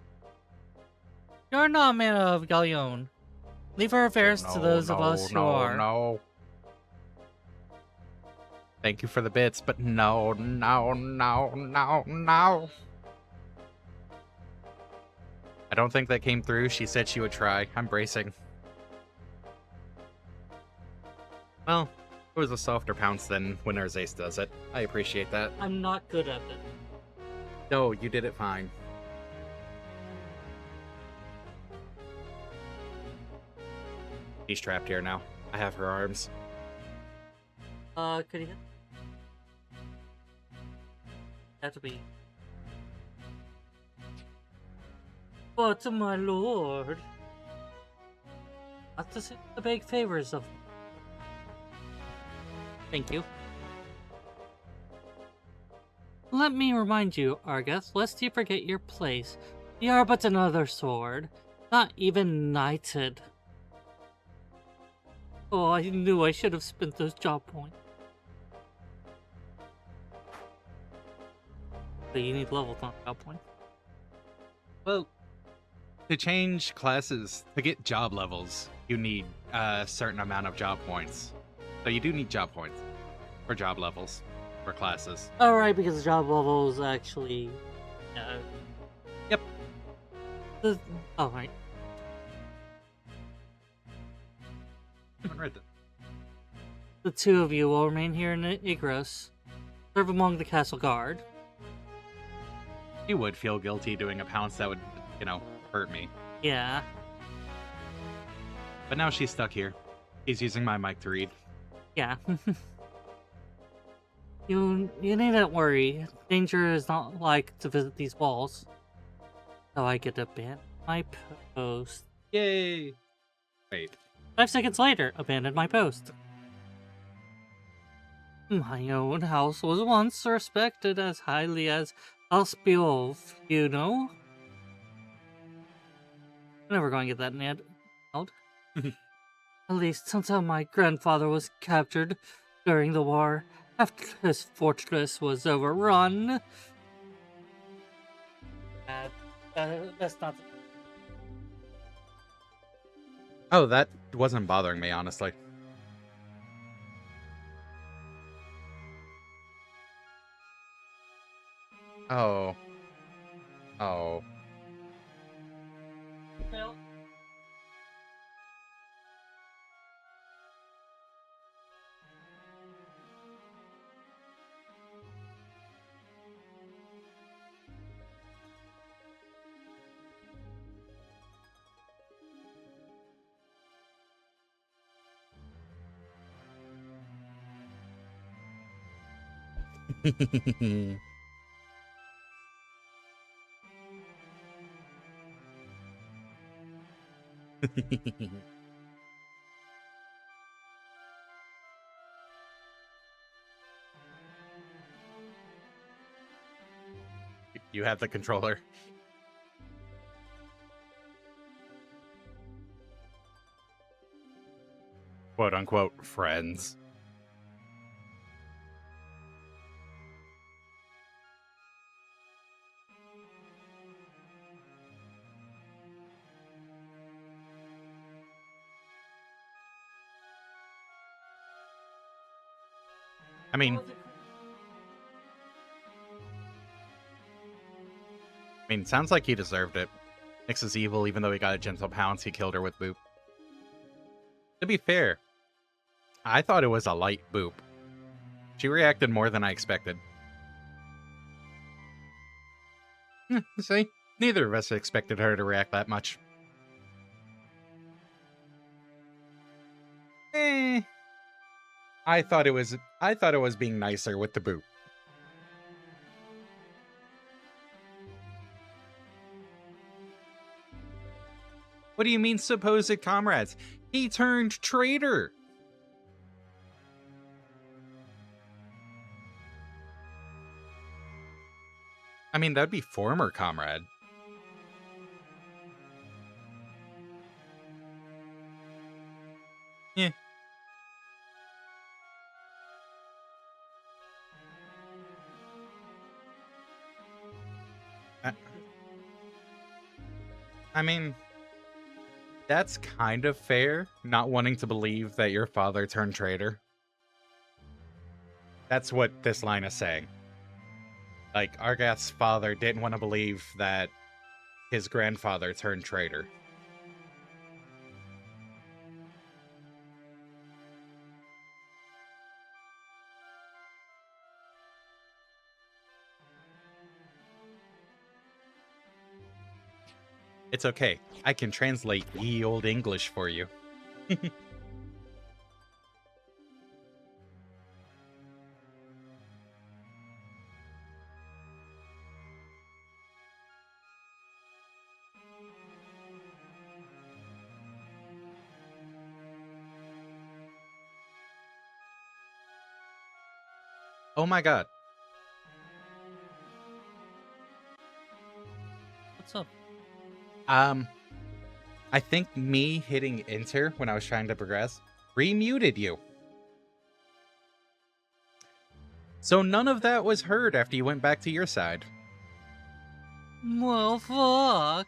You're not a man of Galleon. Leave our affairs to those of us who are. No. Thank you for the bits, but no. I don't think that came through. She said she would try. I'm bracing. Well, it was a softer pounce than when Irzaes does it. I appreciate that. I'm not good at it. No, you did it fine. She's trapped here now. I have her arms. Could you hit? Have to be. But my lord, not to say the big favors of. Thank you. Let me remind you, Argus, lest you forget your place. You are but another sword, not even knighted. Oh, I knew I should have spent those job points. But you need level job points. Well, to change classes, to get job levels, you need a certain amount of job points. So you do need job points for job levels for classes. Alright, because the job levels actually... Yep. Alright. The two of you will remain here in Igros. Serve among the castle guard. He would feel guilty doing a pounce that would, hurt me. Yeah. But now she's stuck here. He's using my mic to read. Yeah. You needn't worry. Danger is not like to visit these walls. So I get to abandon my post. Yay! Wait. 5 seconds later, abandoned my post. My own house was once respected as highly as House Beowulf, you know? I'm never going to get that out. At least until my grandfather was captured during the war, after his fortress was overrun. That's not... Oh, that wasn't bothering me, honestly. Oh. Oh. Well, You have the controller. Quote unquote friends. I mean, sounds like he deserved it. Nyx is evil, even though he got a gentle pounce, he killed her with boop. To be fair, I thought it was a light boop. She reacted more than I expected. See? Neither of us expected her to react that much. I thought it was being nicer with the boop. What do you mean, supposed comrades? He turned traitor. I mean, that'd be former comrade. Yeah. I mean, that's kind of fair, not wanting to believe that your father turned traitor. That's what this line is saying. Like, Argath's father didn't want to believe that his grandfather turned traitor. It's okay. I can translate ye old English for you. Oh my god. what's up? I think me hitting enter when I was trying to progress remuted you. So none of that was heard after you went back to your side. Well, fuck.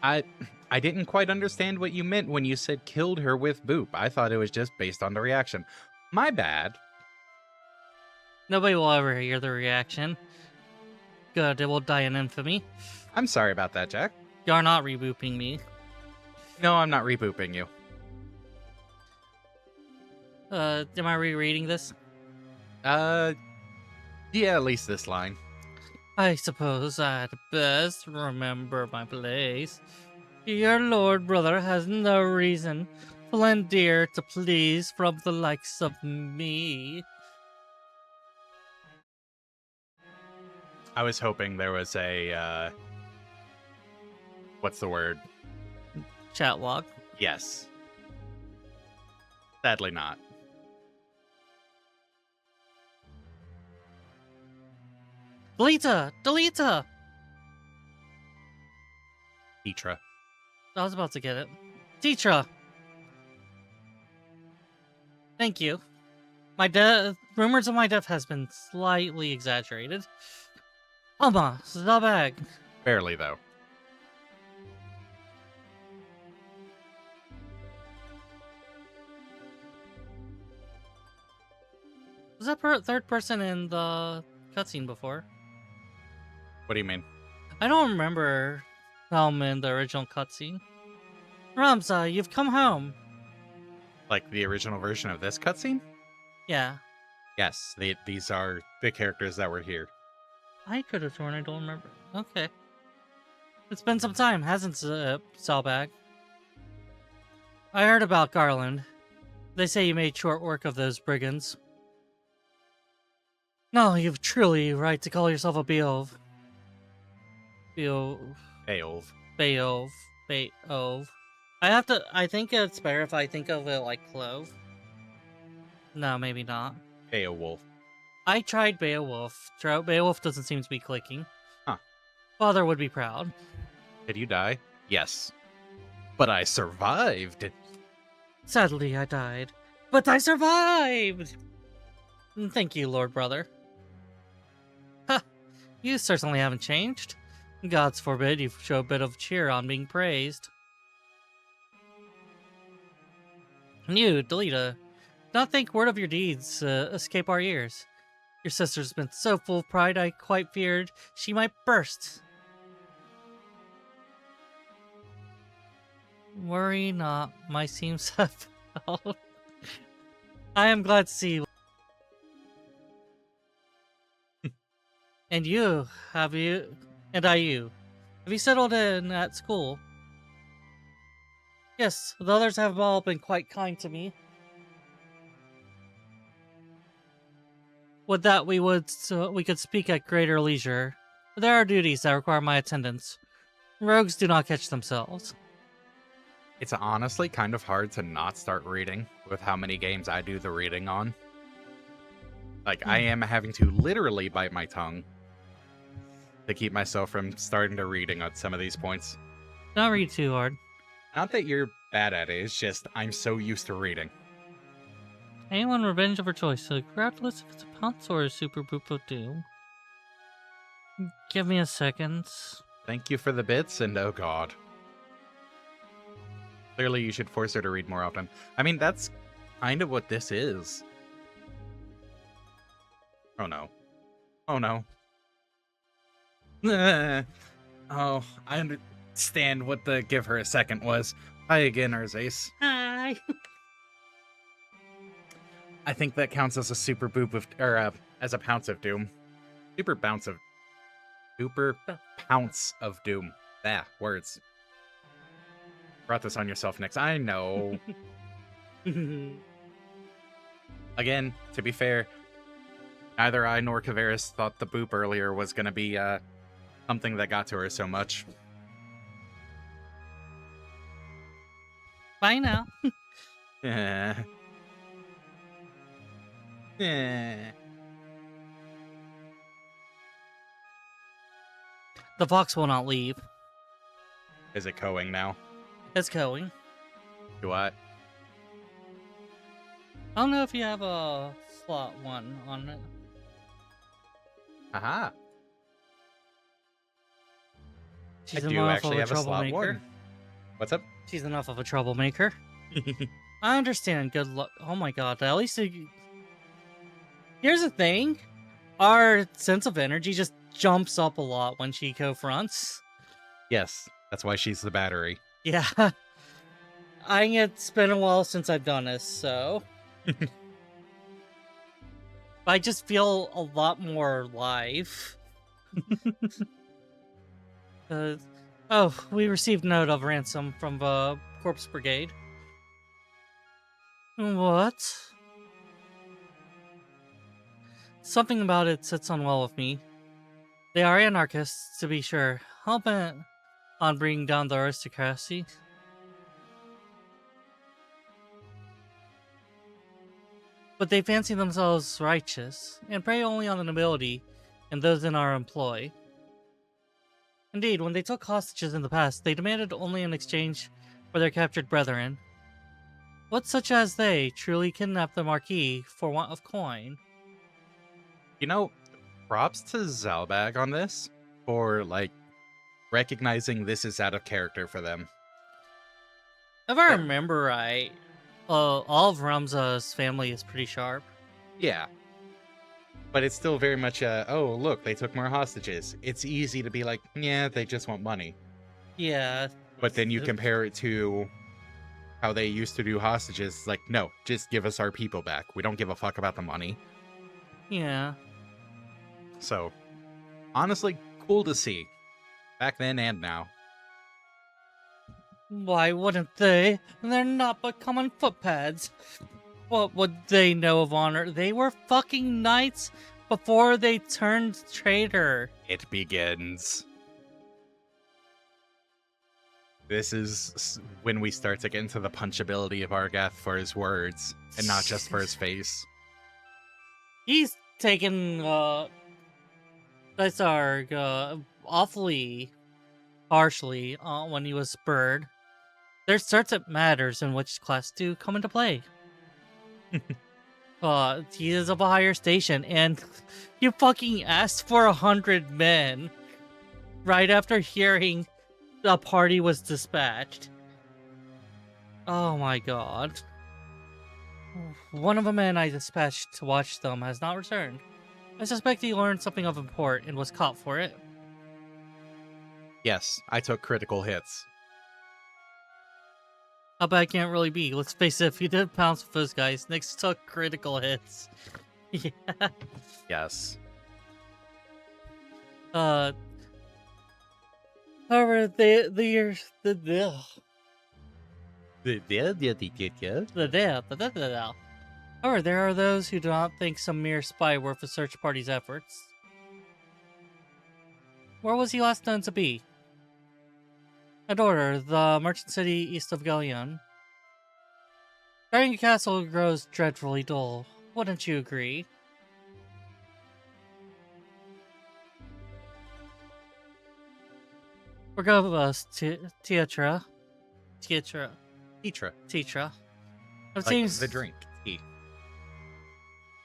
I didn't quite understand what you meant when you said killed her with boop. I thought it was just based on the reaction. My bad. Nobody will ever hear the reaction. Good, it will die in infamy. I'm sorry about that, Jack. You're not rebooping me. No, I'm not rebooping you. Am I rereading this? Yeah, at least this line. I suppose I'd best remember my place. Your lord brother has no reason to lend ear to pleas from the likes of me. I was hoping there was a, what's the word? Chat log. Yes. Sadly not. Delita! Delita! Etra. I was about to get it. Tetra! Thank you. My death. Rumors of my death has been slightly exaggerated. Alma, the bag. Barely, though. Was that third person in the cutscene before? What do you mean? I don't remember him in the original cutscene. Ramza, you've come home. Like the original version of this cutscene? Yeah. Yes, these are the characters that were here. I could have sworn I don't remember. Okay. It's been some time, hasn't it, Salbag? I heard about Garland. They say you made short work of those brigands. No, you've truly right to call yourself a Beov. Beowulf. Beov. I think it's better if I think of it like Clove. No, maybe not. Beowulf. I tried Beowulf. Beowulf doesn't seem to be clicking. Huh. Father would be proud. Did you die? Yes. But I survived. Sadly, I died. But I survived! Thank you, Lord Brother. Ha! You certainly haven't changed. Gods forbid you show a bit of cheer on being praised. And you, Delita, not think word of your deeds escape our ears. Your sister's been so full of pride I quite feared she might burst. Worry not, my seams have fell. I am glad to see you. And you, have you? And you? Have you settled in at school? Yes, the others have all been quite kind to me. Would that we could speak at greater leisure. But there are duties that require my attendance. Rogues do not catch themselves. It's honestly kind of hard to not start reading with how many games I do the reading on. Like, I am having to literally bite my tongue to keep myself from starting to reading at some of these points. Don't read too hard. Not that you're bad at it, it's just I'm so used to reading. Anyone revenge of her choice, regardless if it's a pounce or a super boop of doom. Give me a second. Thank you for the bits, and oh god. Clearly you should force her to read more often. I mean, that's kind of what this is. Oh no. Oh no. Oh, I understand what the give her a second was. Hi again, Irzaes. Hi. I think that counts as a super boop of, or as a pounce of doom. Super pounce of doom. Ah, words. Brought this on yourself, Nix. I know. Again, to be fair, neither I nor Caveris thought the boop earlier was going to be something that got to her so much. Bye now. The fox will not leave. Is it coing now? It's going. Do I? I don't know if you have a slot 1 on it. Aha. She's I do enough actually of a have a slot troublemaker. 1. What's up? She's enough of a troublemaker. I understand. Good luck. Oh my god. At least here's the thing. Our sense of energy just jumps up a lot when she co-fronts. Yes, that's why she's the battery. Yeah. It's been a while since I've done this, so... I just feel a lot more live. Oh, we received note of ransom from the Corpse Brigade. What? Something about it sits unwell with me. They are anarchists, to be sure, hell-bent on bringing down the aristocracy. But they fancy themselves righteous, and prey only on the nobility and those in our employ. Indeed, when they took hostages in the past, they demanded only an exchange for their captured brethren. What such as they truly kidnapped the Marquis for want of coin? You know, props to Zalbag on this for, like, recognizing this is out of character for them. If I remember right, all of Ramza's family is pretty sharp. Yeah. But it's still very much oh, look, they took more hostages. It's easy to be like, yeah, they just want money. Yeah. But then you compare it to how they used to do hostages. Like, no, just give us our people back. We don't give a fuck about the money. Yeah. So, honestly, cool to see. Back then and now. Why wouldn't they? They're not but common footpads. What would they know of honor? They were fucking knights before they turned traitor. It begins. This is when we start to get into the punchability of Argath for his words, and not just for his face. He's taken, awfully harshly when he was spurred. There's certain matters in which class 2 come into play. He is of a higher station, and you fucking asked for 100 men right after hearing the party was dispatched. Oh my god. One of the men I dispatched to watch them has not returned. I suspect he learned something of import and was caught for it. Yes, I took critical hits. How bad can it really be? Let's face it, if you did pounce with those guys, Nyx took critical hits. Yeah. Yes. However, however, there are those who do not think some mere spy worth a search party's efforts. Where was he last known to be? At order, the merchant city east of Galleon. Guarding a castle grows dreadfully dull. Wouldn't you agree? Regardless, Tetra. Titra. It Like seems the drink. Tea.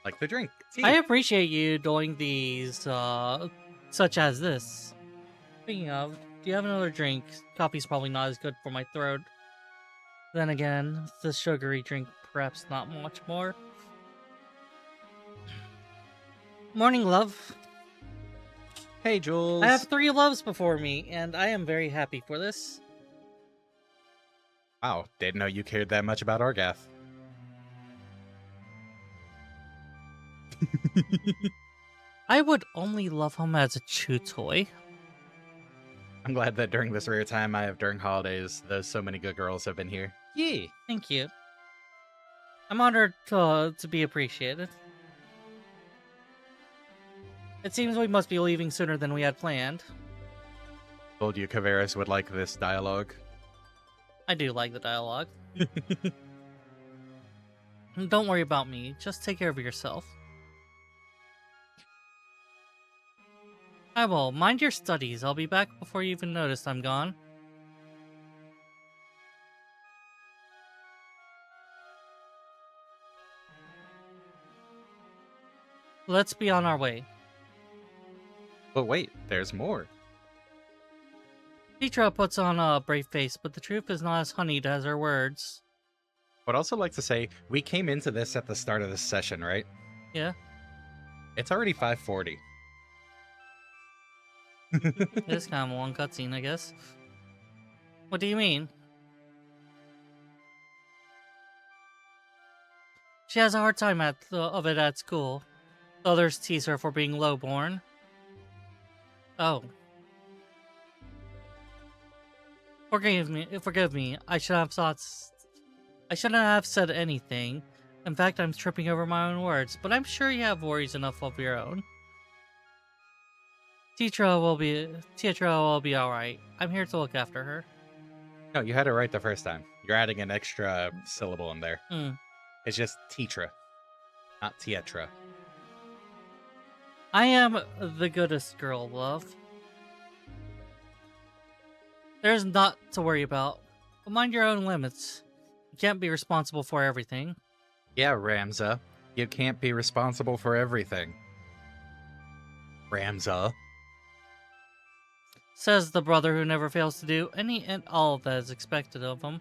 Like the drink. Tea. I appreciate you doing these, such as this. Speaking of, do you have another drink? Coffee's probably not as good for my throat. Then again, the sugary drink, perhaps not much more. Morning, love. Hey, Jules. I have 3 loves before me, and I am very happy for this. Wow, didn't know you cared that much about Argath. I would only love him as a chew toy. I'm glad that during this rare time I have during holidays, so many good girls have been here. Yeah. Thank you. I'm honored to be appreciated. It seems we must be leaving sooner than we had planned. Told you Caveris would like this dialogue. I do like the dialogue. Don't worry about me. Just take care of yourself. I will. Mind your studies. I'll be back before you even notice I'm gone. Let's be on our way. But wait, there's more. Tetra puts on a brave face, but the truth is not as honeyed as her words. Would also like to say, we came into this at the start of this session, right? Yeah. It's already 5:40. It's kind of a long cutscene, I guess. What do you mean? She has a hard time of it at school. Others tease her for being lowborn. Oh. Forgive me. I shouldn't have said anything. In fact, I'm tripping over my own words, but I'm sure you have worries enough of your own. Tetra will be alright. I'm here to look after her. No, you had it right the first time. You're adding an extra syllable in there. Mm. It's just Tetra, not Tietra. I am the goodest girl, love. There's not to worry about. But mind your own limits. You can't be responsible for everything. Yeah, Ramza. You can't be responsible for everything. Ramza. Says the brother who never fails to do any and all that is expected of him.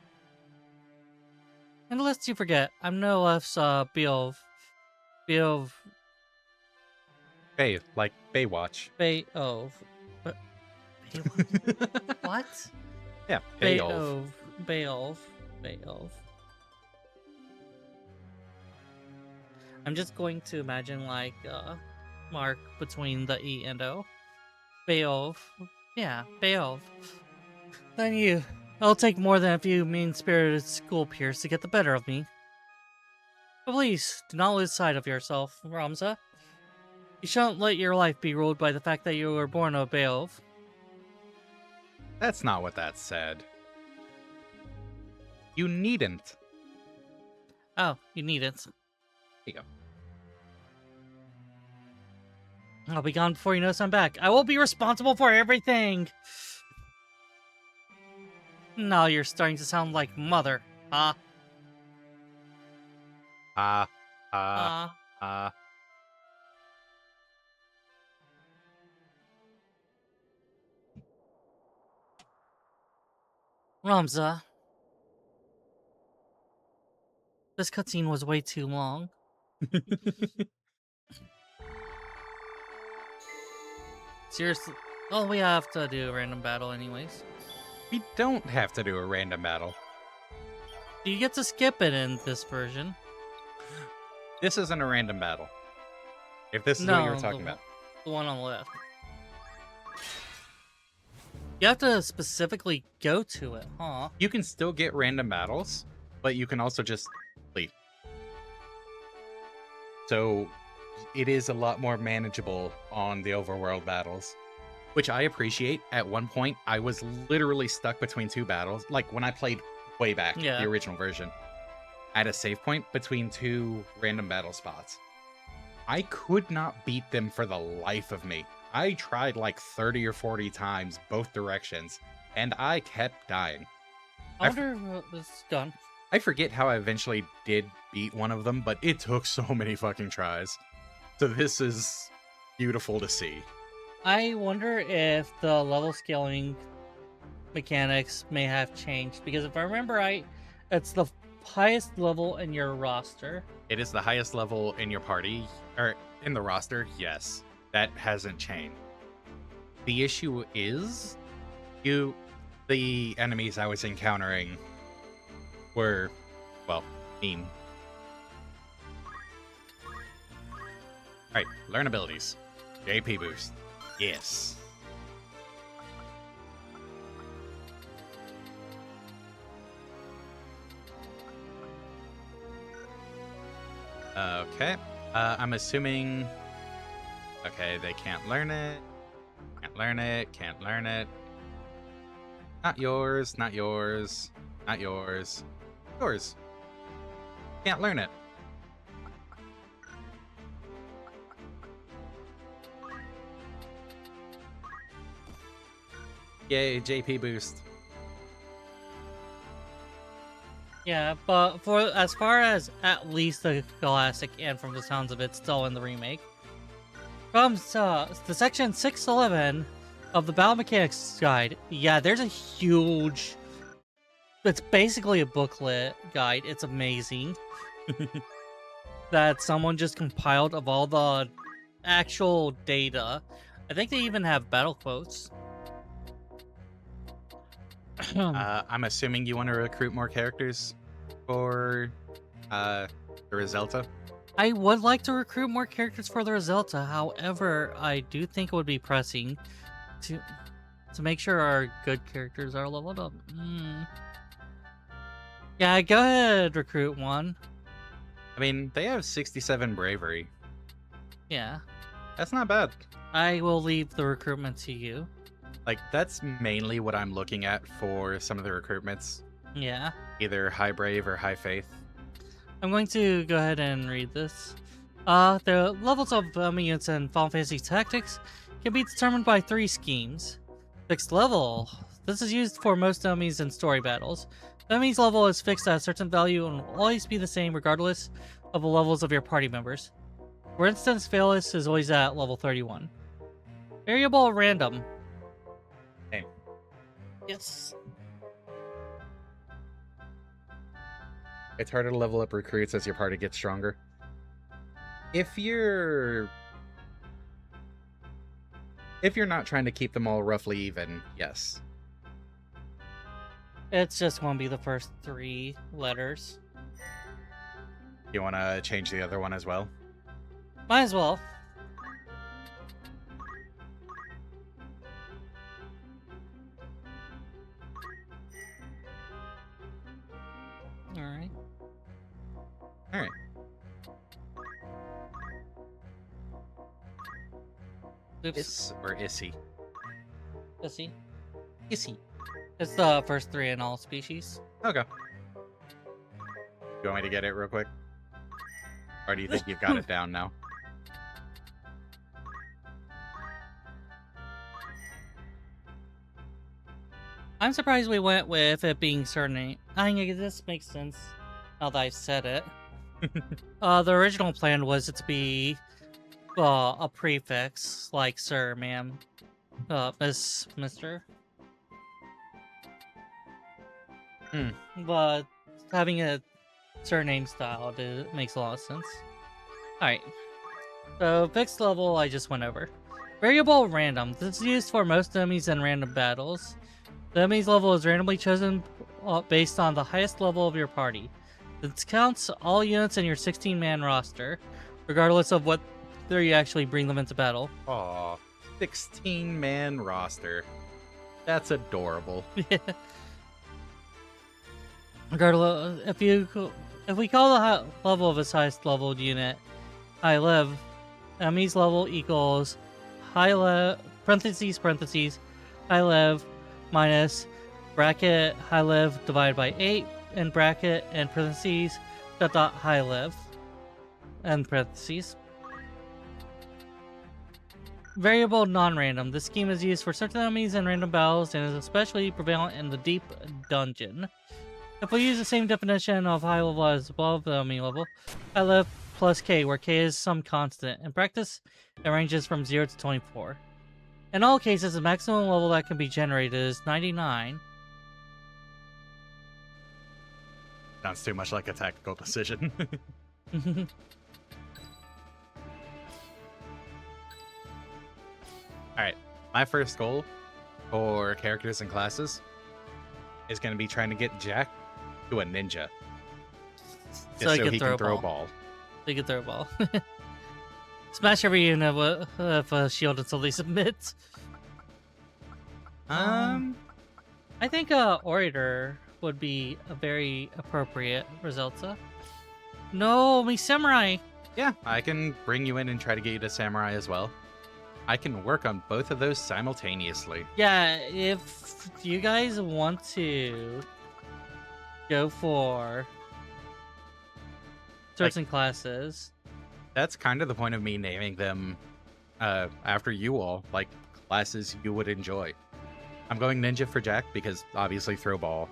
And lest you forget, I'm no less Beov. Bay, like Baywatch. Bayof. But what? Yeah, Bayolf. Bayolf. Bayolf. I'm just going to imagine like mark between the E and O. Bayolf. Yeah, Bayolf. Then you. It'll take more than a few mean-spirited school peers to get the better of me. But please, do not lose sight of yourself, Ramza. You shouldn't let your life be ruled by the fact that you were born a Beowulf. That's not what that said. You needn't. Oh, you needn't. Here you go. I'll be gone before you notice I'm back. I will be responsible for everything! Now you're starting to sound like mother, huh? Ramza. This cutscene was way too long. Seriously. Oh, we have to do a random battle anyways. We don't have to do a random battle. Do you get to skip it in this version? This isn't a random battle. If this is what you were talking about. The one on the left. You have to specifically go to it, huh? You can still get random battles, but you can also just leave. So it is a lot more manageable on the overworld battles, which I appreciate. At one point, I was literally stuck between two battles. Like when I played way back, the original version, at a save point between two random battle spots. I could not beat them for the life of me. I tried like 30 or 40 times both directions, and I kept dying. I wonder what this is done. I forget how I eventually did beat one of them, but it took so many fucking tries. So this is beautiful to see. I wonder if the level scaling mechanics may have changed, because if I remember right, it's the highest level in your roster. It is the highest level in your party, or in the roster, yes. That hasn't changed. The issue is, the enemies I was encountering were, well, mean. Alright, learn abilities. JP boost. Yes. Okay. I'm assuming... Okay, they can't learn it. Can't learn it. Can't learn it. Not yours. Not yours. Not yours. Yours. Can't learn it. Yay, JP boost. Yeah, but for as far as at least the classic, and from the sounds of it, still in the remake, from the section 611 of the Battle Mechanics Guide, yeah, there's a huge... It's basically a booklet guide. It's amazing. That someone just compiled of all the actual data. I think they even have battle quotes. I'm assuming you want to recruit more characters for the Rizelta? I would like to recruit more characters for the Rizelta. However, I do think it would be pressing to make sure our good characters are leveled up. Yeah, go ahead, recruit one. I mean, they have 67 bravery. Yeah. That's not bad. I will leave the recruitment to you. Like, that's mainly what I'm looking at for some of the recruitments. Yeah. Either high brave or high faith. I'm going to go ahead and read this. The levels of units in Final Fantasy Tactics can be determined by 3 schemes. Fixed level. This is used for most enemies in story battles. The enemy's level is fixed at a certain value and will always be the same regardless of the levels of your party members. For instance, Ivalice is always at level 31. Variable random. Hey. Yes. It's harder to level up recruits as your party gets stronger. If you're If you're not trying to keep them all roughly even, yes. It's just going to be the first 3 letters. You want to change the other one as well? Might as well. Alright. Alright. Oops. Is or Issy? Issy. Issy. It's the first 3 in all species. Okay. You want me to get it real quick? Or do you think you've got it down now? I'm surprised we went with it being surname. I mean, this makes sense now that I've said it. The original plan was it to be a prefix, like sir, ma'am, miss, mister. But having a surname style makes a lot of sense. Alright. So, fixed level, I just went over. Variable random. This is used for most enemies in random battles. The enemy's level is randomly chosen based on the highest level of your party. This counts all units in your 16-man roster, regardless of whether you actually bring them into battle. Aw, 16-man roster. That's adorable. Regardless, if we call the level of its highest leveled unit high lev, enemy's level equals high lev parentheses high lev minus bracket high lev divided by 8 and bracket and parentheses dot high lev and parentheses. Variable non-random. This scheme is used for certain enemies in random battles and is especially prevalent in the deep dungeon. If we use the same definition of high level as above the enemy level, high level plus K, where K is some constant. In practice, it ranges from 0 to 24. In all cases, the maximum level that can be generated is 99. Sounds too much like a tactical decision. Alright, my first goal for characters and classes is going to be trying to get Jack to a ninja. So Just he can throw a ball. So he can throw a ball. Smash every unit with a shield until they submit. I think Orator would be a very appropriate Resulta. No, me Samurai! Yeah, I can bring you in and try to get you to Samurai as well. I can work on both of those simultaneously. Yeah, if you guys want to go for certain classes. That's kind of the point of me naming them after you all, like classes you would enjoy. I'm going ninja for Jack because obviously throw ball.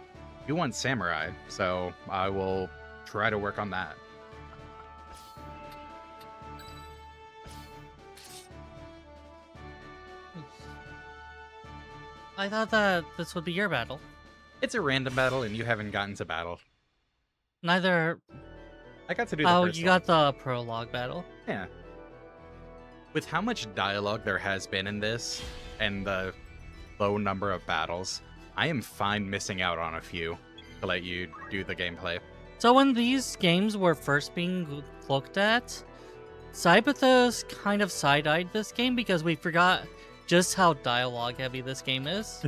You want samurai, so I will try to work on that. I thought that this would be your battle. It's a random battle and you haven't gotten to battle. Neither. I got to do the Oh, first you one. got the prologue battle. Yeah. With how much dialogue there has been in this and the low number of battles, I am fine missing out on a few to let you do the gameplay. So when these games were first being looked at, Cyberthos kind of side-eyed this game because we forgot just how dialogue heavy this game is.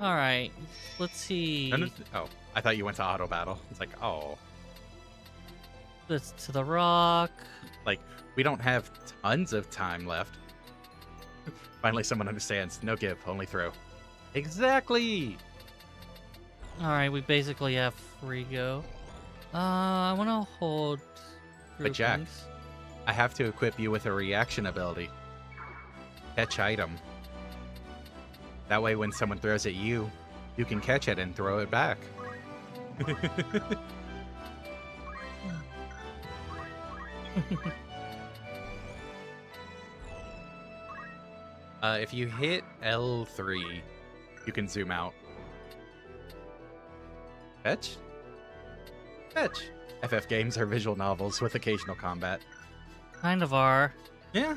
Alright, let's see. Oh, I thought you went to auto battle. It's like, oh. This to the rock. Like, we don't have tons of time left. Finally, someone understands. No give, only throw. Exactly! Alright, we basically have free go. I want to hold But Jack, groupings. I have to equip you with a reaction ability. Catch item. That way when someone throws at you, you can catch it and throw it back. If you hit L3, you can zoom out. Fetch? Fetch. FF games are visual novels with occasional combat. Kind of are. Yeah.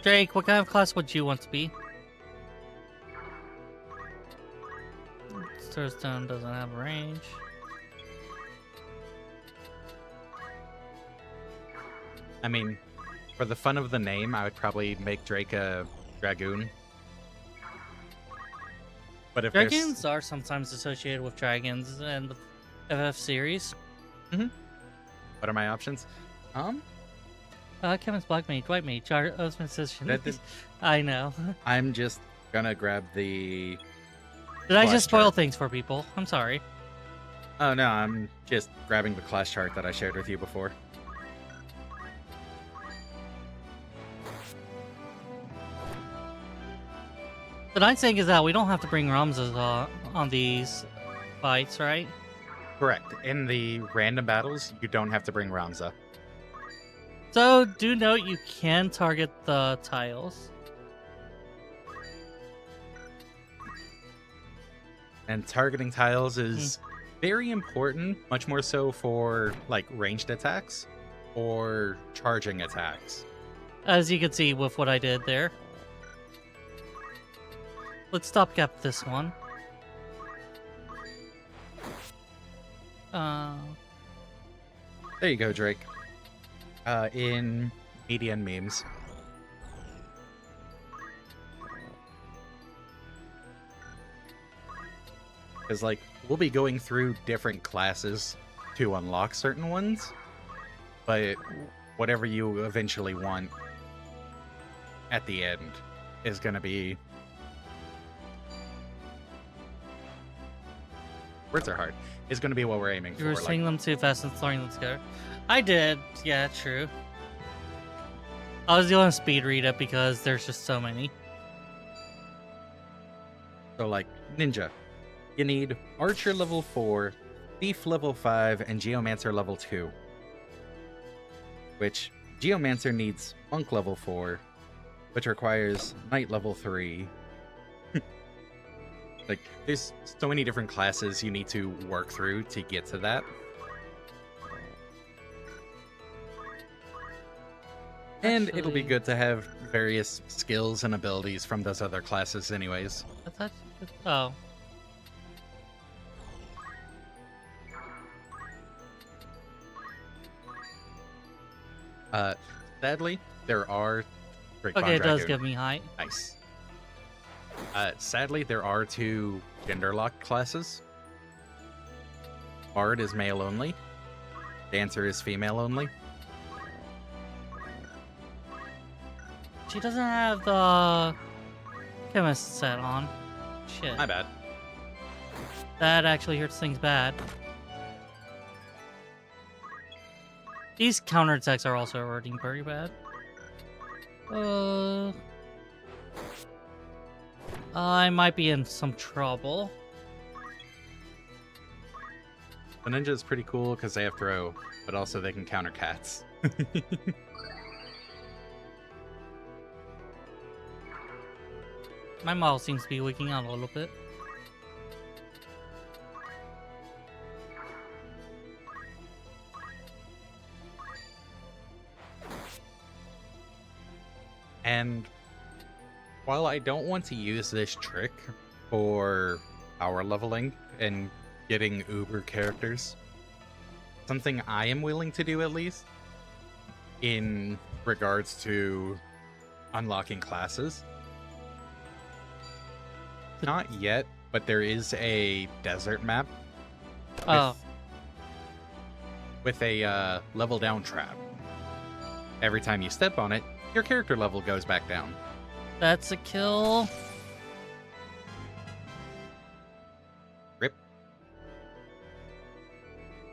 Drake, what kind of class would you want to be? Starstone doesn't have range. I mean, for the fun of the name, I would probably make Drake a Dragoon. But if Dragons are sometimes associated with dragons in the FF series. what are my options? Kevin's Black Mage, White Mage, Osman Session. That did- I know. I'm just gonna grab the... Did I Class just spoil chart. things for people? I'm sorry. Oh no, I'm just grabbing the class chart that I shared with you before. The nice thing is that we don't have to bring Ramses on these fights, right? Correct. In the random battles, you don't have to bring Ramza. So do note you can target the tiles. And targeting tiles is very important, much more so for like ranged attacks or charging attacks. As you can see with what I did there. Let's stopgap this one. There you go, Drake. In median memes. Because, like, we'll be going through different classes to unlock certain ones, but whatever you eventually want at the end is going to be... Words are hard. Is going to be what we're aiming You were for. saying them too fast and throwing them together. I did. Yeah, true. I was doing a speed read up because there's just so many. So, like, Ninja. You need Archer level 4, Thief level 5, and Geomancer level 2. Which, Geomancer needs Monk level 4, which requires Knight level 3. Like, there's so many different classes you need to work through to get to that. And it'll be Actually- good to have various skills and abilities from those other classes anyways. I thought. Oh. Sadly, there are... Drake Okay, Von it does Dragoon. give me height. Nice. Sadly, there are 2 gender-locked classes. Bard is male only. Dancer is female only. She doesn't have the chemist set on. Shit. My bad. That actually hurts things bad. These counterattacks are also hurting pretty bad. I might be in some trouble. The ninja is pretty cool because they have throw, but also they can counter cats. My model seems to be leaking out a little bit. And while I don't want to use this trick for power leveling and getting uber characters, something I am willing to do at least in regards to unlocking classes. Not yet, but there is a desert map Oh, with a level down trap. Every time you step on it, your character level goes back down. that's a kill. Rip.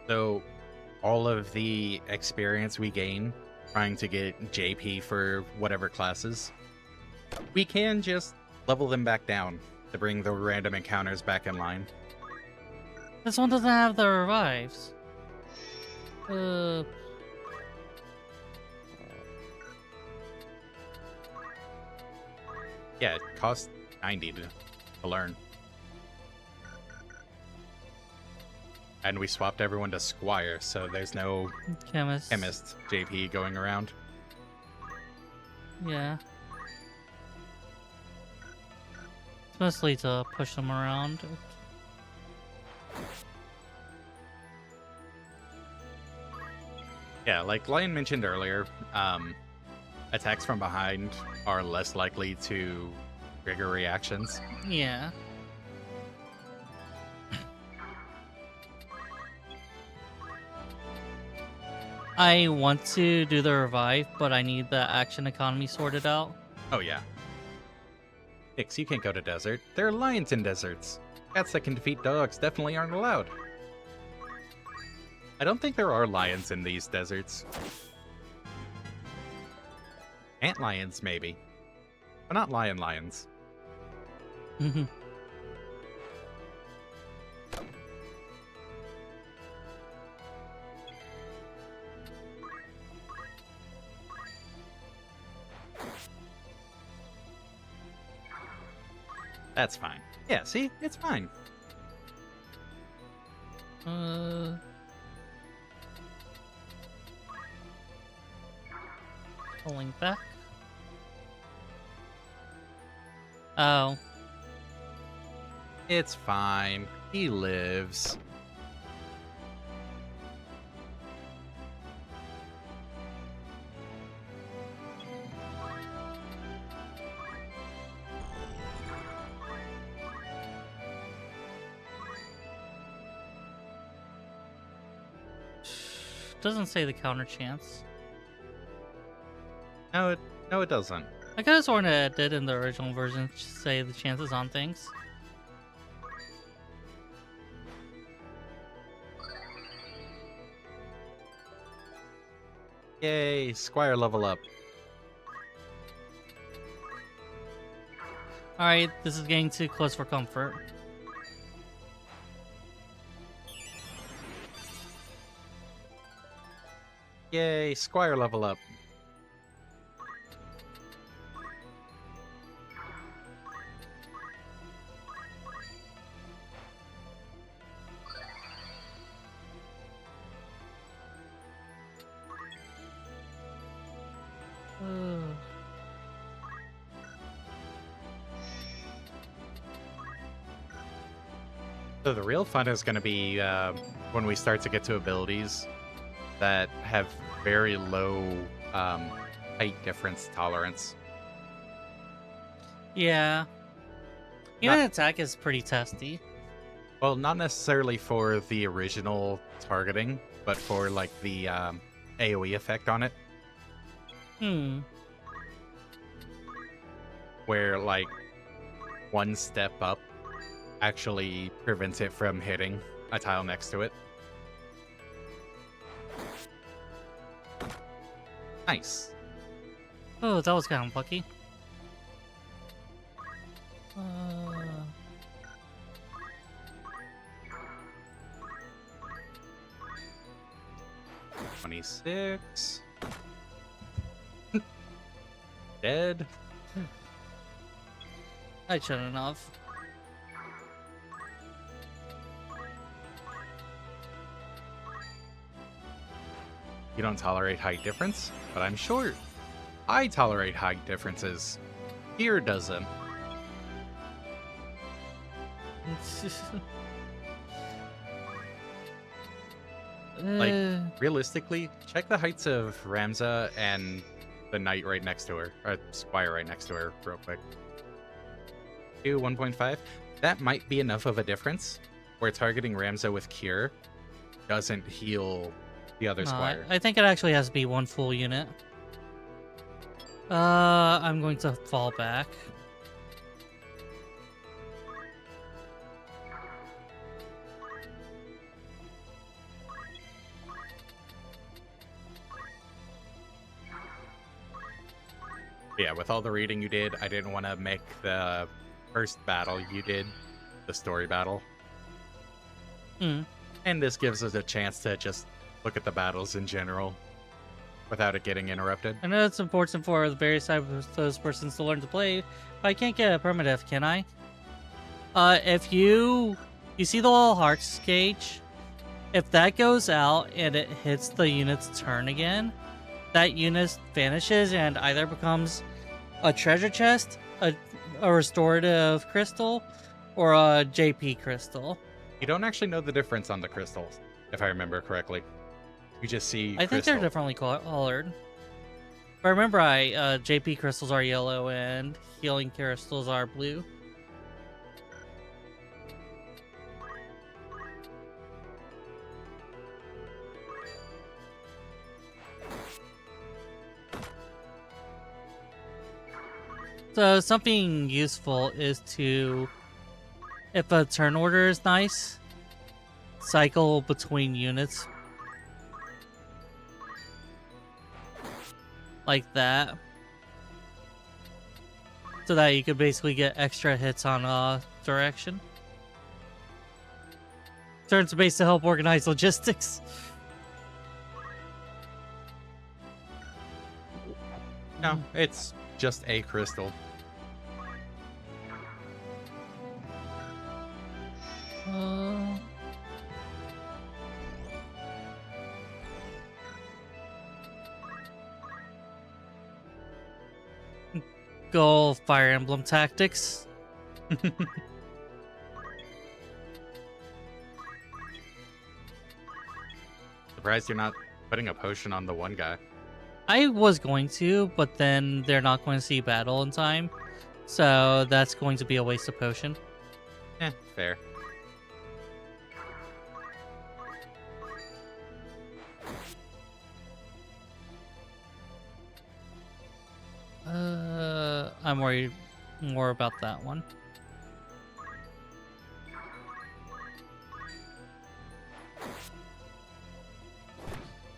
So, all of the experience we gain trying to get JP for whatever classes, we can just level them back down to bring the random encounters back in line. This one doesn't have the revives. Yeah, it costs 90 to learn. And we swapped everyone to Squire, so there's no Chemist. chemist JP going around. Yeah. mostly to push them around. Yeah, like Lion mentioned earlier, attacks from behind are less likely to trigger reactions. Yeah. I want to do the revive, but I need the action economy sorted out. Oh, yeah. Nix, you can't go to desert. There are lions in deserts. Cats that can defeat dogs definitely aren't allowed. I don't think there are lions in these deserts. Ant lions, maybe. But not lions. That's fine. Yeah, see? It's fine. Pulling back. Oh. It's fine. He lives. Doesn't say the counter chance. No, it doesn't. I could have sworn it did in the original version say the chances on things. Yay, Squire level up. Alright, this is getting too close for comfort. Yay, Squire level up. So the real fun is going to be when we start to get to abilities that have very low height difference tolerance. Yeah. Unit attack is pretty testy. Well, not necessarily for the original targeting, but for like the AoE effect on it. Where like one step up actually prevents it from hitting a tile next to it. Nice. Oh, that was kind of lucky. Uh... 26. Dead. I shouldn't have. You don't tolerate height difference, but I'm short. I tolerate height differences. Fear doesn't. Like, realistically, check the heights of Ramza and the knight right next to her, or squire right next to her, real quick. 1.5. That might be enough of a difference, where targeting Ramza with Cure doesn't heal the other squire. I think it actually has to be one full unit. I'm going to fall back. Yeah, with all the reading you did, I didn't want to make the first battle you did the story battle. And this gives us a chance to just look at the battles in general without it getting interrupted. I know it's important for the various types of those persons to learn to play, but I can't get a permadeath, can I? If you see the little hearts gauge, if that goes out and it hits the unit's turn again, that unit vanishes and either becomes a treasure chest, a restorative crystal or a JP crystal. You don't actually know the difference on the crystals, if I remember correctly. You just see I think they're crystal. differently colored. If I remember right, JP crystals are yellow and healing crystals are blue. So something useful is to, if a turn order is nice, cycle between units. Like that. So that you could basically get extra hits on direction. Turns base to help organize logistics. No, it's just a crystal. Go Fire Emblem Tactics. Surprised you're not putting a potion on the one guy. I was going to, but then they're not going to see battle in time. So that's going to be a waste of potion. Fair. I'm worried more about that one.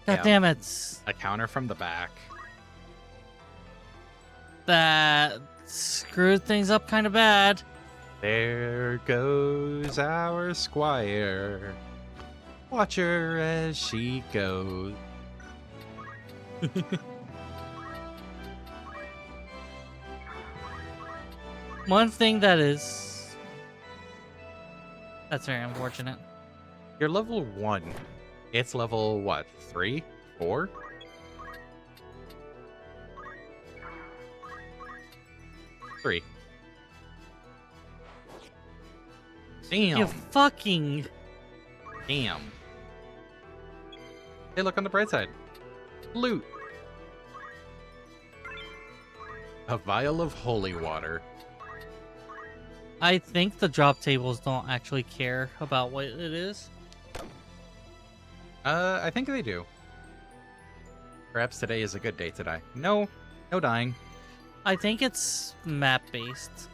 God Yeah. damn it. A counter from the back. That screwed things up kind of bad. There goes our squire. Watch her as she goes. One thing that's very unfortunate. You're level 1. It's level, what, 3? 4? Three. Damn. You fucking... Damn. Hey, look on the bright side. Loot. A vial of holy water. I think the drop tables don't actually care about what it is. I think they do. Perhaps today is a good day to die. No dying. I think it's map-based.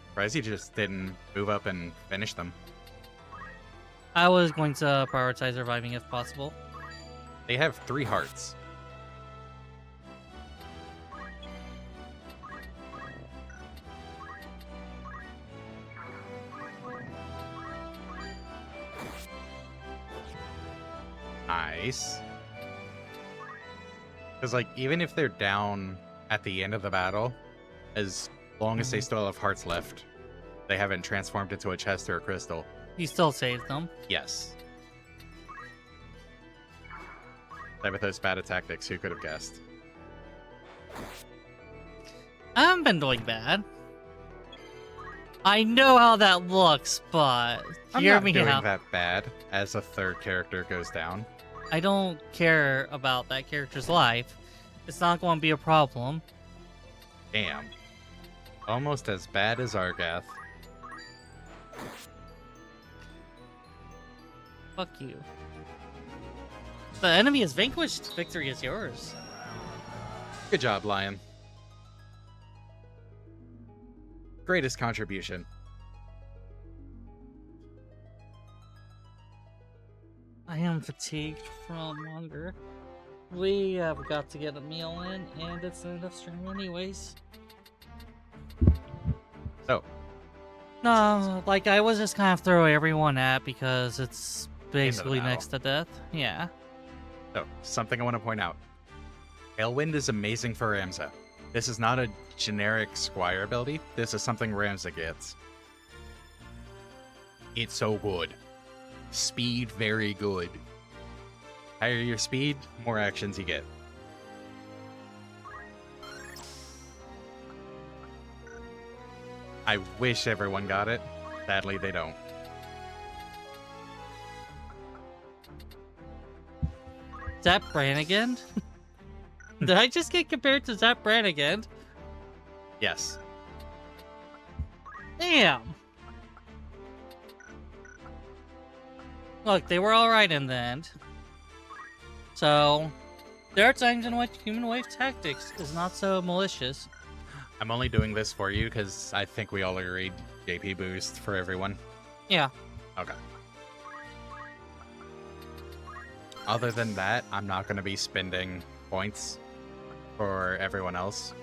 Surprised you just didn't move up and finish them. I was going to prioritize reviving if possible. They have 3 hearts. Nice. Because, like, even if they're down at the end of the battle, as long as they still have hearts left, they haven't transformed into a chest or a crystal. You still save them. Yes. Tabitha's bad at tactics, who could have guessed? I haven't been doing bad. I know how that looks, but I'm hear not me doing out. that bad as a third character goes down. I don't care about that character's life. It's not going to be a problem. Damn. Almost as bad as Argath. Fuck you. The enemy is vanquished. Victory is yours. Good job, Lion. Greatest contribution. I am fatigued from hunger. We have got to get a meal in, and it's the end of stream anyways. So, No, like I was just kind of throwing everyone at because it's basically battle. next to death. Yeah. something I want to point out. Tailwind is amazing for Ramza. This is not a generic Squire ability. This is something Ramza gets. It's so good. Speed, very good. Higher your speed, more actions you get. I wish everyone got it. Sadly, they don't. Zap Brannigan? Did I just get compared to Zap Brannigan? Yes. Damn. Look, they were alright in the end. So, there are times in which human wave tactics is not so malicious. I'm only doing this for you because I think we all agreed JP boost for everyone. Yeah. Okay. Other than that, I'm not going to be spending points for everyone else.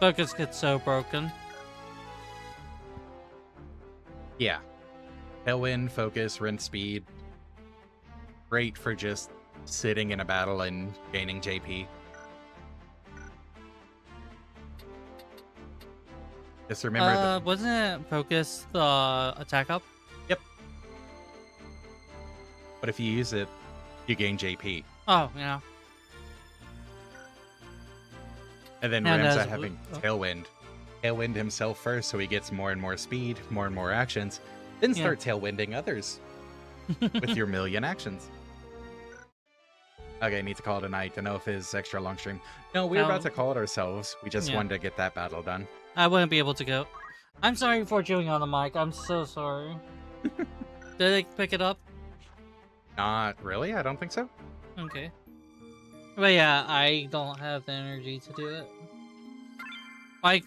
Focus gets so broken. Yeah. Tailwind, focus, rinse speed. Great for just sitting in a battle and gaining JP. Just remember that. Wasn't it Focus the attack up? Yep. But if you use it, you gain JP. Oh, yeah. And then And Ramza as- having oh. Tailwind. Tailwind himself first, so he gets more and more speed, more and more actions. Then start tailwinding others with your million actions. Okay, need to call it a night. Enough is extra long stream. No, we were about to call it ourselves. We just wanted to get that battle done. I wouldn't be able to go. I'm sorry for chewing on the mic. I'm so sorry. Did I pick it up? Not really, I don't think so. Okay. But yeah, I don't have the energy to do it. Like,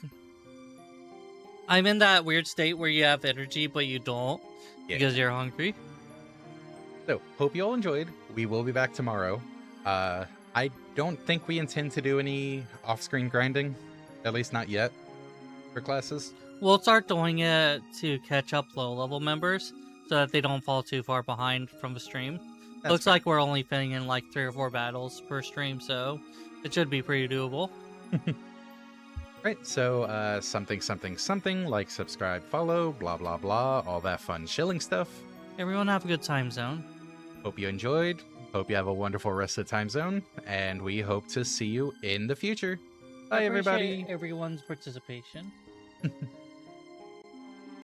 I'm in that weird state where you have energy, but you don't because you're hungry. So, hope you all enjoyed. We will be back tomorrow. I don't think we intend to do any off-screen grinding, at least not yet, for classes. We'll start doing it to catch up low-level members so that they don't fall too far behind from the stream. That's Looks fair. like we're only fitting in like 3 or 4 battles per stream, so it should be pretty doable. Right, so something, like, subscribe, follow, blah, blah, blah, all that fun shilling stuff. Everyone have a good time zone. Hope you enjoyed. Hope you have a wonderful rest of the time zone. And we hope to see you in the future. Bye, Appreciate everybody. everyone's participation.